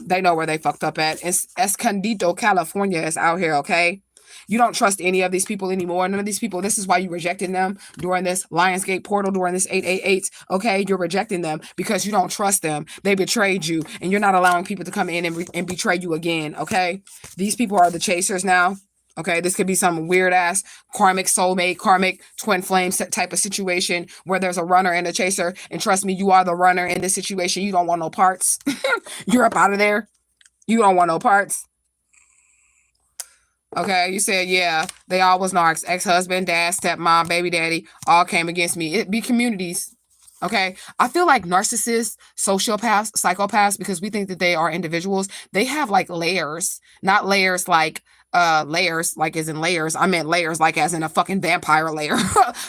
They know where they fucked up at. Escondido, California is out here, okay? You don't trust any of these people anymore. None of these people. This is why you rejected them during this Lionsgate portal, during this 888. Okay, you're rejecting them because you don't trust them. They betrayed you, and you're not allowing people to come in and betray you again. Okay, these people are the chasers now. Okay, this could be some weird ass karmic soulmate, karmic twin flame type of situation where there's a runner and a chaser. And trust me, you are the runner in this situation. You don't want no parts. You're up out of there. You don't want no parts. Okay, you said, yeah, they all was narcs. Ex-husband, dad, stepmom, baby daddy, all came against me. It be communities. Okay, I feel like narcissists, sociopaths, psychopaths, because we think that they are individuals, they have like layers, not layers like layers, like as in layers. I meant layers like as in a fucking vampire layer.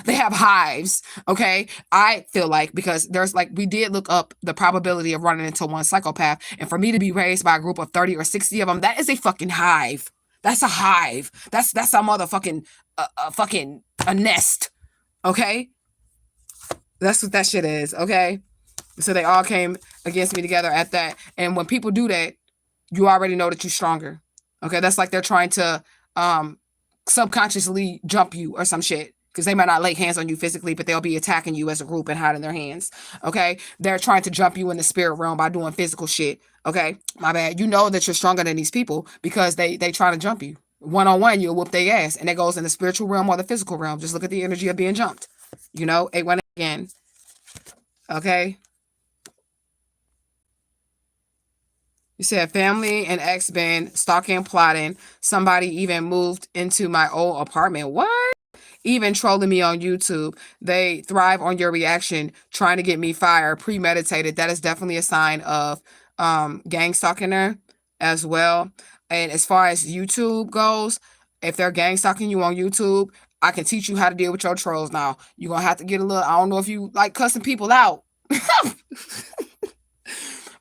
They have hives. Okay, I feel like because there's like we did look up the probability of running into one psychopath, and for me to be raised by a group of 30 or 60 of them, that is a fucking hive. That's a hive. That's a motherfucking fucking a nest. Okay? That's what that shit is, okay? So they all came against me together at that. And when people do that, you already know that you're stronger. Okay? That's like they're trying to subconsciously jump you or some shit. Because they might not lay hands on you physically, but they'll be attacking you as a group and hiding their hands. Okay? They're trying to jump you in the spirit realm by doing physical shit. Okay? My bad. You know that you're stronger than these people because they try to jump you. One-on-one, you'll whoop their ass. And that goes in the spiritual realm or the physical realm. Just look at the energy of being jumped. You know? 8-1 again. Okay? You said family and ex been stalking, plotting. Somebody even moved into my old apartment. What? Even trolling me on YouTube. They thrive on your reaction, trying to get me fired, premeditated. That is definitely a sign of gang stalking her as well. And as far as YouTube goes, if they're gang stalking you on YouTube, I can teach you how to deal with your trolls now. You're going to have to get a little, I don't know if you like cussing people out.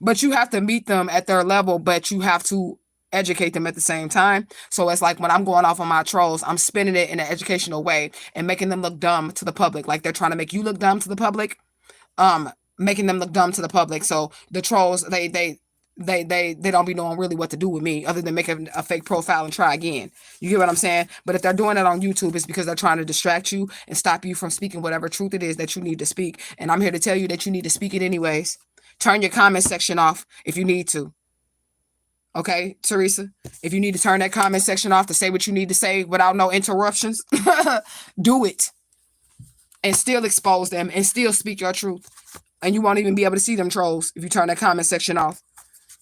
But you have to meet them at their level, but you have to educate them at the same time. So it's like when I'm going off on my trolls, I'm spinning it in an educational way and making them look dumb to the public. Like they're trying to make you look dumb to the public, making them look dumb to the public. So the trolls, they don't be knowing really what to do with me other than make a fake profile and try again. You get what I'm saying? But if they're doing it on YouTube, it's because they're trying to distract you and stop you from speaking whatever truth it is that you need to speak. And I'm here to tell you that you need to speak it anyways. Turn your comment section off if you need to. Okay, Teresa? If you need to turn that comment section off to say what you need to say without no interruptions, do it. And still expose them and still speak your truth. And you won't even be able to see them trolls if you turn that comment section off.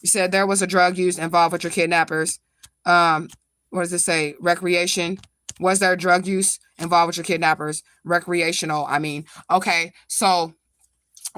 You said there was a drug use involved with your kidnappers. What does it say? Recreation. Was there drug use involved with your kidnappers? Recreational, I mean. Okay, so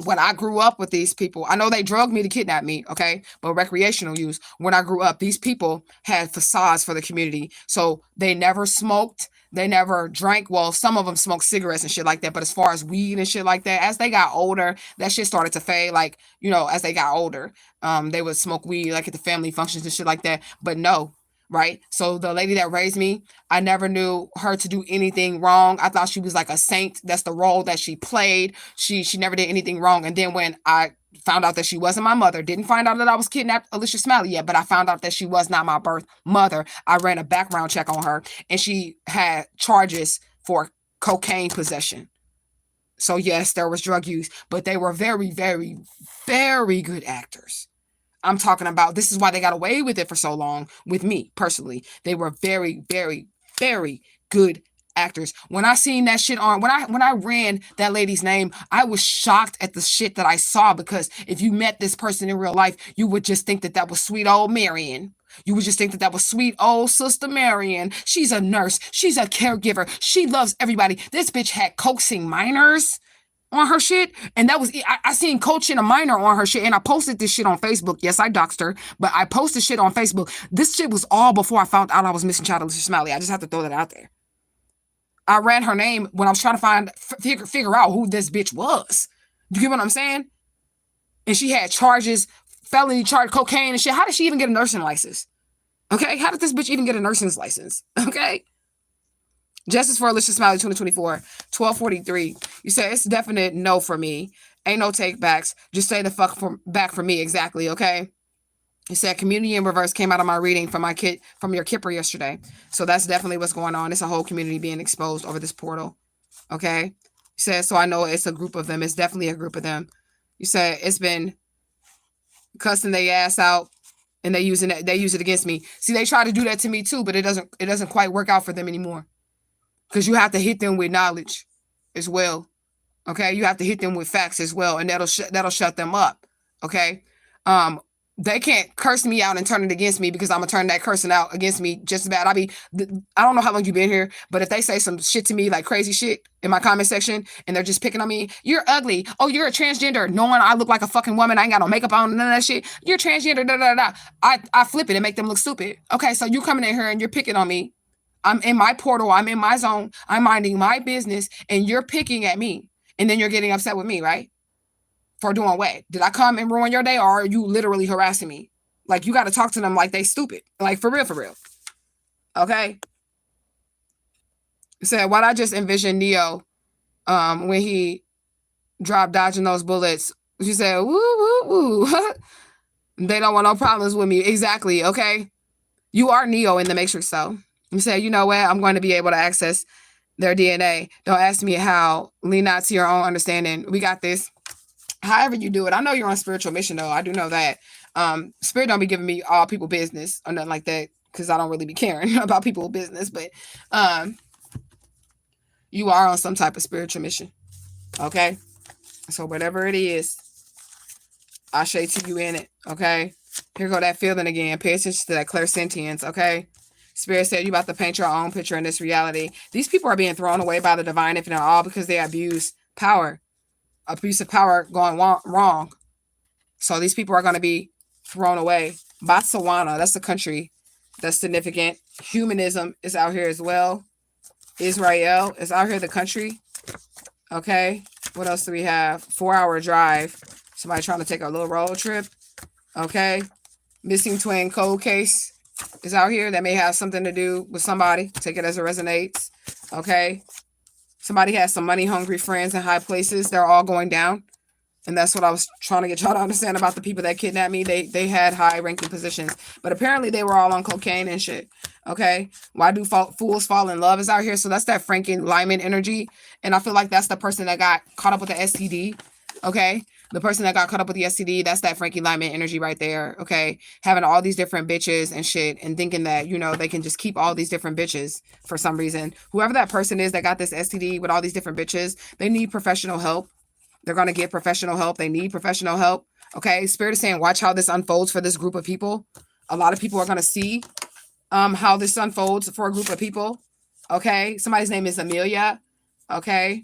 when I grew up with these people, I know they drugged me to kidnap me, okay? But recreational use, when I grew up, these people had facades for the community. So they never smoked. They never drank. Well, some of them smoked cigarettes and shit like that. But as far as weed and shit like that, as they got older, that shit started to fade. Like, you know, as they got older, they would smoke weed like at the family functions and shit like that. But no. Right. So the lady that raised me, I never knew her to do anything wrong. I thought she was like a saint. That's the role that she played. She never did anything wrong. And then when I Found out that she wasn't my mother. Didn't find out that I was kidnapped Alicia Smiley yet, but I found out that she was not my birth mother. I ran a background check on her, and she had charges for cocaine possession. So yes, there was drug use, but they were very, very, very good actors. I'm talking about, this is why they got away with it for so long with me personally. They were very, very, very good actors. When I seen that shit on, when I ran that lady's name, I was shocked at the shit that I saw, because if you met this person in real life, you would just think that that was sweet old Marion. You would just think that that was sweet old Sister Marion. She's a nurse. She's a caregiver. She loves everybody. This bitch had coaxing minors on her shit, and that was, I seen coaching a minor on her shit, and I posted this shit on Facebook. Yes, I doxed her, but I posted shit on Facebook. This shit was all before I found out I was missing child Alicia Smiley. I just have to throw that out there. I ran her name when I was trying to figure out who this bitch was. You get what I'm saying? And she had charges, felony charge, cocaine and shit. How did she even get a nursing license? Okay, how did this bitch even get a nursing license? Okay. Justice for Alicia Smiley 2024, 1243. You say it's definite no for me. Ain't no take backs. Just say the fuck back for me. Exactly. Okay. You said community in reverse came out of my reading from your Kipper yesterday. So that's definitely what's going on. It's a whole community being exposed over this portal. Okay. You said, so I know it's a group of them. It's definitely a group of them. You said it's been cussing their ass out, and they use it against me. See, they try to do that to me too, but it doesn't quite work out for them anymore. Because you have to hit them with knowledge as well. Okay? You have to hit them with facts as well, and that'll shut them up. Okay? They can't curse me out and turn it against me, because I'm going to turn that cursing out against me just as bad. I don't know how long you've been here, but if they say some shit to me, like crazy shit in my comment section, and they're just picking on me, you're ugly. Oh, you're a transgender. Knowing I look like a fucking woman. I ain't got no makeup on, none of that shit. You're transgender, da, da, da. I flip it and make them look stupid. Okay, so you coming in here and you're picking on me. I'm in my portal. I'm in my zone. I'm minding my business, and you're picking at me. And then you're getting upset with me, right? For doing what? Did I come and ruin your day, or are you literally harassing me? Like, you got to talk to them like they stupid. Like, for real, for real. Okay? Said, why'd I just envision Neo when he dropped dodging those bullets? She said, woo, woo, woo. They don't want no problems with me. Exactly, okay? You are Neo in the Matrix, though. You say, you know what? I'm going to be able to access their DNA. Don't ask me how. Lean out to your own understanding. We got this. However you do it. I know you're on a spiritual mission, though. I do know that. Spirit don't be giving me all people business or nothing like that, because I don't really be caring about people business. But you are on some type of spiritual mission. Okay? So whatever it is, I say to you in it. Okay? Here go that feeling again. Pay attention to that clairsentience. Okay? Spirit said you about to paint your own picture in this reality. These people are being thrown away by the divine infinite, all because they abuse power. Abuse of power going wrong. So these people are going to be thrown away. Botswana, that's a country that's significant. Humanism is out here as well. Israel is out here, the country. Okay. What else do we have? 4-hour drive. Somebody trying to take a little road trip. Okay. Missing twin cold case is out here. That may have something to do with somebody. Take it as it resonates. Okay. Somebody has some money hungry friends in high places. They're all going down. And that's what I was trying to get y'all to understand about the people that kidnapped me. They had high ranking positions, but apparently they were all on cocaine and shit. Okay. Why do fools fall in love is out here. So that's that Franken Lyman energy. And I feel like that's the person that got caught up with the STD. Okay. The person that got caught up with the STD, that's that Frankie Lyman energy right there. Okay. Having all these different bitches and shit, and thinking that, you know, they can just keep all these different bitches for some reason. Whoever that person is that got this STD with all these different bitches, they need professional help. They're going to get professional help. They need professional help. Okay. Spirit is saying, watch how this unfolds for this group of people. A lot of people are going to see how this unfolds for a group of people. Okay. Somebody's name is Amelia. Okay.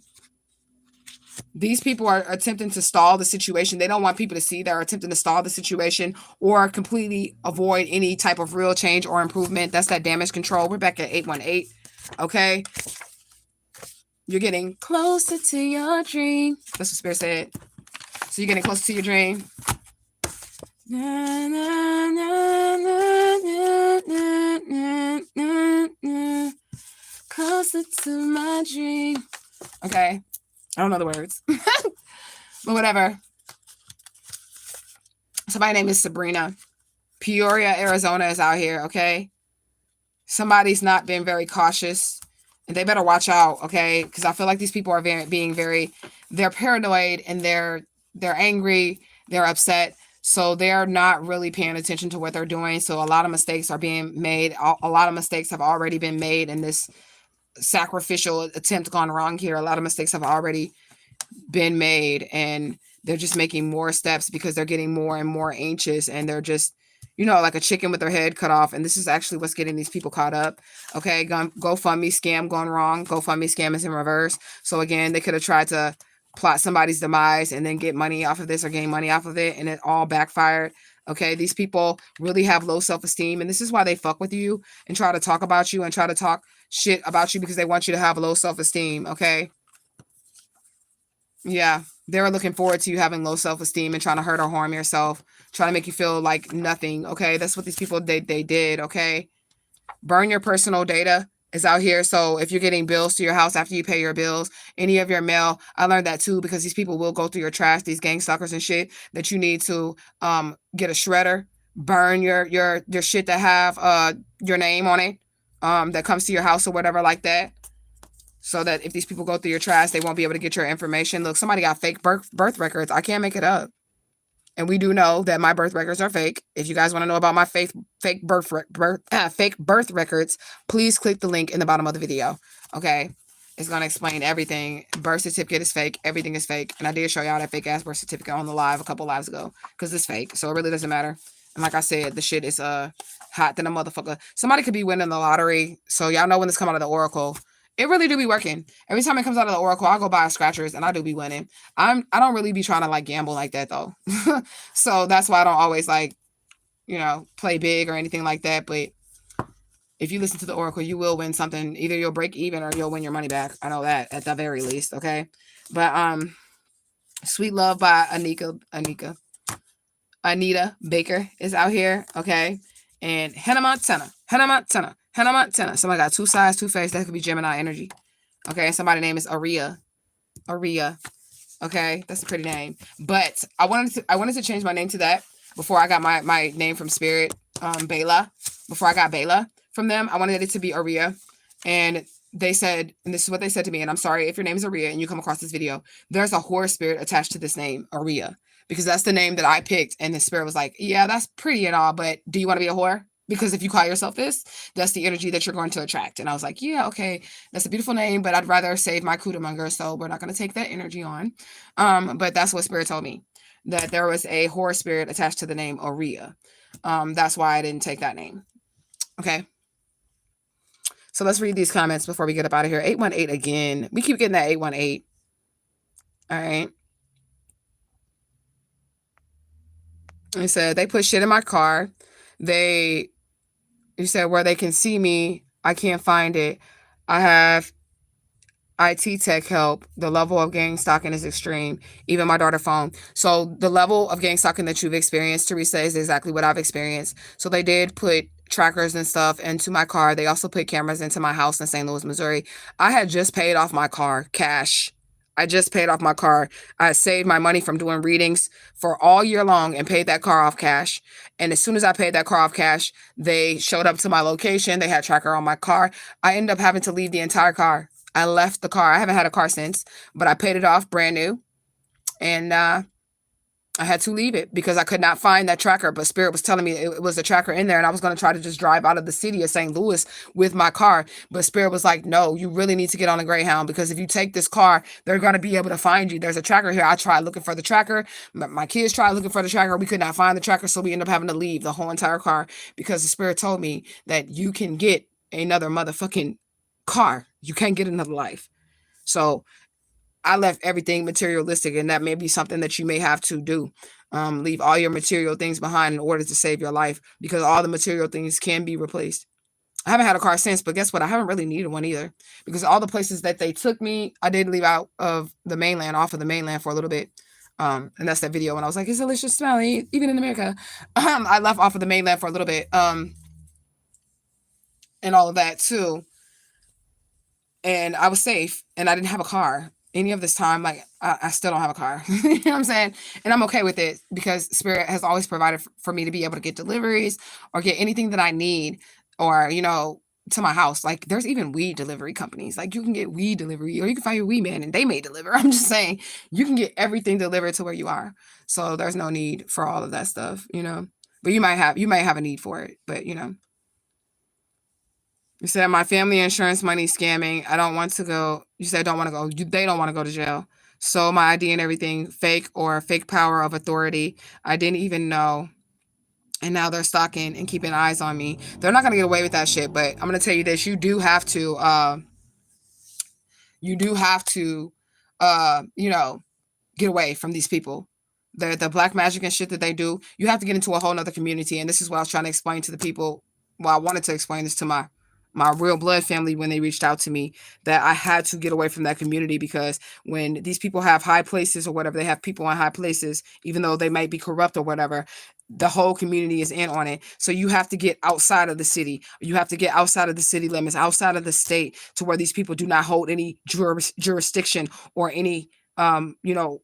These people are attempting to stall the situation. They don't want people to see. They're attempting to stall the situation or completely avoid any type of real change or improvement. That's that damage control. We're back at 818. Okay. You're getting closer to your dream. That's what Spirit said. So you're getting closer to your dream. Na, na, na, na, na, na, na, na. Closer to my dream. Okay. I don't know the words. But whatever. Somebody's name is Sabrina. Peoria, Arizona is out here, okay? Somebody's not been very cautious, and they better watch out, okay? Because I feel like these people are being very, they're paranoid, and they're angry, they're upset, so they're not really paying attention to what they're doing. So a lot of mistakes are being made. A lot of mistakes have already been made in this sacrificial attempt gone wrong here. A lot of mistakes have already been made, and they're just making more steps because they're getting more and more anxious, and they're just, you know, like a chicken with their head cut off. And this is actually what's getting these people caught up. Okay, GoFundMe scam gone wrong. GoFundMe scam is in reverse. So again, they could have tried to plot somebody's demise and then get money off of this or gain money off of it, and it all backfired. Okay, these people really have low self-esteem, and this is why they fuck with you and try to talk about you and try to talk shit about you, because they want you to have low self-esteem. Okay. Yeah, they're looking forward to you having low self-esteem and trying to hurt or harm yourself, trying to make you feel like nothing, okay? That's what these people, they did, okay? Burn your personal data is out here. So if you're getting bills to your house after you pay your bills, any of your mail, I learned that too, because these people will go through your trash, these gang stalkers and shit, that you need to get a shredder, burn your shit that have your name on it, that comes to your house or whatever like that. So that if these people go through your trash, they won't be able to get your information. Look, somebody got fake birth records. I can't make it up. And we do know that my birth records are fake. If you guys want to know about my fake birth records, please click the link in the bottom of the video. Okay? It's going to explain everything. Birth certificate is fake. Everything is fake. And I did show y'all that fake ass birth certificate on the live a couple lives ago, because it's fake. So it really doesn't matter. And like I said, the shit is hot than a motherfucker. Somebody could be winning the lottery. So y'all know when this come out of the oracle. It really do be working. Every time it comes out of the oracle, I'll go buy scratchers, and I do be winning. I don't really be trying to like gamble like that though. So that's why I don't always like, you know, play big or anything like that. But if you listen to the oracle, you will win something. Either you'll break even or you'll win your money back. I know that at the very least. Okay. But Sweet Love by Anita Baker is out here. Okay. And Hannah Montana. Somebody got two sides, two faces. That could be Gemini energy. Okay. Somebody's name is Aria. Okay. That's a pretty name. But I wanted to change my name to that before I got my name from Spirit. Bela. Before I got Bela from them, I wanted it to be Aria. And they said, and this is what they said to me, and I'm sorry if your name is Aria and you come across this video, there's a horse spirit attached to this name, Aria, because that's the name that I picked. And the spirit was like, yeah, that's pretty and all, but do you want to be a whore? Because if you call yourself this, that's the energy that you're going to attract. And I was like, yeah, okay, that's a beautiful name, but I'd rather save my Kudamonger, so we're not going to take that energy on. But that's what Spirit told me, that there was a horror spirit attached to the name Aria. That's why I didn't take that name. Okay. So let's read these comments before we get up out of here. 818 again. We keep getting that 818. All right. It said, they put shit in my car. You said, where they can see me, I can't find it. I have IT tech help. The level of gang stalking is extreme. Even my daughter's phone. So the level of gang stalking that you've experienced, Teresa, is exactly what I've experienced. So they did put trackers and stuff into my car. They also put cameras into my house in St. Louis, Missouri. I had just paid off my car, cash. I just paid off my car. I saved my money from doing readings for all year long and paid that car off cash. And as soon as I paid that car off cash, they showed up to my location. They had a tracker on my car. I ended up having to leave the entire car. I left the car. I haven't had a car since, but I paid it off brand new. And I had to leave it because I could not find that tracker. But Spirit was telling me it was a tracker in there, and I was going to try to just drive out of the city of St. Louis with my car. But Spirit was like, no, you really need to get on a Greyhound, because if you take this car, they're going to be able to find you. There's a tracker here. I tried looking for the tracker. My kids tried looking for the tracker. We could not find the tracker, so we ended up having to leave the whole entire car, because the Spirit told me that you can get another motherfucking car. You can't get another life. So I left everything materialistic, and that may be something that you may have to do. Leave all your material things behind in order to save your life, because all the material things can be replaced. I haven't had a car since, but guess what? I haven't really needed one either, because all the places that they took me, I did leave out of the mainland, off of the mainland for a little bit. And that's that video when I was like, it's delicious smelly, even in America. I left off of the mainland for a little bit, and all of that too. And I was safe, and I didn't have a car. any of this time, like I still don't have a car. You know what I'm saying? And I'm okay with it because Spirit has always provided for me to be able to get deliveries or get anything that I need, or, you know, to my house. Like there's even weed delivery companies. Like you can get weed delivery, or you can find your weed man and they may deliver. I'm just saying you can get everything delivered to where you are. So there's no need for all of that stuff, you know. But you might have a need for it, but you know. You said my family insurance money scamming. I don't want to go. You said don't want to go. They don't want to go to jail. So my ID and everything fake, or fake power of authority. I didn't even know. And now they're stalking and keeping eyes on me. They're not gonna get away with that shit. But I'm gonna tell you this: you do have to. You do have to. You know, get away from these people. The black magic and shit that they do. You have to get into a whole nother community. And this is what I was trying to explain to the people. Well, I wanted to explain this to my real blood family when they reached out to me, that I had to get away from that community, because when these people have high places or whatever, they have people in high places, even though they might be corrupt or whatever, the whole community is in on it. So you have to get outside of the city. You have to get outside of the city limits, outside of the state, to where these people do not hold any jurisdiction or any, you know,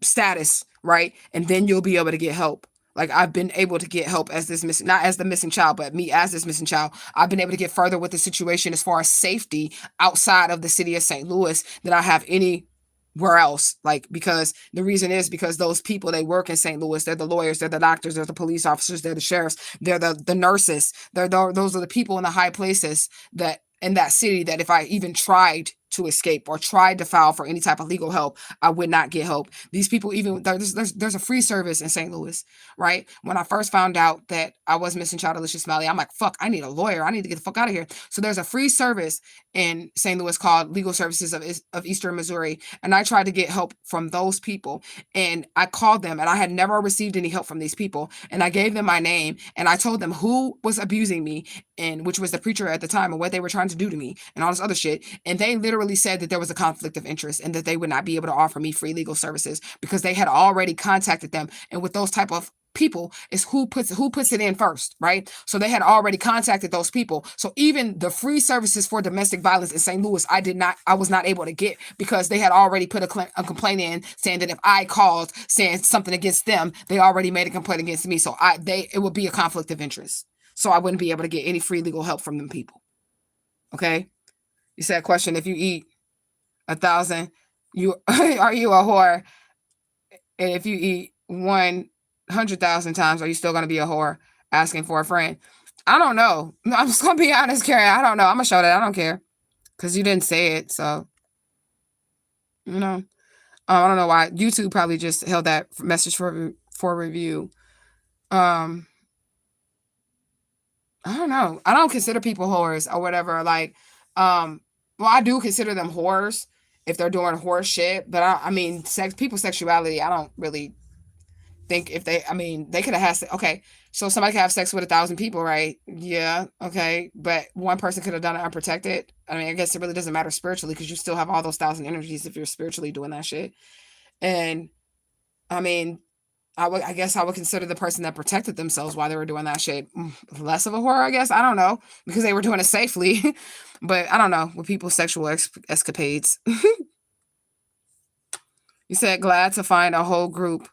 status, right? And then you'll be able to get help. Like I've been able to get help as this missing, not as the missing child, but me as this missing child. I've been able to get further with the situation as far as safety outside of the city of St. Louis than I have anywhere else. Like, because the reason is because those people, they work in St. Louis. They're the lawyers, they're the doctors, they're the police officers, they're the sheriffs, they're the nurses. Those are the people in the high places that in that city that if I even tried to escape or tried to file for any type of legal help, I would not get help. These people, even there's a free service in St. Louis, right? When I first found out that I was missing child Alicia Smalley, I'm like, fuck, I need a lawyer. I need to get the fuck out of here. So there's a free service in St. Louis called Legal Services of Eastern Missouri. And I tried to get help from those people. And I called them, and I had never received any help from these people. And I gave them my name, and I told them who was abusing me, and which was the preacher at the time, and what they were trying to do to me and all this other shit. And they literally said that there was a conflict of interest and that they would not be able to offer me free legal services because they had already contacted them. And with those type of people is who puts it in first, right? So they had already contacted those people. So even the free services for domestic violence in St. Louis, I was not able to get, because they had already put a complaint in saying that if I called saying something against them, they already made a complaint against me. So it would be a conflict of interest. So I wouldn't be able to get any free legal help from them people. Okay. You said, question, if you eat 1,000, are you a whore? And if you eat 100,000 times, are you still going to be a whore? Asking for a friend. I don't know. I'm just going to be honest, Carrie. I don't know. I'm going to show that. I don't care. Because you didn't say it. So, you know. I don't know why. YouTube probably just held that message for review. I don't know. I don't consider people whores or whatever. Like, well, I do consider them whores if they're doing whore shit. But I mean, people's sexuality, I don't really think if they, I mean, they could have had, okay, so somebody could have sex with 1,000 people, right? Yeah, okay. But one person could have done it unprotected. I mean, I guess it really doesn't matter spiritually, because you still have all those 1,000 energies if you're spiritually doing that shit. And I mean, I guess I would consider the person that protected themselves while they were doing that shit less of a whore, I guess. I don't know, because they were doing it safely. But I don't know, with people's sexual escapades. You said, glad to find a whole group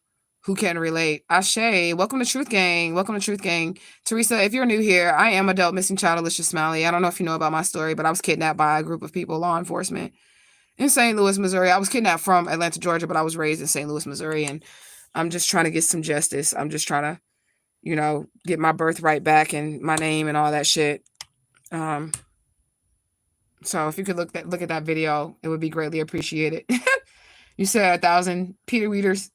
who can relate. Ashe, welcome to Truth Gang. Welcome to Truth Gang. Teresa, if you're new here, I am adult missing child Alicia Smalley. I don't know if you know about my story, but I was kidnapped by a group of people, law enforcement, in St. Louis, Missouri. I was kidnapped from Atlanta, Georgia, but I was raised in St. Louis, Missouri, and I'm just trying to get some justice. I'm just trying to, you know, get my birthright back and my name and all that shit. So if you could look at that video, it would be greatly appreciated. You said 1,000 Peter Weeders.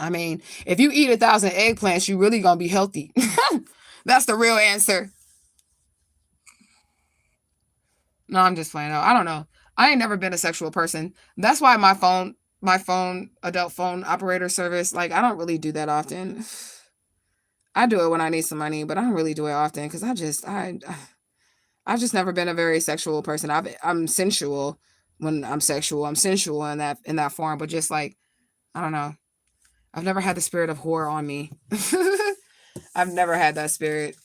I mean, if you eat 1,000 eggplants, you really gonna be healthy. That's the real answer. No, I'm just playing out. I don't know. I ain't never been a sexual person. That's why my adult phone operator service, like, I don't really do that often. I do it when I need some money, but I don't really do it often because I've just never been a very sexual person. I'm sensual when I'm sexual. I'm sensual in that form, but just like, I don't know. I've never had the spirit of whore on me. I've never had that spirit.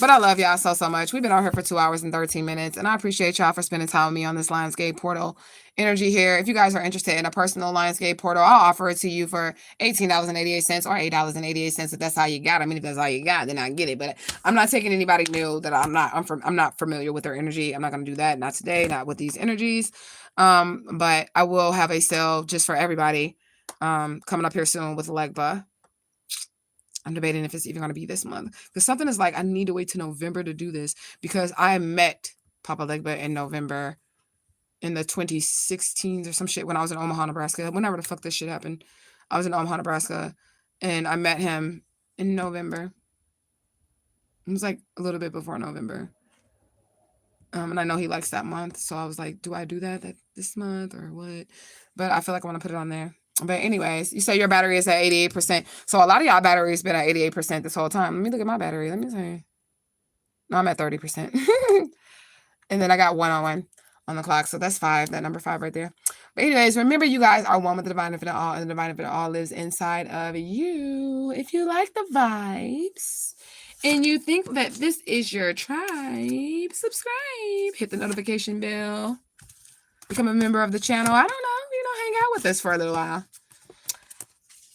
But I love y'all so much. We've been out here for 2 hours and 13 minutes, and I appreciate y'all for spending time with me on this Lionsgate portal energy here. If you guys are interested in a personal Lionsgate portal, I'll offer it to you for $18.88 or $8.88 if that's all you got. I mean, if that's all you got, then I get it. But I'm not taking anybody new that I'm not familiar with their energy. I'm not going to do that. Not today, not with these energies. But I will have a sale just for everybody coming up here soon with Legba. I'm debating if it's even going to be this month. Because something is like, I need to wait till November to do this. Because I met Papa Legba in November in the 2016s or some shit when I was in Omaha, Nebraska. Whenever the fuck this shit happened. I was in Omaha, Nebraska. And I met him in November. It was like a little bit before November. And I know he likes that month. So I was like, do I do that this month or what? But I feel like I want to put it on there. But anyways, you say your battery is at 88%. So a lot of y'all battery's been at 88% this whole time. Let me look at my battery. Let me see. No, I'm at 30%. And then I got 101 on the clock. So that's 5, that number 5 right there. But anyways, remember you guys are one with the divine infinite all, and the divine infinite all lives inside of you. If you like the vibes and you think that this is your tribe, subscribe, hit the notification bell, become a member of the channel. I don't know. Hang out with us for a little while.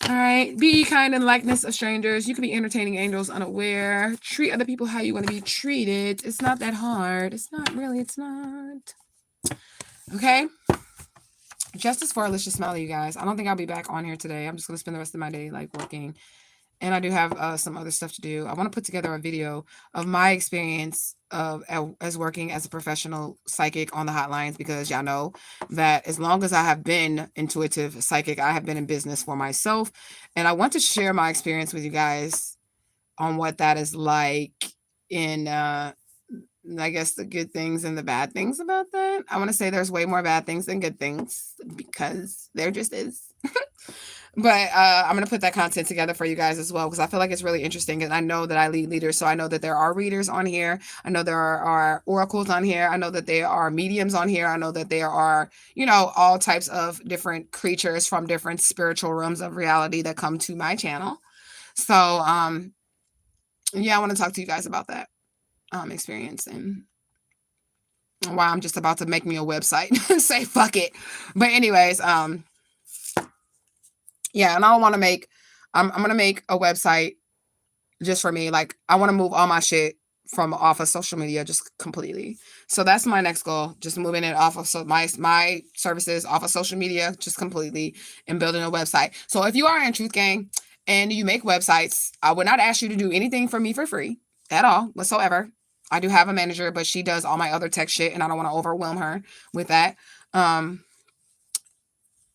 All right. Be kind in likeness of strangers. You can be entertaining angels unaware. Treat other people how you want to be treated. It's not that hard. It's not really. It's not. Okay. Justice for Alicia Smiley, you guys. I don't think I'll be back on here today. I'm just going to spend the rest of my day like working. And I do have some other stuff to do. I want to put together a video of my experience as working as a professional psychic on the hotlines, because y'all know that as long as I have been intuitive psychic, I have been in business for myself. And I want to share my experience with you guys on what that is like in, I guess, the good things and the bad things about that. I want to say there's way more bad things than good things, because there just is. But I'm going to put that content together for you guys as well, because I feel like it's really interesting. And I know that I lead leaders. So I know that there are readers on here. I know there are oracles on here. I know that there are mediums on here. I know that there are, all types of different creatures from different spiritual realms of reality that come to my channel. So, yeah, I want to talk to you guys about that experience and why I'm just about to make me a website and say, fuck it. But anyways, yeah, and I don't want to make, I'm going to make a website just for me. Like, I want to move all my shit from off of social media just completely. So that's my next goal, just moving it off of my services off of social media just completely and building a website. So if you are in Truth Gang and you make websites, I would not ask you to do anything for me for free at all whatsoever. I do have a manager, but she does all my other tech shit, and I don't want to overwhelm her with that.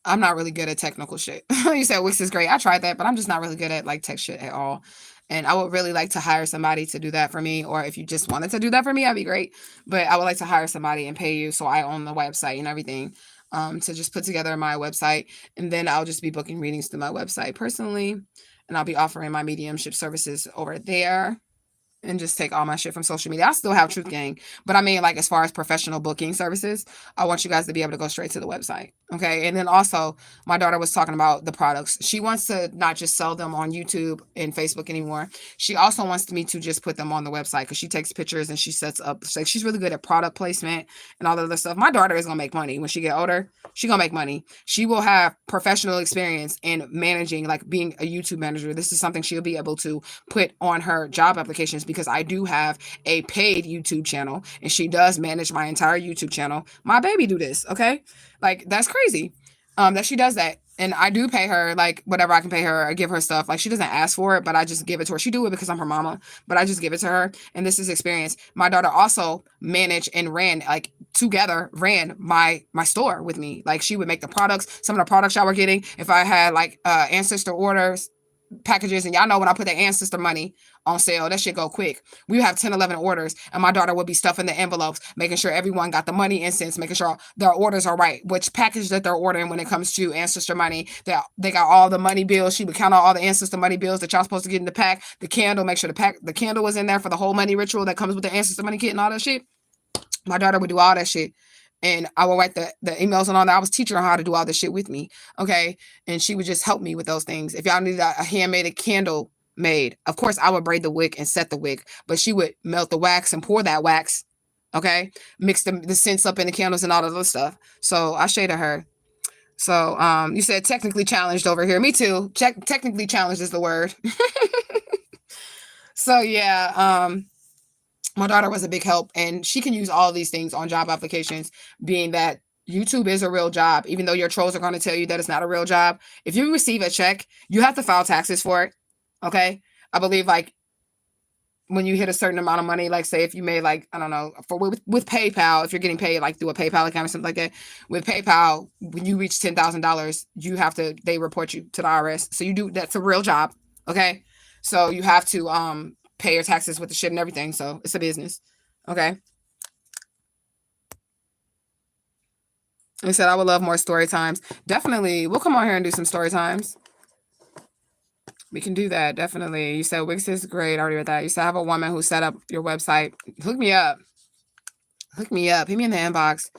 I'm not really good at technical shit. You said Wix is great. I tried that, but I'm just not really good at like tech shit at all. And I would really like to hire somebody to do that for me. Or if you just wanted to do that for me, that'd be great. But I would like to hire somebody and pay you so I own the website and everything, to just put together my website. And then I'll just be booking readings through my website personally. And I'll be offering my mediumship services over there. And just take all my shit from social media. I still have Truth Gang, but I mean, like, as far as professional booking services, I want you guys to be able to go straight to the website. Okay. And then also, my daughter was talking about the products. She wants to not just sell them on YouTube and Facebook anymore. She also wants me to just put them on the website, because she takes pictures and she sets up. Like, she's really good at product placement and all the other stuff. My daughter is going to make money when she get older. She's going to make money. She will have professional experience in managing, like being a YouTube manager. This is something she'll be able to put on her job applications, because I do have a paid YouTube channel and she does manage my entire YouTube channel. My baby do this. Okay. Like, that's crazy. That she does that. And I do pay her like whatever I can pay her. I give her stuff. Like, she doesn't ask for it, but I just give it to her. She do it because I'm her mama, but I just give it to her. And this is experience. My daughter also managed and ran my store with me. Like, she would make the products, some of the products y'all were getting. If I had like ancestor orders, packages, and y'all know when I put the ancestor money on sale, that shit go quick. We have 10, 11 orders, and my daughter would be stuffing the envelopes, making sure everyone got the money in cents, making sure their orders are right, which package that they're ordering when it comes to ancestor money. They got all the money bills. She would count out all the ancestor money bills that y'all supposed to get in the pack. The candle, make sure the candle was in there for the whole money ritual that comes with the ancestor money kit and all that shit. My daughter would do all that shit. And I would write the emails and all that. I was teaching her how to do all this shit with me. Okay. And she would just help me with those things. If y'all need a handmade candle made. Of course, I would braid the wig and set the wig, but she would melt the wax and pour that wax. Okay, mix the scents up in the candles and all the other stuff. So I shaded her. So you said technically challenged over here. Me too. Technically challenged is the word. So yeah, my daughter was a big help, and she can use all these things on job applications, being that YouTube is a real job, even though your trolls are going to tell you that it's not a real job. If you receive a check, you have to file taxes for it. Okay. I believe like when you hit a certain amount of money, like say if you made like, I don't know, for with PayPal, if you're getting paid like through a PayPal account or something like that, with PayPal, when you reach $10,000, you have to, they report you to the IRS. So you do, that's a real job. Okay. So you have to pay your taxes with the shit and everything. So it's a business. Okay. I said I would love more story times. Definitely. We'll come on here and do some story times. We can do that. Definitely. You said Wix is great. I already read that. You said I have a woman who set up your website. Hook me up. Hook me up. Hit me in the inbox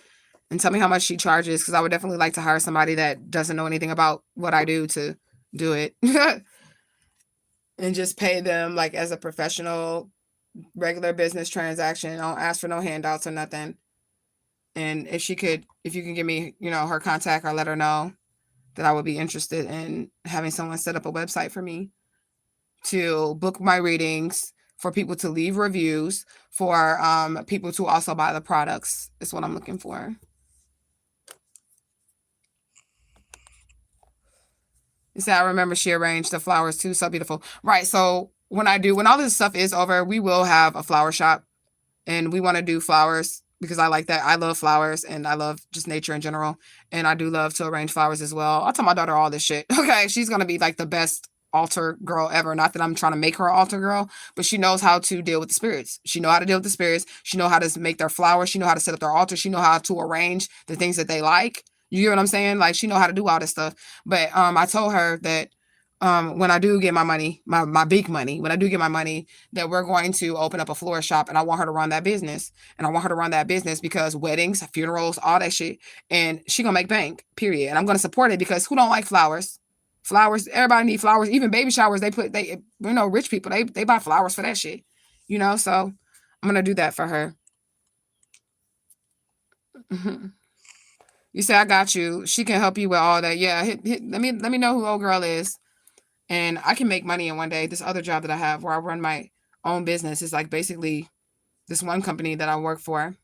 and tell me how much she charges, because I would definitely like to hire somebody that doesn't know anything about what I do to do it. And just pay them like as a professional, regular business transaction. I don't ask for no handouts or nothing. And if you can give me, her contact, or let her know that I would be interested in having someone set up a website for me to book my readings, for people to leave reviews, for people to also buy the products is what I'm looking for. You said, I remember she arranged the flowers too. So beautiful. Right. So when all this stuff is over, we will have a flower shop, and we want to do flowers because I like that. I love flowers and I love just nature in general. And I do love to arrange flowers as well. I'll tell my daughter all this shit. Okay. She's going to be like the best altar girl ever. Not that I'm trying to make her an altar girl, but she knows how to deal with the spirits. She know how to deal with the spirits. She know how to make their flowers. She know how to set up their altar. She know how to arrange the things that they like. You hear what I'm saying? Like, she know how to do all this stuff. But I told her that when I do get my money, my big money, when I do get my money, that we're going to open up a florist shop, and I want her to run that business. And I want her to run that business because weddings, funerals, all that shit. And she gonna make bank, period. And I'm gonna support it because who don't like flowers? Flowers, everybody need flowers. Even baby showers, rich people, they buy flowers for that shit. So I'm gonna do that for her. You say I got you. She can help you with all that. Yeah, let me know who old girl is. And I can make money in one day. This other job that I have where I run my own business is like basically this one company that I work for.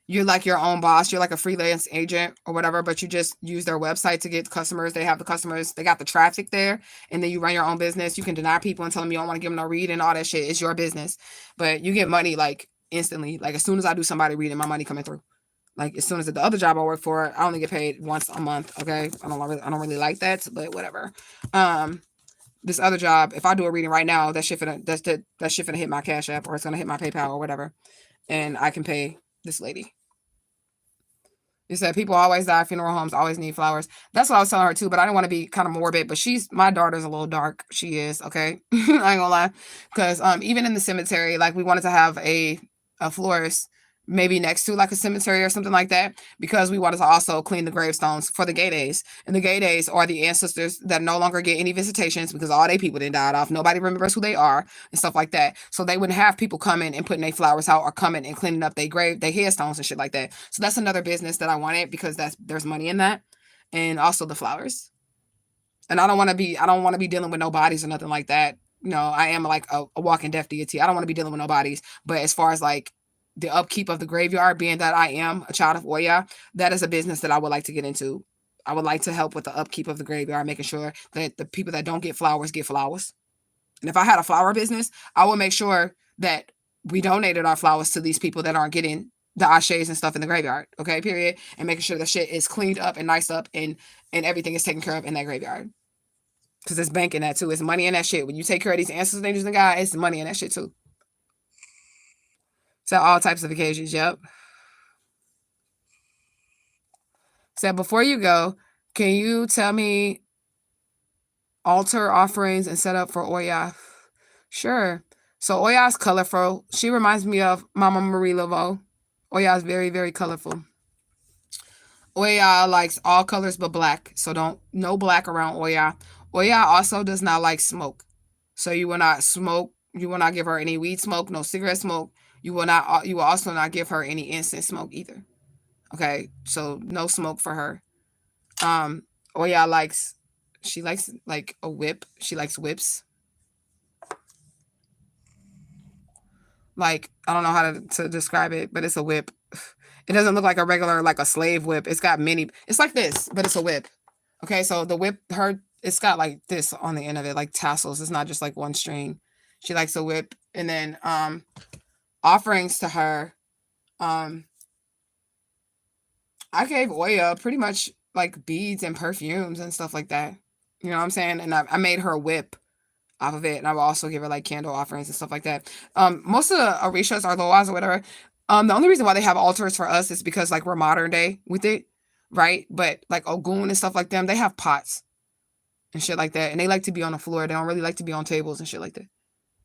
You're like your own boss. You're like a freelance agent or whatever, but you just use their website to get customers. They have the customers. They got the traffic there. And then you run your own business. You can deny people and tell them you don't want to give them no read and all that shit. It's your business. But you get money like instantly. Like as soon as I do somebody reading, my money coming through. Like as soon as the other job I work for, I only get paid once a month. Okay. I don't really like that, but whatever. This other job, if I do a reading right now, that shit finna hit my Cash App, or it's gonna hit my PayPal or whatever, and I can pay this lady. You said people always die. Funeral homes always need flowers. That's what I was telling her too, but I didn't want to be kind of morbid. But my daughter's a little dark. She is, okay. I ain't gonna lie, because even in the cemetery, like we wanted to have a florist maybe next to like a cemetery or something like that, because we wanted to also clean the gravestones for the gay days. And the gay days are the ancestors that no longer get any visitations because all they people didn't died off. Nobody remembers who they are and stuff like that. So they wouldn't have people coming and putting their flowers out or coming and cleaning up their grave, their headstones and shit like that. So that's another business that I wanted because there's money in that. And also the flowers. And I don't want to be dealing with no bodies or nothing like that. I am like a walking death deity. I don't want to be dealing with no bodies. But as far as like the upkeep of the graveyard, being that I am a child of Oya, that is a business that I would like to get into. I would like to help with the upkeep of the graveyard, making sure that the people that don't get flowers get flowers. And if I had a flower business, I would make sure that we donated our flowers to these people that aren't getting the ashes and stuff in the graveyard. Okay, period. And making sure the shit is cleaned up and nice up and everything is taken care of in that graveyard. Because it's bank in that too. It's money in that shit. When you take care of these ancestors, angels, and God, it's money in that shit too. So all types of occasions, yep. So before you go, can you tell me altar offerings and setup for Oya? Sure. So Oya is colorful. She reminds me of Mama Marie Laveau. Oya is very, very colorful. Oya likes all colors but black. So no black around Oya. Oya also does not like smoke. So you will not smoke. You will not give her any weed smoke, no cigarette smoke. You will also not give her any incense smoke either. Okay, so no smoke for her. Oya likes, she likes like a whip. She likes whips. Like, I don't know how to describe it, but it's a whip. It doesn't look like a regular, like a slave whip. It's got many, it's like this, but it's a whip. Okay, so the whip, it's got like this on the end of it, like tassels. It's not just like one string. She likes a whip. And then offerings to her. I gave Oya pretty much like beads and perfumes and stuff like that. You know what I'm saying? And I made her a whip off of it, and I will also give her like candle offerings and stuff like that. Most of the orishas or loas or whatever. The only reason why they have altars for us is because like we're modern day with it, right? But like Ogun and stuff like them, they have pots and shit like that, and they like to be on the floor. They don't really like to be on tables and shit like that.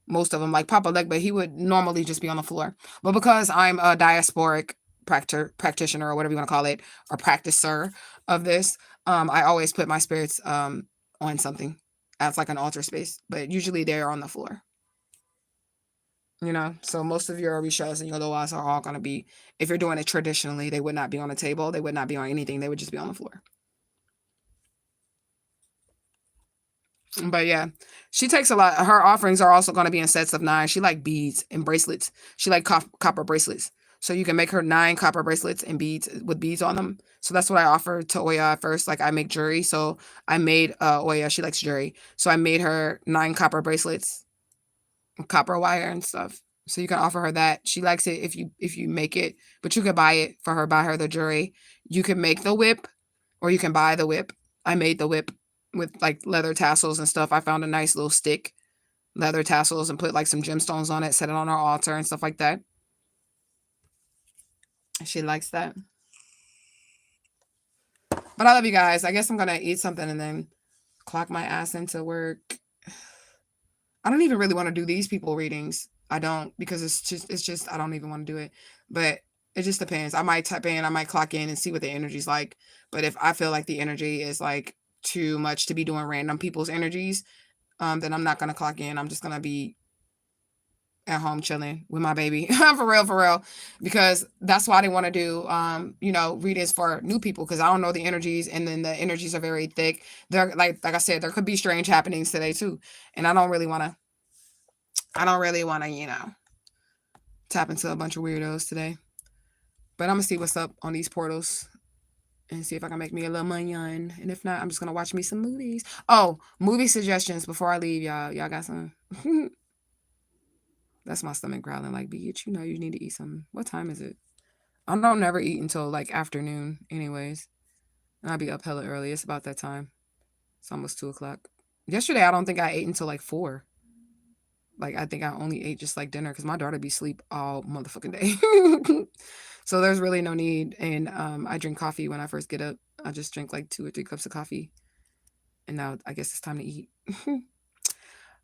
Most of them, like Papa Legba, he would normally just be on the floor. But because I'm a diasporic practitioner or whatever you want to call it, or practicer of this, I always put my spirits on something as like an altar space. But usually they're on the floor. You know, so most of your orishas and your loas are all going to be, if you're doing it traditionally, they would not be on a table. They would not be on anything. They would just be on the floor. But yeah, she takes a lot. Her offerings are also going to be in sets of 9. She like beads and bracelets. She like copper bracelets. So you can make her 9 copper bracelets and beads with beads on them. So that's what I offered to Oya at first. Like I make jewelry. So I made Oya, she likes jewelry. So I made her 9 copper bracelets, copper wire and stuff. So you can offer her that. She likes it if you make it, but you could buy it for her, buy her the jewelry. You can make the whip or you can buy the whip. I made the whip with like leather tassels and stuff. I found a nice little stick, leather tassels, and put like some gemstones on it, set it on our altar and stuff like that. She likes that. But I love you guys. I guess I'm gonna eat something and then clock my ass into work. I don't even really want to do these people readings. I don't, because it's just I don't even want to do it. But it just depends. I might type in, I might clock in and see what the energy's like. But if I feel like the energy is like too much to be doing random people's energies, then I'm not gonna clock in. I'm just gonna be at home chilling with my baby. For real. Because that's why they want to do readings for new people, because I don't know the energies, and then the energies are very thick. They're like I said, there could be strange happenings today too. And I don't really wanna, tap into a bunch of weirdos today. But I'm gonna see what's up on these portals and see if I can make me a little money on. And if not, I'm just gonna watch me some movies. Oh, movie suggestions before I leave, y'all. Y'all got some? That's my stomach growling like, bitch, you know you need to eat something. What time is it? I don't never eat until like afternoon anyways. And I'll be up hella early. It's about that time. It's almost 2 o'clock. Yesterday, I don't think I ate until like 4. Like, I think I only ate just like dinner because my daughter be asleep all motherfucking day. So there's really no need. And I drink coffee when I first get up. I just drink like 2 or 3 cups of coffee. And now I guess it's time to eat.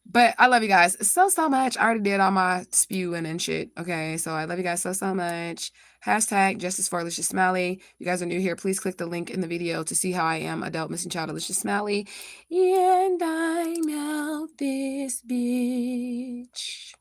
But I love you guys so much. I already did all my spewing and shit. Okay, so I love you guys so much. Hashtag Justice for Alicia Smiley. You guys are new here. Please click the link in the video to see how I am adult missing child Alicia Smiley. And I'm out this bitch.